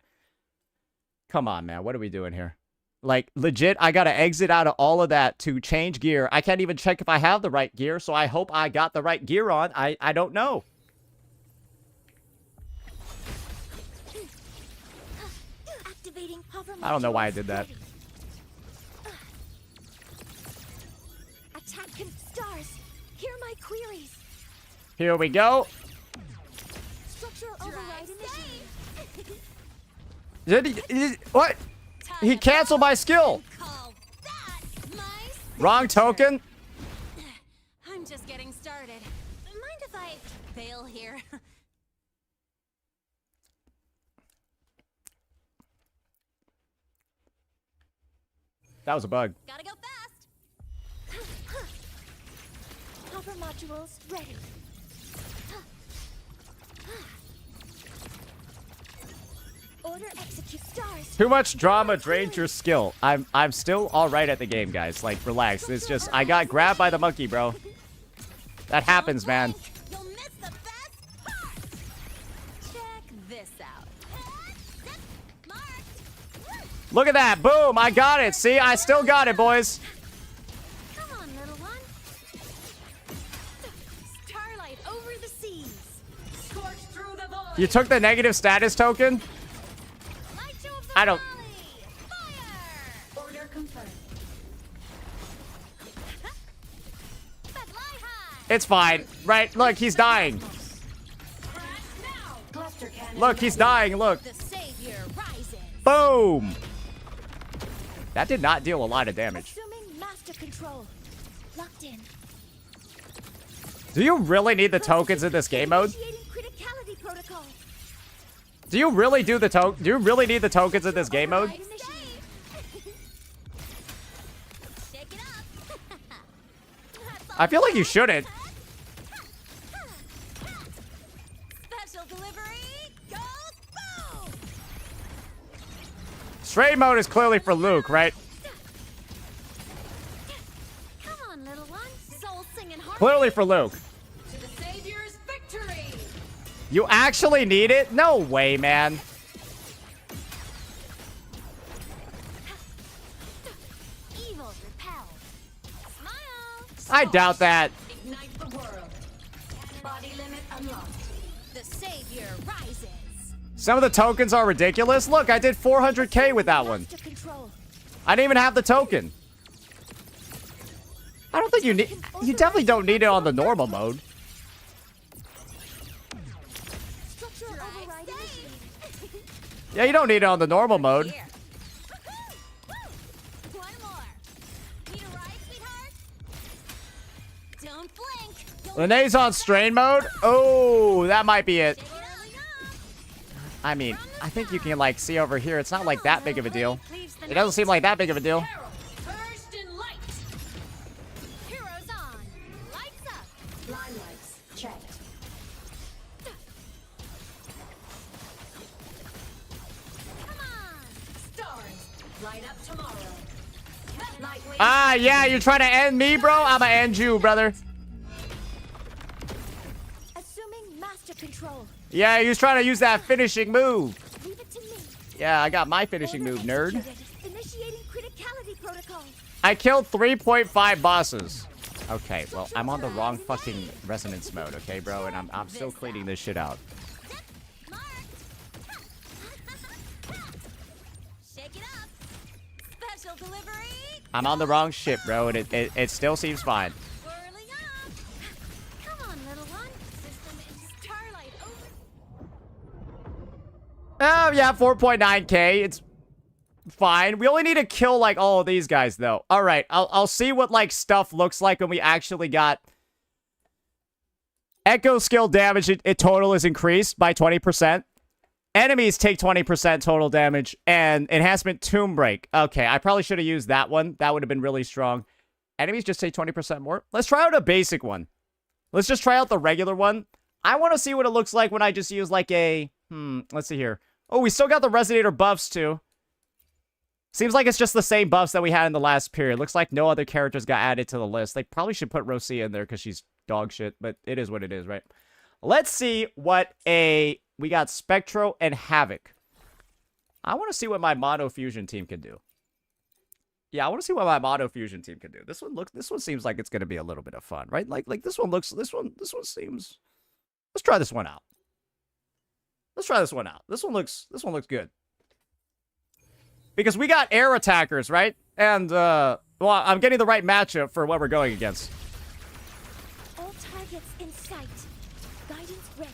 Come on, man. What are we doing here? Like, legit, I gotta exit out of all of that to change gear. I can't even check if I have the right gear, so I hope I got the right gear on. I don't know. I don't know why I did that. Attack stars. Hear my queries. Here we go. Structural override Did he, what? He canceled my skill. Wrong token. I'm just getting started. Mind if I fail here? That was a bug. Gotta go fast. Hopper modules ready. Order execute stars. Too much drama drains your skill. I'm still all right at the game, guys. Like, relax. It's just I got grabbed by the monkey, bro. That happens, man. You'll miss the best part. Check this out. Marked. Look at that. Boom. I got it. See, I still got it, boys. Come on, little one. Starlight over the seas. Scorch through the void. You took the negative status token? Light show of the I don't- valley. Fire. Order confirmed. But lie high. It's fine. Right? Look, he's dying. Look, he's dying. Look. The savior rises. Boom. That did not deal a lot of damage. Assuming master control. Locked in. Do you really need the tokens in this game mode? Initiating criticality protocol. Do you really do you really need the tokens in this game mode? Initiate. Shake it up. I feel like you shouldn't. Special delivery goes boom. Straight mode is clearly for Luke, right? Come on, little one. Soul singing heart. Clearly for Luke. To the savior's victory. You actually need it? No way, man. Evil repelled. Smile. I doubt that. Ignite the world. Body limit unlocked. The savior rises. Some of the tokens are ridiculous. Look, I did 400k with that one. Master control. I didn't even have the token. I don't think you need... You definitely don't need it on the normal mode. Structural override initiated. Yeah, you don't need it on the normal mode. Here. One more. Need a ride, sweetheart? Don't blink. You'll Renee's on strain mode. Oh, that might be it. take it early up. I mean, I think you can, like, see over here. It's not, like, that big of a deal. It doesn't seem like that big of a deal. First in light. Heroes on. Lights up. Line lights checked. Come on. Stars. Light up tomorrow. Lightweight. Ah, yeah, you're trying to end me, bro? I'ma end you, brother. Assuming master control. Yeah, he was trying to use that finishing move. Leave it to me. Yeah, I got my finishing Order move, nerd. executed. Initiating criticality protocol. I killed 3.5 bosses. Okay, well, I'm on the wrong fucking resonance mode, okay, bro? And I'm still cleaning this shit out. Marked. Shake it up. Special delivery. I'm on the wrong ship, bro, and it still seems fine. Whirling up. Come on, little one. System in starlight over. Oh, yeah, 4.9k. It's fine. We only need to kill, like, all of these guys, though. All right, I'll see what, like, stuff looks like when we actually got... Echo skill damage, it total is increased by 20%. Enemies take 20% total damage. And enhancement Tomb Break. Okay, I probably should have used that one. That would have been really strong. Enemies just take 20% more. Let's try out a basic one. Let's just try out the regular one. I want to see what it looks like when I just use, like, a... let's see here. Oh, we still got the Resonator buffs, too. Seems like it's just the same buffs that we had in the last period. Looks like no other characters got added to the list. They probably should put Rosia in there because she's dog shit, but it is what it is, right? Let's see what we got Spectro and Havoc. I want to see what my Mono Fusion team can do. Yeah, I want to see what my Mono Fusion team can do. This one seems like it's going to be a little bit of fun, right? Like this one seems. Let's try this one out. Let's try this one out. This one looks good. Because we got air attackers, right? And well, I'm getting the right matchup for what we're going against. All targets in sight. Guidance ready.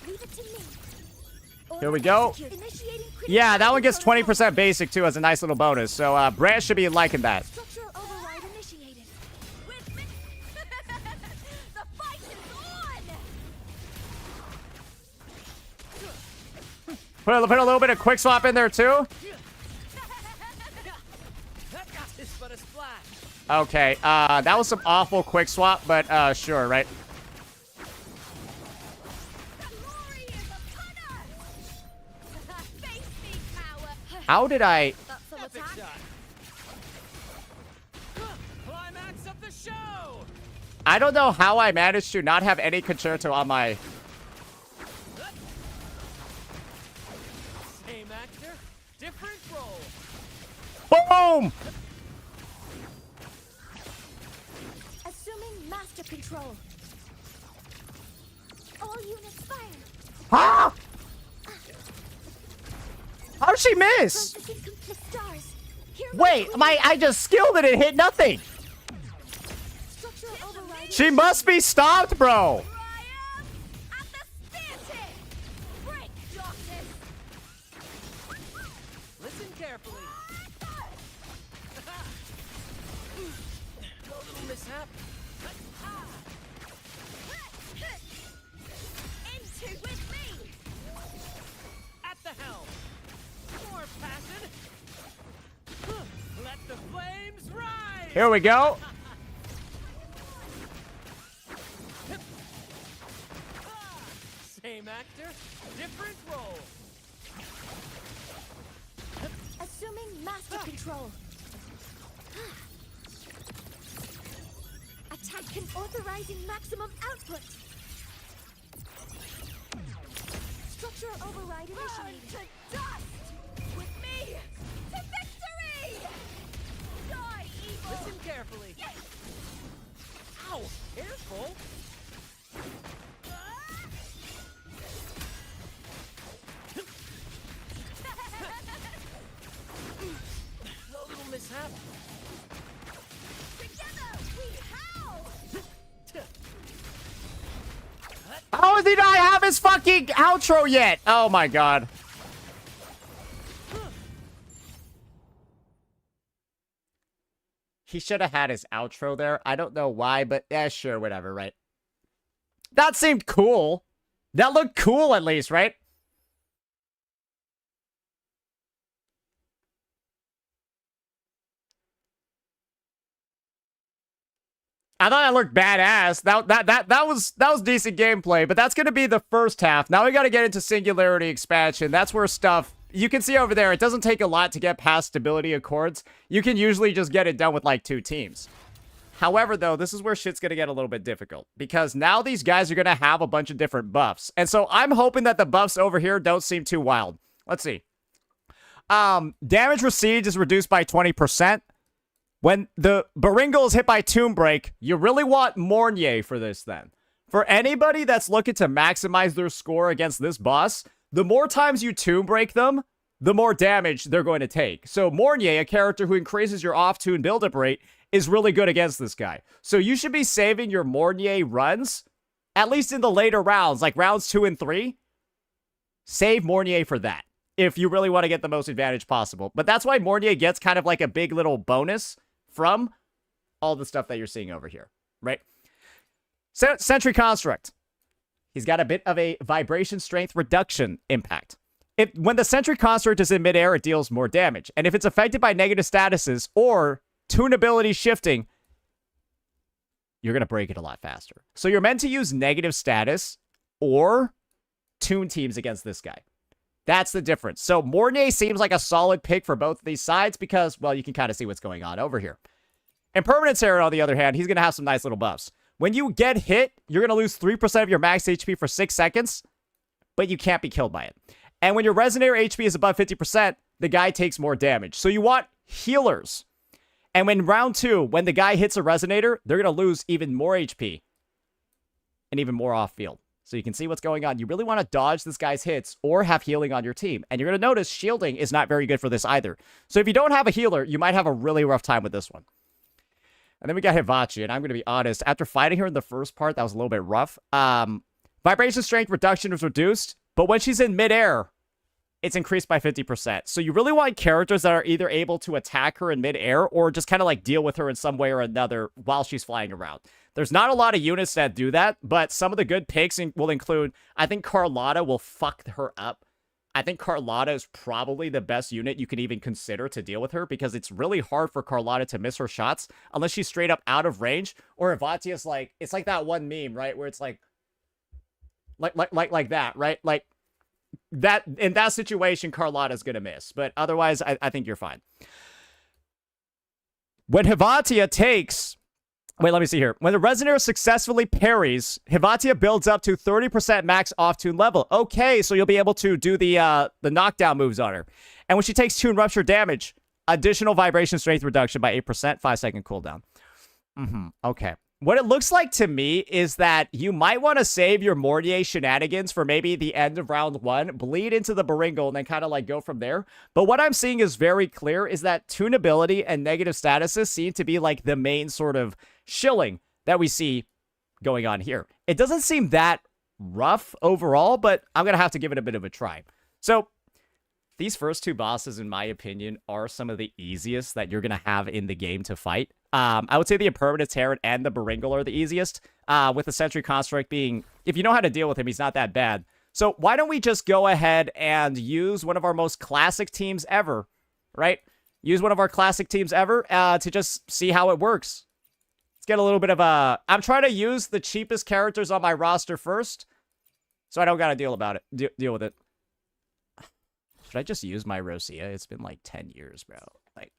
Leave it to me. Here we go. Yeah, that one gets 20% basic too as a nice little bonus. So Brand should be liking that. Structural override initiated. With me. The fight is on. Put a little bit of quick swap in there too. Okay, that was some awful quick swap, but sure, right? How did I? Climax of the show. I don't know how I managed to not have any concerto on my. Same actor, different role. Boom! Assuming master control. All units fire. Ah! How did she miss? Wait, I just skilled it and hit nothing. She must be stopped, bro. Listen carefully. A little mishap. Into with me. At the helm. More passion. Let the flames rise. Here we go. Same actor, different role. Assuming master control. Attack can authorizing maximum output. Structural override initiated. To dust! With me! To victory! Die, evil! Listen carefully. Ow! Careful! A little mishap. Together we howl! How does he not have his fucking outro yet? Oh my god. He should have had his outro there. I don't know why, but yeah, sure, whatever, right? That seemed cool. That looked cool at least, right? I thought that looked badass. That was decent gameplay, but that's gonna be the first half. Now we gotta get into Singularity Expansion. That's where stuff you can see over there. It doesn't take a lot to get past Stability Accords. You can usually just get it done with like 2 teams. However, though, this is where shit's gonna get a little bit difficult because now these guys are gonna have a bunch of different buffs, and so I'm hoping that the buffs over here don't seem too wild. Let's see. Damage received is reduced by 20%. When the Baringle is hit by Tomb Break, you really want Mornier for this then. For anybody that's looking to maximize their score against this boss, the more times you Tomb Break them, the more damage they're going to take. So Mornier, a character who increases your off-tune build-up rate, is really good against this guy. So you should be saving your Mornier runs, at least in the later rounds, like rounds 2 and 3. Save Mornier for that, if you really want to get the most advantage possible. But that's why Mornier gets kind of like a big little bonus from all the stuff that you're seeing over here, right? Sentry Construct. He's got a bit of a vibration strength reduction impact. When the Sentry Construct is in midair, it deals more damage. And if it's affected by negative statuses or tunability shifting, you're going to break it a lot faster. So you're meant to use negative status or tune teams against this guy. That's the difference. So Mornier seems like a solid pick for both of these sides because, well, you can kind of see what's going on over here. Impermanence Herald, on the other hand, he's going to have some nice little buffs. When you get hit, you're going to lose 3% of your max HP for 6 seconds, but you can't be killed by it. And when your Resonator HP is above 50%, the guy takes more damage. So you want healers. And when round 2, when the guy hits a resonator, they're going to lose even more HP and even more off field. So you can see what's going on. You really want to dodge this guy's hits or have healing on your team. And you're going to notice shielding is not very good for this either. So if you don't have a healer, you might have a really rough time with this one. And then we got Hivachi, and I'm going to be honest. After fighting her in the first part, that was a little bit rough. Vibration strength reduction was reduced, but when she's in midair, it's increased by 50%. So you really want characters that are either able to attack her in midair or just kind of like deal with her in some way or another while she's flying around. There's not a lot of units that do that, but some of the good picks will include, I think Carlotta will fuck her up. I think Carlotta is probably the best unit you could even consider to deal with her because it's really hard for Carlotta to miss her shots unless she's straight up out of range. Or Ivatia's like, it's like that one meme, right? Where it's like that, right? Like that, in that situation, Carlotta's gonna miss. But otherwise, I think you're fine. When Hivatia takes... Wait, let me see here. When the Resonator successfully parries, Hivatia builds up to 30% max off-tune level. Okay, so you'll be able to do the knockdown moves on her. And when she takes Tune Rupture damage, additional vibration strength reduction by 8%, 5-second cooldown. Okay. What it looks like to me is that you might want to save your Mortier shenanigans for maybe the end of round 1, bleed into the Baringle, and then kind of like go from there. But what I'm seeing is very clear is that tunability and negative statuses seem to be like the main sort of shilling that we see going on here. It doesn't seem that rough overall, but I'm going to have to give it a bit of a try. So these first 2 bosses, in my opinion, are some of the easiest that you're going to have in the game to fight. I would say the Impermanent Terran and the Baringle are the easiest, with the Sentry Construct being, if you know how to deal with him, he's not that bad. So why don't we just go ahead and use one of our most classic teams ever, right? Use one of our classic teams ever to just see how it works. Let's get a little bit of a... I'm trying to use the cheapest characters on my roster first, so I don't got to deal with it. Should I just use my Rosia? It's been like 10 years, bro. Like,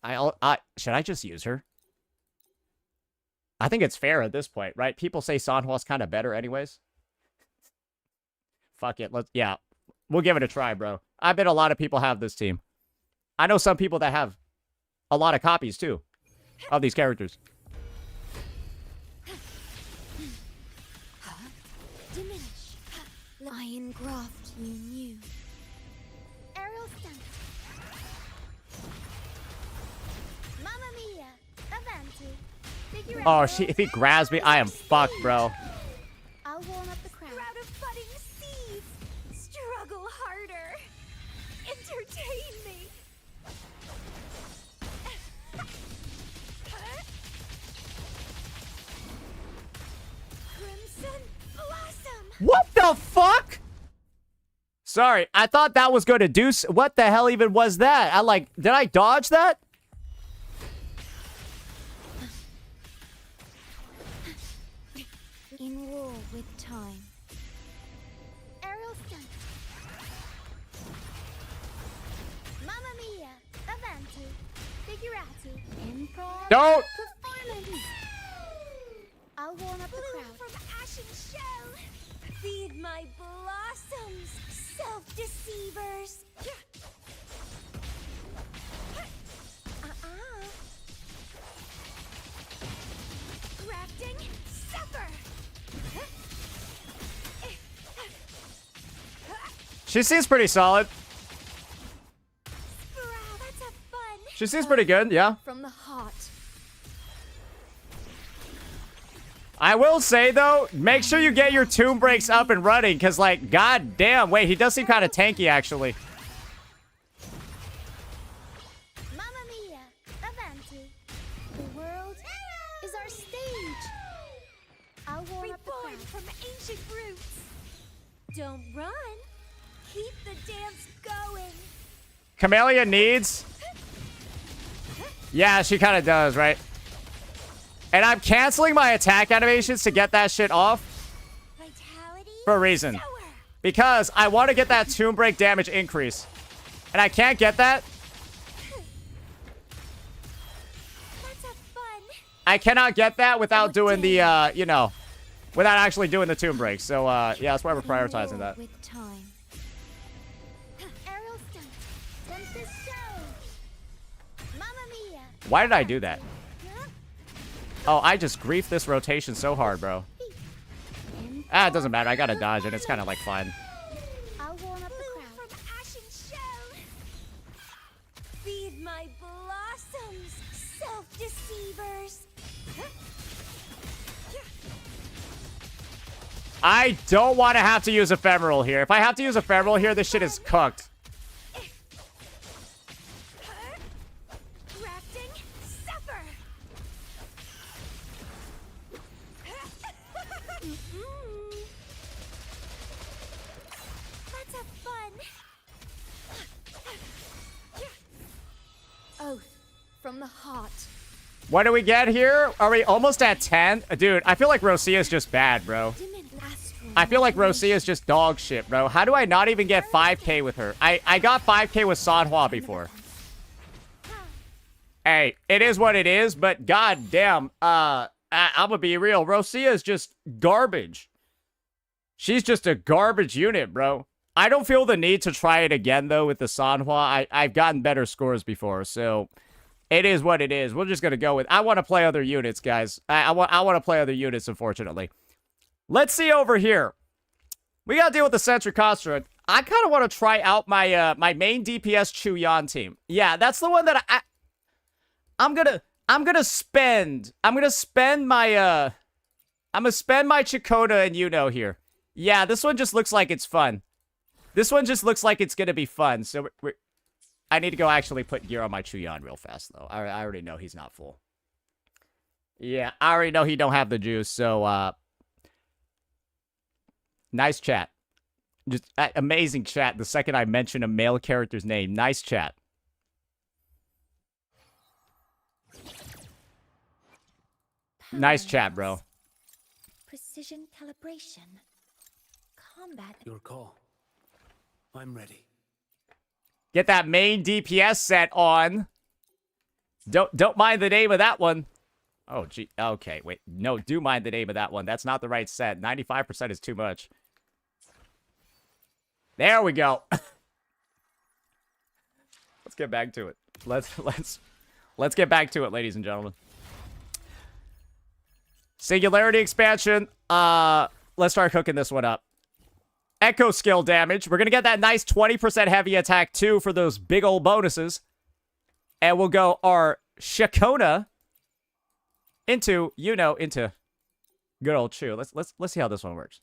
should I just use her? I think it's fair at this point, right? People say Sanhua's kind of better anyways. Fuck it. Yeah, we'll give it a try, bro. I bet a lot of people have this team. I know some people that have a lot of copies, too, of these characters. Diminish. Lion graft you knew. Aerial stunt. Mamma mia. Avanti. Figure Oh, if he grabs me, I am fucked, bro. I'll warm up the crowd. Crowd of budding seeds. Struggle harder. Entertain me. Crimson blossom. What the fuck? Sorry, I thought that was going to do... What the hell even was that? Did I dodge that? In war with time. Aerial stunt. Mamma mia. Avanti. Figurati. Improv. Don't. Performance. I'll warm up the crowd. From ashen shell. Feed my blossoms, self-deceivers. Grafting. Suffer. She seems pretty solid. That's a fun. She seems pretty good, yeah. From the heart. I will say, though, make sure you get your tomb breaks up and running, because, like, god damn. Wait, he does seem kind of tanky, actually. Mamma mia. Avanti. The world is our stage. I'll warm up the crowd. From ancient roots. Don't run. Keep the dance going. Camellia needs... Yeah, she kind of does, right? And I'm canceling my attack animations to get that shit off. Vitality For a reason. sour. Because I want to get that tomb break damage increase. And I can't get that. That's a fun. I cannot get that without doing the, you know, without actually doing the tomb break. So, yeah, that's why we're prioritizing that. With time. Aerial stunt. Tempest show. Mamma mia. Why did I do that? Oh, I just griefed this rotation so hard, bro. Ah, it doesn't matter. I gotta dodge it. It's kind of like fine. I'll warm up the crowd. From ashen shell. Feed my blossoms, self-deceivers. I don't want to have to use Ephemeral here. If I have to use Ephemeral here, this shit is cooked. Grafting, suffer. Let's have fun. Oath from the heart. What do we get here? Are we almost at 10? Dude, I feel like Rosia is just bad, bro. I feel like Rosia is just dog shit, bro. How do I not even get 5k with her? I got 5k with Sanhua before. Hey, it is what it is, but god damn, I'm gonna be real. Rosia is just garbage. She's just a garbage unit, bro. I don't feel the need to try it again, though, with the Sanhua. I've gotten better scores before, so it is what it is. We're just gonna go with... I want to play other units, guys. I want to play other units, unfortunately. Let's see over here. We gotta deal with the Sentry Construct. I kind of want to try out my my main DPS Chuyan team. Yeah, that's the one that I'm gonna spend my Chakota and Yuno here. Yeah, this one just looks like it's fun. This one just looks like it's gonna be fun. So I need to go actually put gear on my Chuyan real fast though. I already know he's not full. Yeah, I already know he don't have the juice. So nice chat. Just amazing chat the second I mention a male character's name. Nice chat. Nice chat, bro. Precision calibration. Combat. Your call. I'm ready. Get that main DPS set on. Don't mind the name of that one. Oh, gee. Okay, wait. No, do mind the name of that one. That's not the right set. 95% is too much. There we go. Let's get back to it. Let's get back to it, ladies and gentlemen. Singularity expansion. Let's start cooking this one up. Echo skill damage. We're gonna get that nice 20% heavy attack too for those big old bonuses. And we'll go our Shakona into, into good old Chu. Let's see how this one works.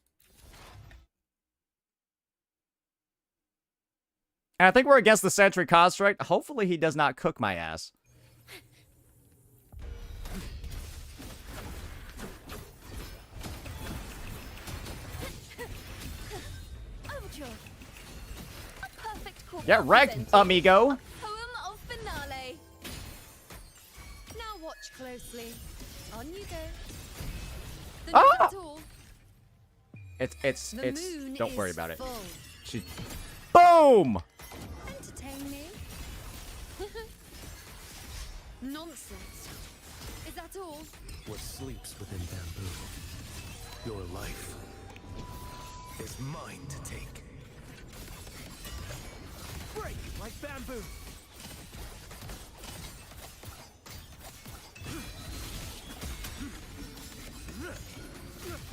And I think we're against the Sentry Construct. Hopefully he does not cook my ass. Get wrecked, amigo. Poem of finale. Now watch closely. On you go. The all. It's don't worry about it. Full. She boom! Entertain me. Nonsense. Is that all? What sleeps within bamboo? Your life is mine to take. Break like bamboo.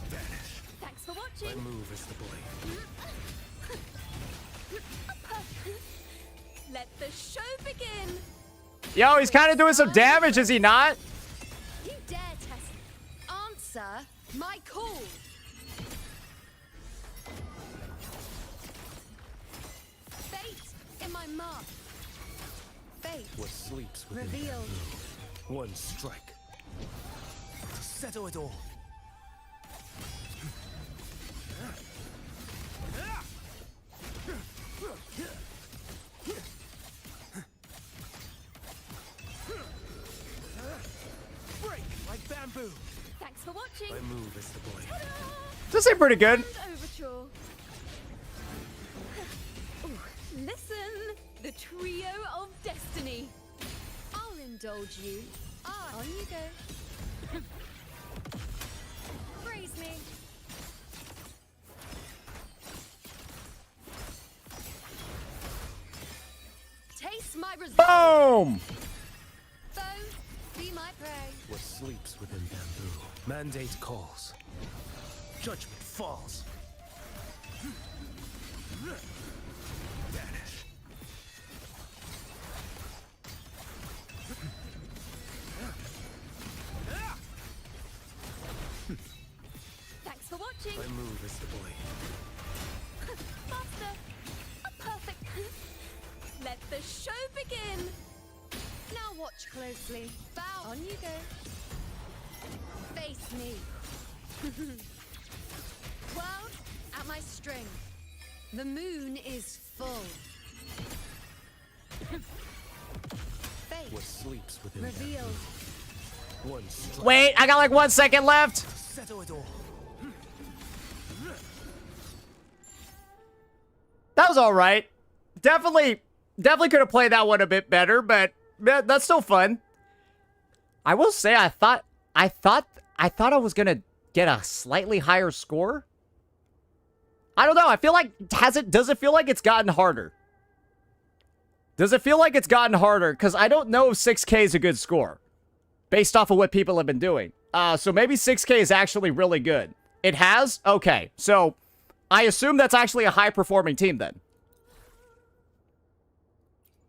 Vanish. Thanks for My watching. move is the blade. Let the show begin. Yo, he's kind of doing some damage, is he not? You dare test. Answer my call. Fate in my mark. Fate. What sleeps within Reveal. bamboo? One strike to settle it all. Break like bamboo. Thanks for watching. My move is the blade. This seemed pretty good. Overture. Ooh, listen, the trio of destiny. I'll indulge you. On you go. Praise me. Taste my resolve. Boom! Foe, be my prey. What sleeps within bamboo? Mandate calls. Judgment falls. Vanish. Thanks for watching. My move is the blade. Master, a perfect. Let the show begin. Now watch closely. Bow. On you go. Face me. World at my string. The moon is full. Fate What sleeps within revealed. bamboo? One strike. Wait, I got like 1 second left. Settle it all. That was all right. Definitely could have played that one a bit better, but that's still fun. I will say I thought I was gonna get a slightly higher score. I don't know. I feel like does it feel like it's gotten harder? Does it feel like it's gotten harder? Because I don't know if 6K is a good score based off of what people have been doing. So maybe 6K is actually really good. It has? Okay. So I assume that's actually a high-performing team then.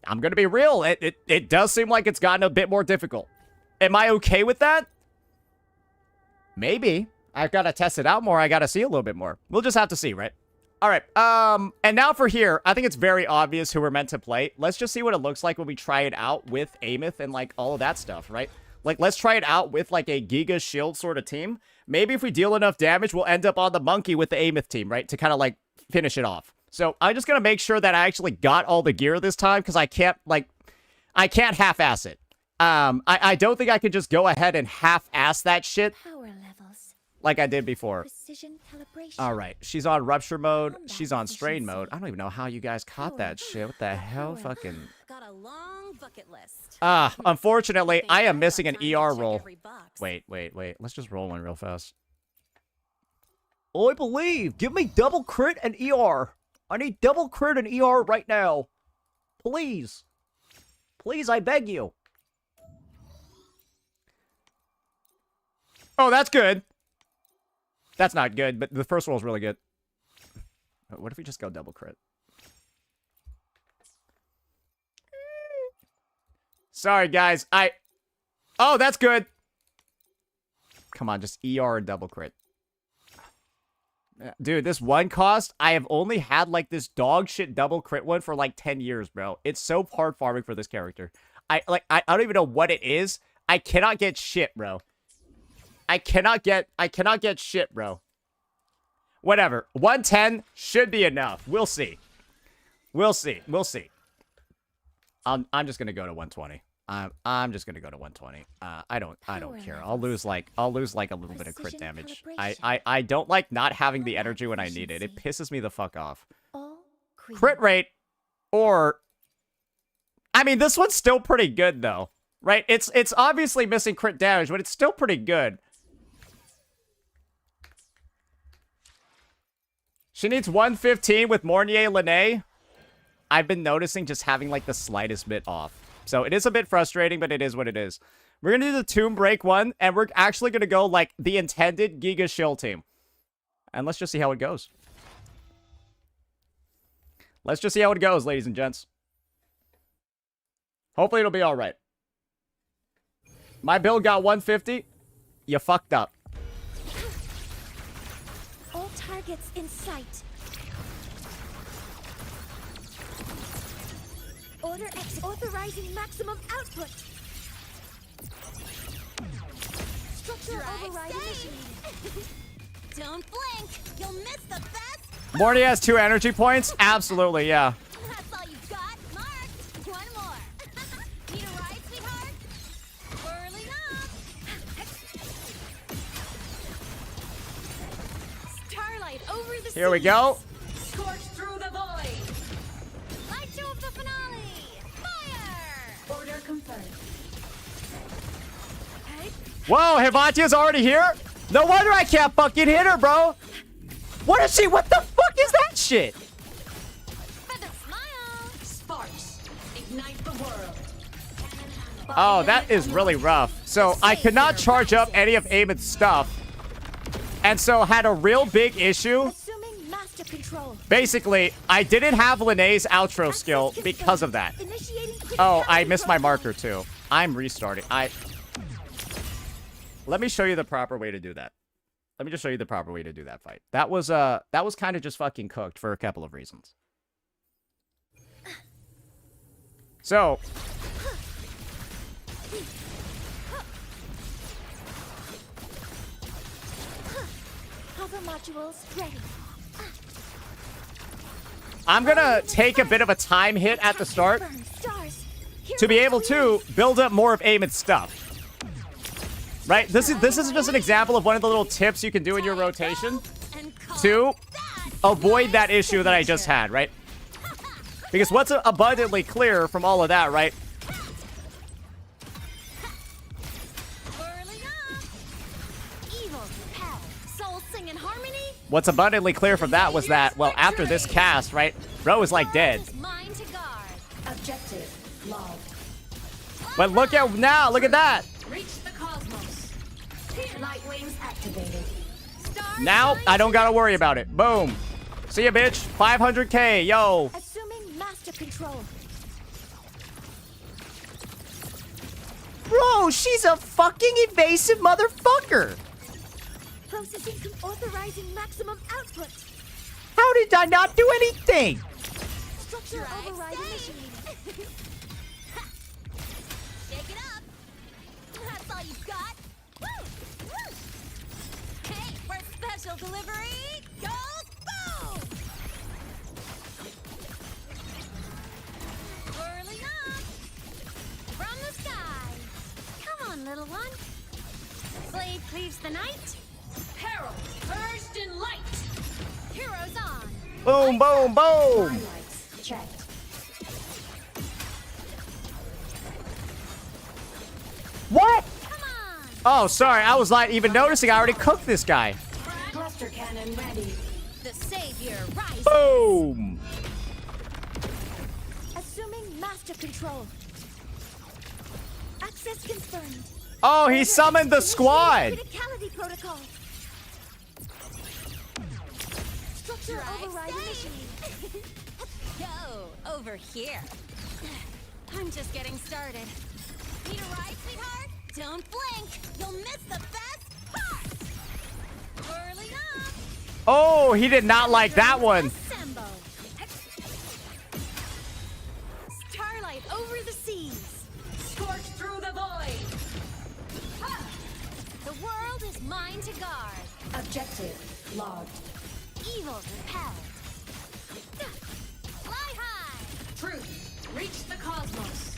I'm going to be real. It does seem like it's gotten a bit more difficult. Am I okay with that? Maybe. I've got to test it out more. I got to see a little bit more. We'll just have to see, right? All right. And now for here, I think it's very obvious who we're meant to play. Let's just see what it looks like when we try it out with Amith and, like, all of that stuff, right? Like, let's try it out with, like, a Giga Shield sort of team. Maybe if we deal enough damage, we'll end up on the Monkey with the Amith team, right? To kind of, like, finish it off. So, I'm just going to make sure that I actually got all the gear this time, because I can't half-ass it. I don't think I could just go ahead and half-ass that shit Power levels. like I did before. Precision calibration. All right, she's on Rupture mode. Combat She's on Strain efficiency. mode. I don't even know how you guys caught that shit. What the hell? Fucking... Got a long bucket list. Unfortunately, I am I've missing got an time to ER check roll. every box. Wait. Let's just roll one real fast. I believe. Give me double crit and ER. I need double crit and ER right now. Please. Please, I beg you. Oh, that's good. That's not good, but the first roll is really good. What if we just go double crit? Sorry, guys. Oh, that's good. Come on, just ER and double crit. Dude, this one cost, I have only had, like, this dog shit double crit one for, like, 10 years, bro. It's so hard farming for this character. I don't even know what it is. I cannot get shit, bro. I cannot get shit, bro. Whatever. 110 should be enough. We'll see. We'll see. I'm just gonna go to 120. I'm just gonna go to 120. I don't care. I'll lose like a little bit of crit damage. I don't like not having the energy when I need it. It pisses me the fuck off. Crit rate, or I mean, this one's still pretty good though, right? It's obviously missing crit damage, but it's still pretty good. She needs 115 with Mornier Lene. I've been noticing just having like the slightest bit off. So it is a bit frustrating, but it is what it is. We're going to do the Tomb Break one, and we're actually going to go like the intended Giga Shield team. And let's just see how it goes. Let's just see how it goes, ladies and gents. Hopefully it'll be all right. My build got 150. You fucked up. All targets in sight. Order X authorizing maximum output. Structural override initiated. Don't blink. You'll miss the best. Morty has 2 energy points? Absolutely, yeah. That's all you've got. Marked. One more. Need a ride, sweetheart? Whirling up. Starlight over the Here we go. Scorch through the void. Light show of the finale. Fire. Order confirmed. Whoa, Hevatia's already here? No wonder I can't fucking hit her, bro. What is she? What the fuck is that shit? Feather smile. Sparks. Ignite the world. Oh, that is really rough. So I could not charge up any of Eamon's stuff. And so had a real big issue. Assuming master control. Basically, I didn't have Linnea's outro skill because of that. Oh, I missed my marker too. I'm restarting. Let me show you the proper way to do that. Let me just show you the proper way to do that fight. That was kind of just fucking cooked for a couple of reasons. So, Hover modules ready. I'm gonna take a bit of a time hit at the start to be able to build up more of Eamon's stuff. Right? This is just an example of one of the little tips you can do in your rotation to avoid that issue that I just had, right? Because what's abundantly clear from all of that, right? What's abundantly clear from that was that, well, after this cast, right, bro is like dead. Objective logged. But look at now, look at that. Reach the cosmos. Light wings activated. Now I don't gotta worry about it. Boom. See ya, bitch. 500k, yo. Assuming master control. Bro, she's a fucking evasive motherfucker. Processing authorizing maximum output. How did I not do anything? Structure override initiated. Shake it up. That's all you've got. Woo! Woo! Hey, for special delivery, goes boom! Whirling up from the sky. Come on, little one. Blade cleaves the night. Peril purged in light. Heroes on. Boom, boom, boom. Highlights checked. What? Come on. Oh, sorry. I was not even noticing. I already cooked this guy. Cluster cannon ready. The savior rises. Boom. Assuming master control. Access confirmed. Oh, he summoned the squad. Criticality protocol. Structure override initiated. Yo, over here. I'm just getting started. Need a ride, sweetheart? Don't blink. You'll miss the best part. Whirling up. Oh, he did not like that one. Assemble. Starlight over the seas. Scorch through the void. Ha! The world is mine to guard. Objective logged. Evil repelled. Fly high. Truth. Reach the cosmos.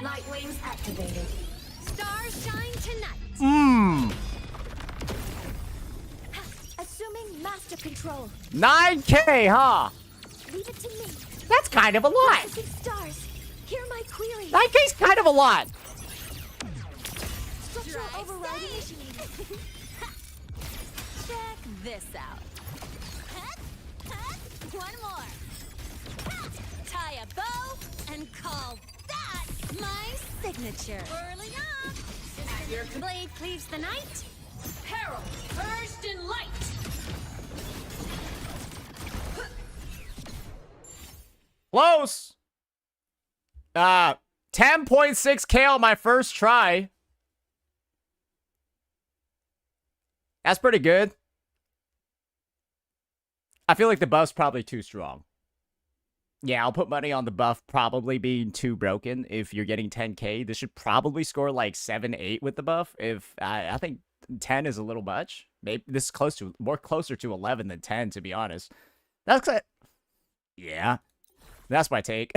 Light wings activated. Stars shine tonight. Mmm. Assuming master control. 9k, huh? Leave it to me. That's kind of a lot. Processing stars. Hear my query. 9k's kind of a lot. Structural Drive override safe. initiated. Check this out. Hut, hut, one more. Ha! Tie a bow and call that my signature. Whirling up. Your blade cleaves the night. Peril purged in light. Close. 10.6k on my first try. That's pretty good. I feel like the buff's probably too strong. Yeah, I'll put money on the buff probably being too broken. If you're getting 10k, this should probably score like 7, 8 with the buff. If I think 10 is a little much. Maybe this is closer to 11 than 10, to be honest. That's it. Yeah, that's my take.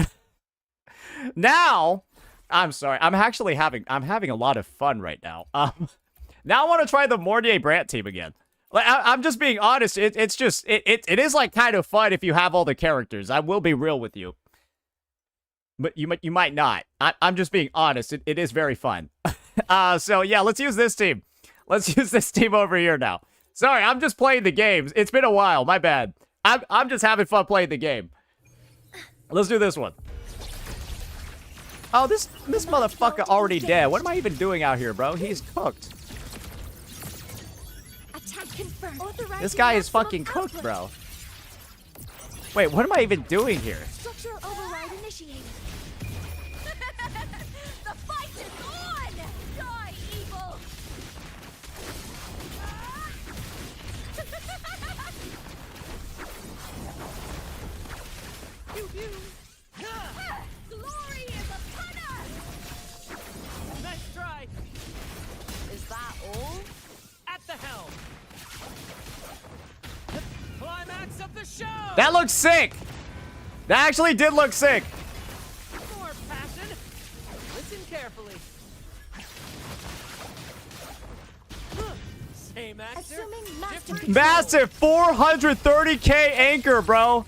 Now, I'm sorry. I'm having a lot of fun right now. Now I want to try the Rime-Draped team again. Like, I'm just being honest. It is like kind of fun if you have all the characters. I will be real with you. But you might not. I'm just being honest. It is very fun. So yeah, let's use this team. Let's use this team over here now. Sorry, I'm just playing the games. It's been a while. My bad. I'm just having fun playing the game. Let's do this one. Oh, this motherfucker already dead. What am I even doing out here, bro? He's cooked. Attack confirmed. This guy is fucking cooked, bro. Wait, what am I even doing here? Structural override initiated. The fight is on! Die, evil! Glory is upon us! Nice try. Is that all? At the helm. Climax of the show. That looks sick. That actually did look sick. More passion. Listen carefully. Same actor. Assuming master different control. Massive 430k anchor, bro.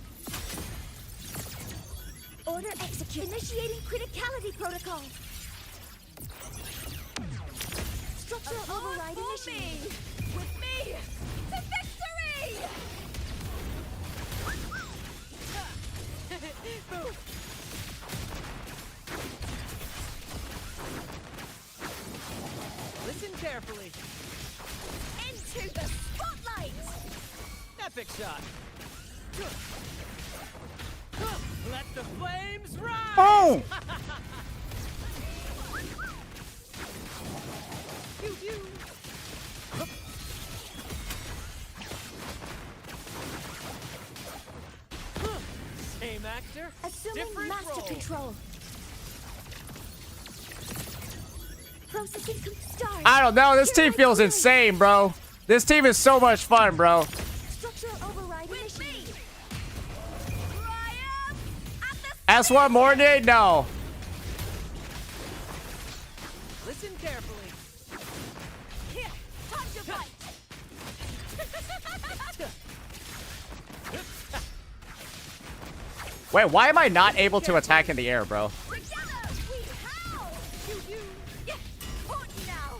Order execute. Initiating criticality protocol. Structural override initiated. With me to victory! Listen carefully. Into the spotlight! Epic shot. Let the flames rise. Boom. Pew, pew. Same actor. Assuming different master role. control. Processing start. I don't know. This team feels Clearing. insane, bro. This team is so much fun, bro. Structural override initiated. S1 Mornay? No. Listen carefully. Here, time to fight! Wait, why am I not able to attack in the air, bro? Together we howl! Yeah, hold now!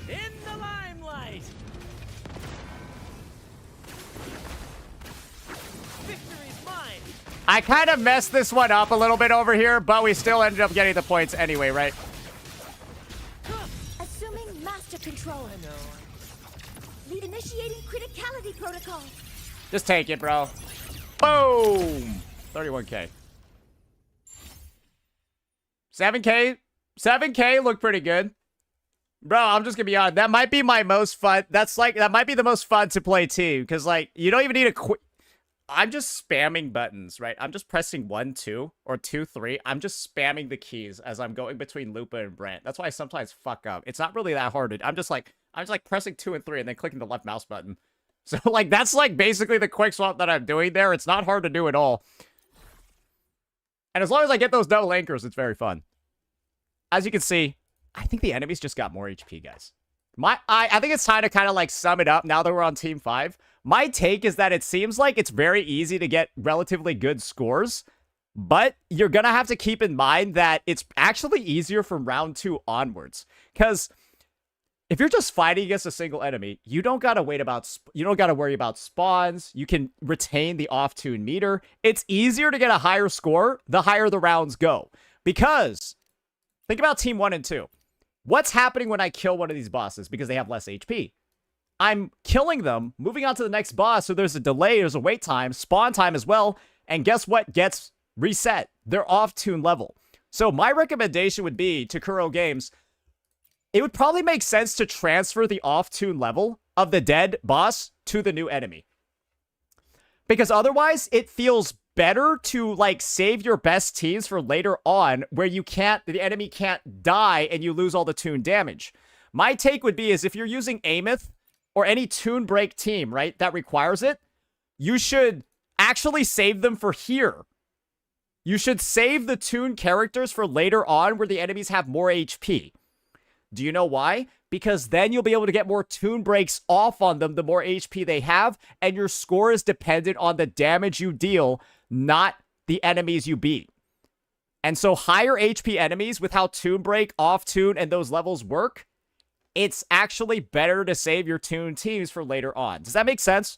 In the limelight. Victory's mine. I kind of messed this one up a little bit over here, but we still ended up getting the points anyway, right? Assuming master control. I know. Lead initiating criticality protocol. Just take it, bro. Boom. 31k. 7k. 7k looked pretty good. Bro, I'm just gonna be honest. That might be my most fun. That might be the most fun to play too. Because, like, you don't even need a quick. I'm just spamming buttons, right? I'm just pressing 1, 2, or 2, 3. I'm just spamming the keys as I'm going between Lupa and Brant. That's why I sometimes fuck up. It's not really that hard. I'm just like pressing 2 and 3 and then clicking the left mouse button. So, like, that's like basically the quick swap that I'm doing there. It's not hard to do at all. And as long as I get those double anchors, it's very fun. As you can see, I think the enemies just got more HP, guys. I think it's time to kind of like sum it up now that we're on Team 5. My take is that it seems like it's very easy to get relatively good scores, but you're going to have to keep in mind that it's actually easier from round 2 onwards. Because if you're just fighting against a single enemy, you don't got to worry about spawns. You can retain the off-tune meter. It's easier to get a higher score the higher the rounds go. Because think about Team 1 and 2. What's happening when I kill one of these bosses because they have less HP? I'm killing them, moving on to the next boss, so there's a delay, there's a wait time, spawn time as well, and guess what gets reset? Their off-tune level. So my recommendation would be to Kuro Games, it would probably make sense to transfer the off-tune level of the dead boss to the new enemy. Because otherwise, it feels better to, like, save your best teams for later on where the enemy can't die and you lose all the tune damage. My take would be is if you're using Ameth or any tune break team, right, that requires it, you should actually save them for here. You should save the tune characters for later on where the enemies have more HP. Do you know why? Because then you'll be able to get more tune breaks off on them the more HP they have, and your score is dependent on the damage you deal, not the enemies you beat. And so higher HP enemies with how tune break, off tune, and those levels work, it's actually better to save your tune teams for later on. Does that make sense?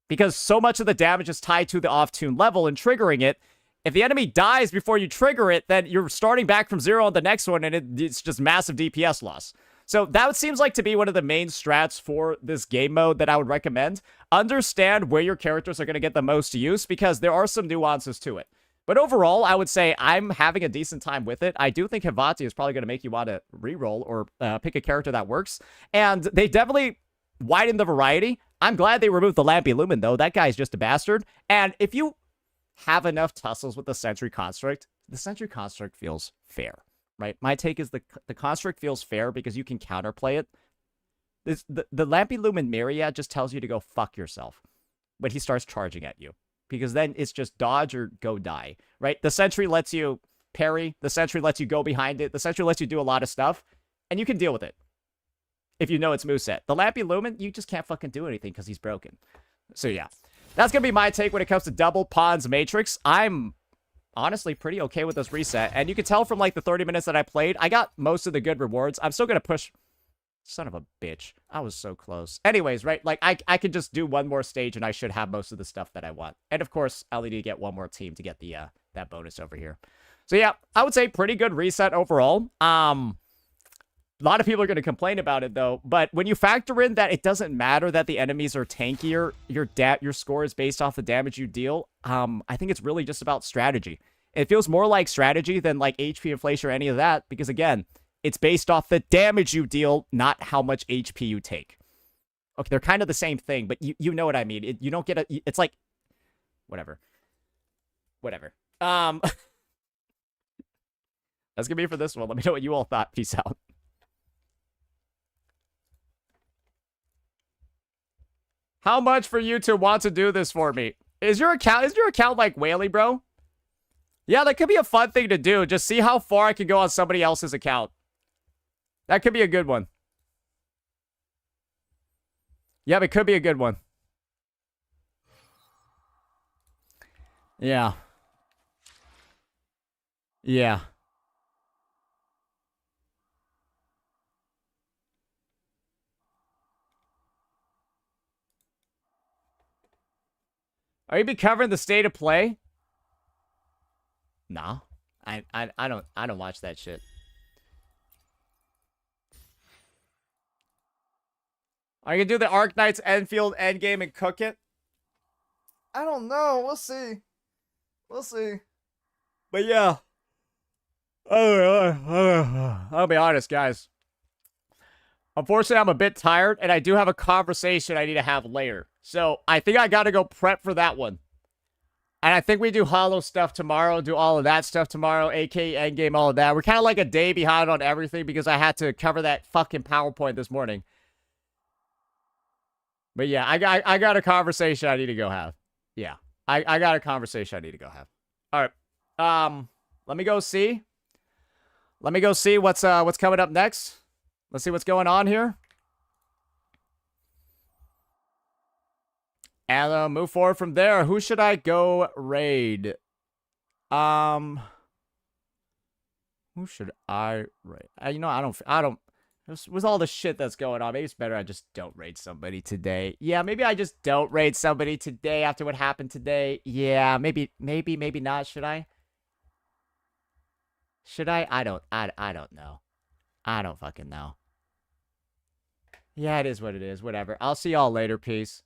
because so much of the damage is tied to the off-tune level and triggering it. If the enemy dies before you trigger it, then you're starting back from 0 on the next one, and it's just massive DPS loss. So that seems like to be one of the main strats for this game mode that I would recommend. Understand where your characters are going to get the most use, because there are some nuances to it. But overall, I would say I'm having a decent time with it. I do think Hivati is probably going to make you want to reroll or pick a character that works. And they definitely widened the variety. I'm glad they removed the Lampy Lumen, though. That guy's just a bastard. And if you have enough tussles with the Sentry Construct, the Sentry Construct feels fair, right? My take is the Construct feels fair because you can counterplay it. The Lampy Lumen Myriad just tells you to go fuck yourself when he starts charging at you, because then it's just dodge or go die, right? The Sentry lets you parry. The Sentry lets you go behind it. The Sentry lets you do a lot of stuff, and you can deal with it if you know its moveset. The Lampy Lumen, you just can't fucking do anything because he's broken. So yeah. That's going to be my take when it comes to double Pawns Matrix. I'm honestly pretty okay with this reset. And you can tell from like the 30 minutes that I played, I got most of the good rewards. I'm still going to push... Son of a bitch. I was so close. Anyways, right? Like, I could just do one more stage and I should have most of the stuff that I want. And of course, I'll need to get one more team to get the that bonus over here. So yeah, I would say pretty good reset overall. A lot of people are going to complain about it, though. But when you factor in that it doesn't matter that the enemies are tankier, your score is based off the damage you deal, I think it's really just about strategy. It feels more like strategy than like HP inflation or any of that, because again, it's based off the damage you deal, not how much HP you take. Okay, they're kind of the same thing, but you know what I mean. You don't get a... It's like... Whatever. That's going to be it for this one. Let me know what you all thought. Peace out. How much for you to want to do this for me? Is your account like Whaley, bro? Yeah, that could be a fun thing to do. Just see how far I can go on somebody else's account. That could be a good one. Yeah, it could be a good one. Yeah. Yeah. Are you be covering the state of play? No. I don't watch that shit. Are you gonna do the Arknights Enfield endgame and cook it? I don't know. We'll see. We'll see. But yeah. I'll be honest, guys. Unfortunately, I'm a bit tired, and I do have a conversation I need to have later. So, I think I gotta go prep for that one. And I think we do Hollow stuff tomorrow, do all of that stuff tomorrow, aka Endgame, all of that. We're kind of like a day behind on everything because I had to cover that fucking PowerPoint this morning. But yeah, I got a conversation I need to go have. Yeah, I got a conversation I need to go have. All right, let me go see. Let me go see what's coming up next. Let's see what's going on here. And move forward from there. Who should I go raid? Who should I raid? You know, I don't. With all the shit that's going on, maybe it's better I just don't raid somebody today. Yeah, maybe I just don't raid somebody today after what happened today. Yeah, maybe not. Should I? Should I? I don't know. I don't fucking know. Yeah, it is what it is. Whatever. I'll see y'all later. Peace.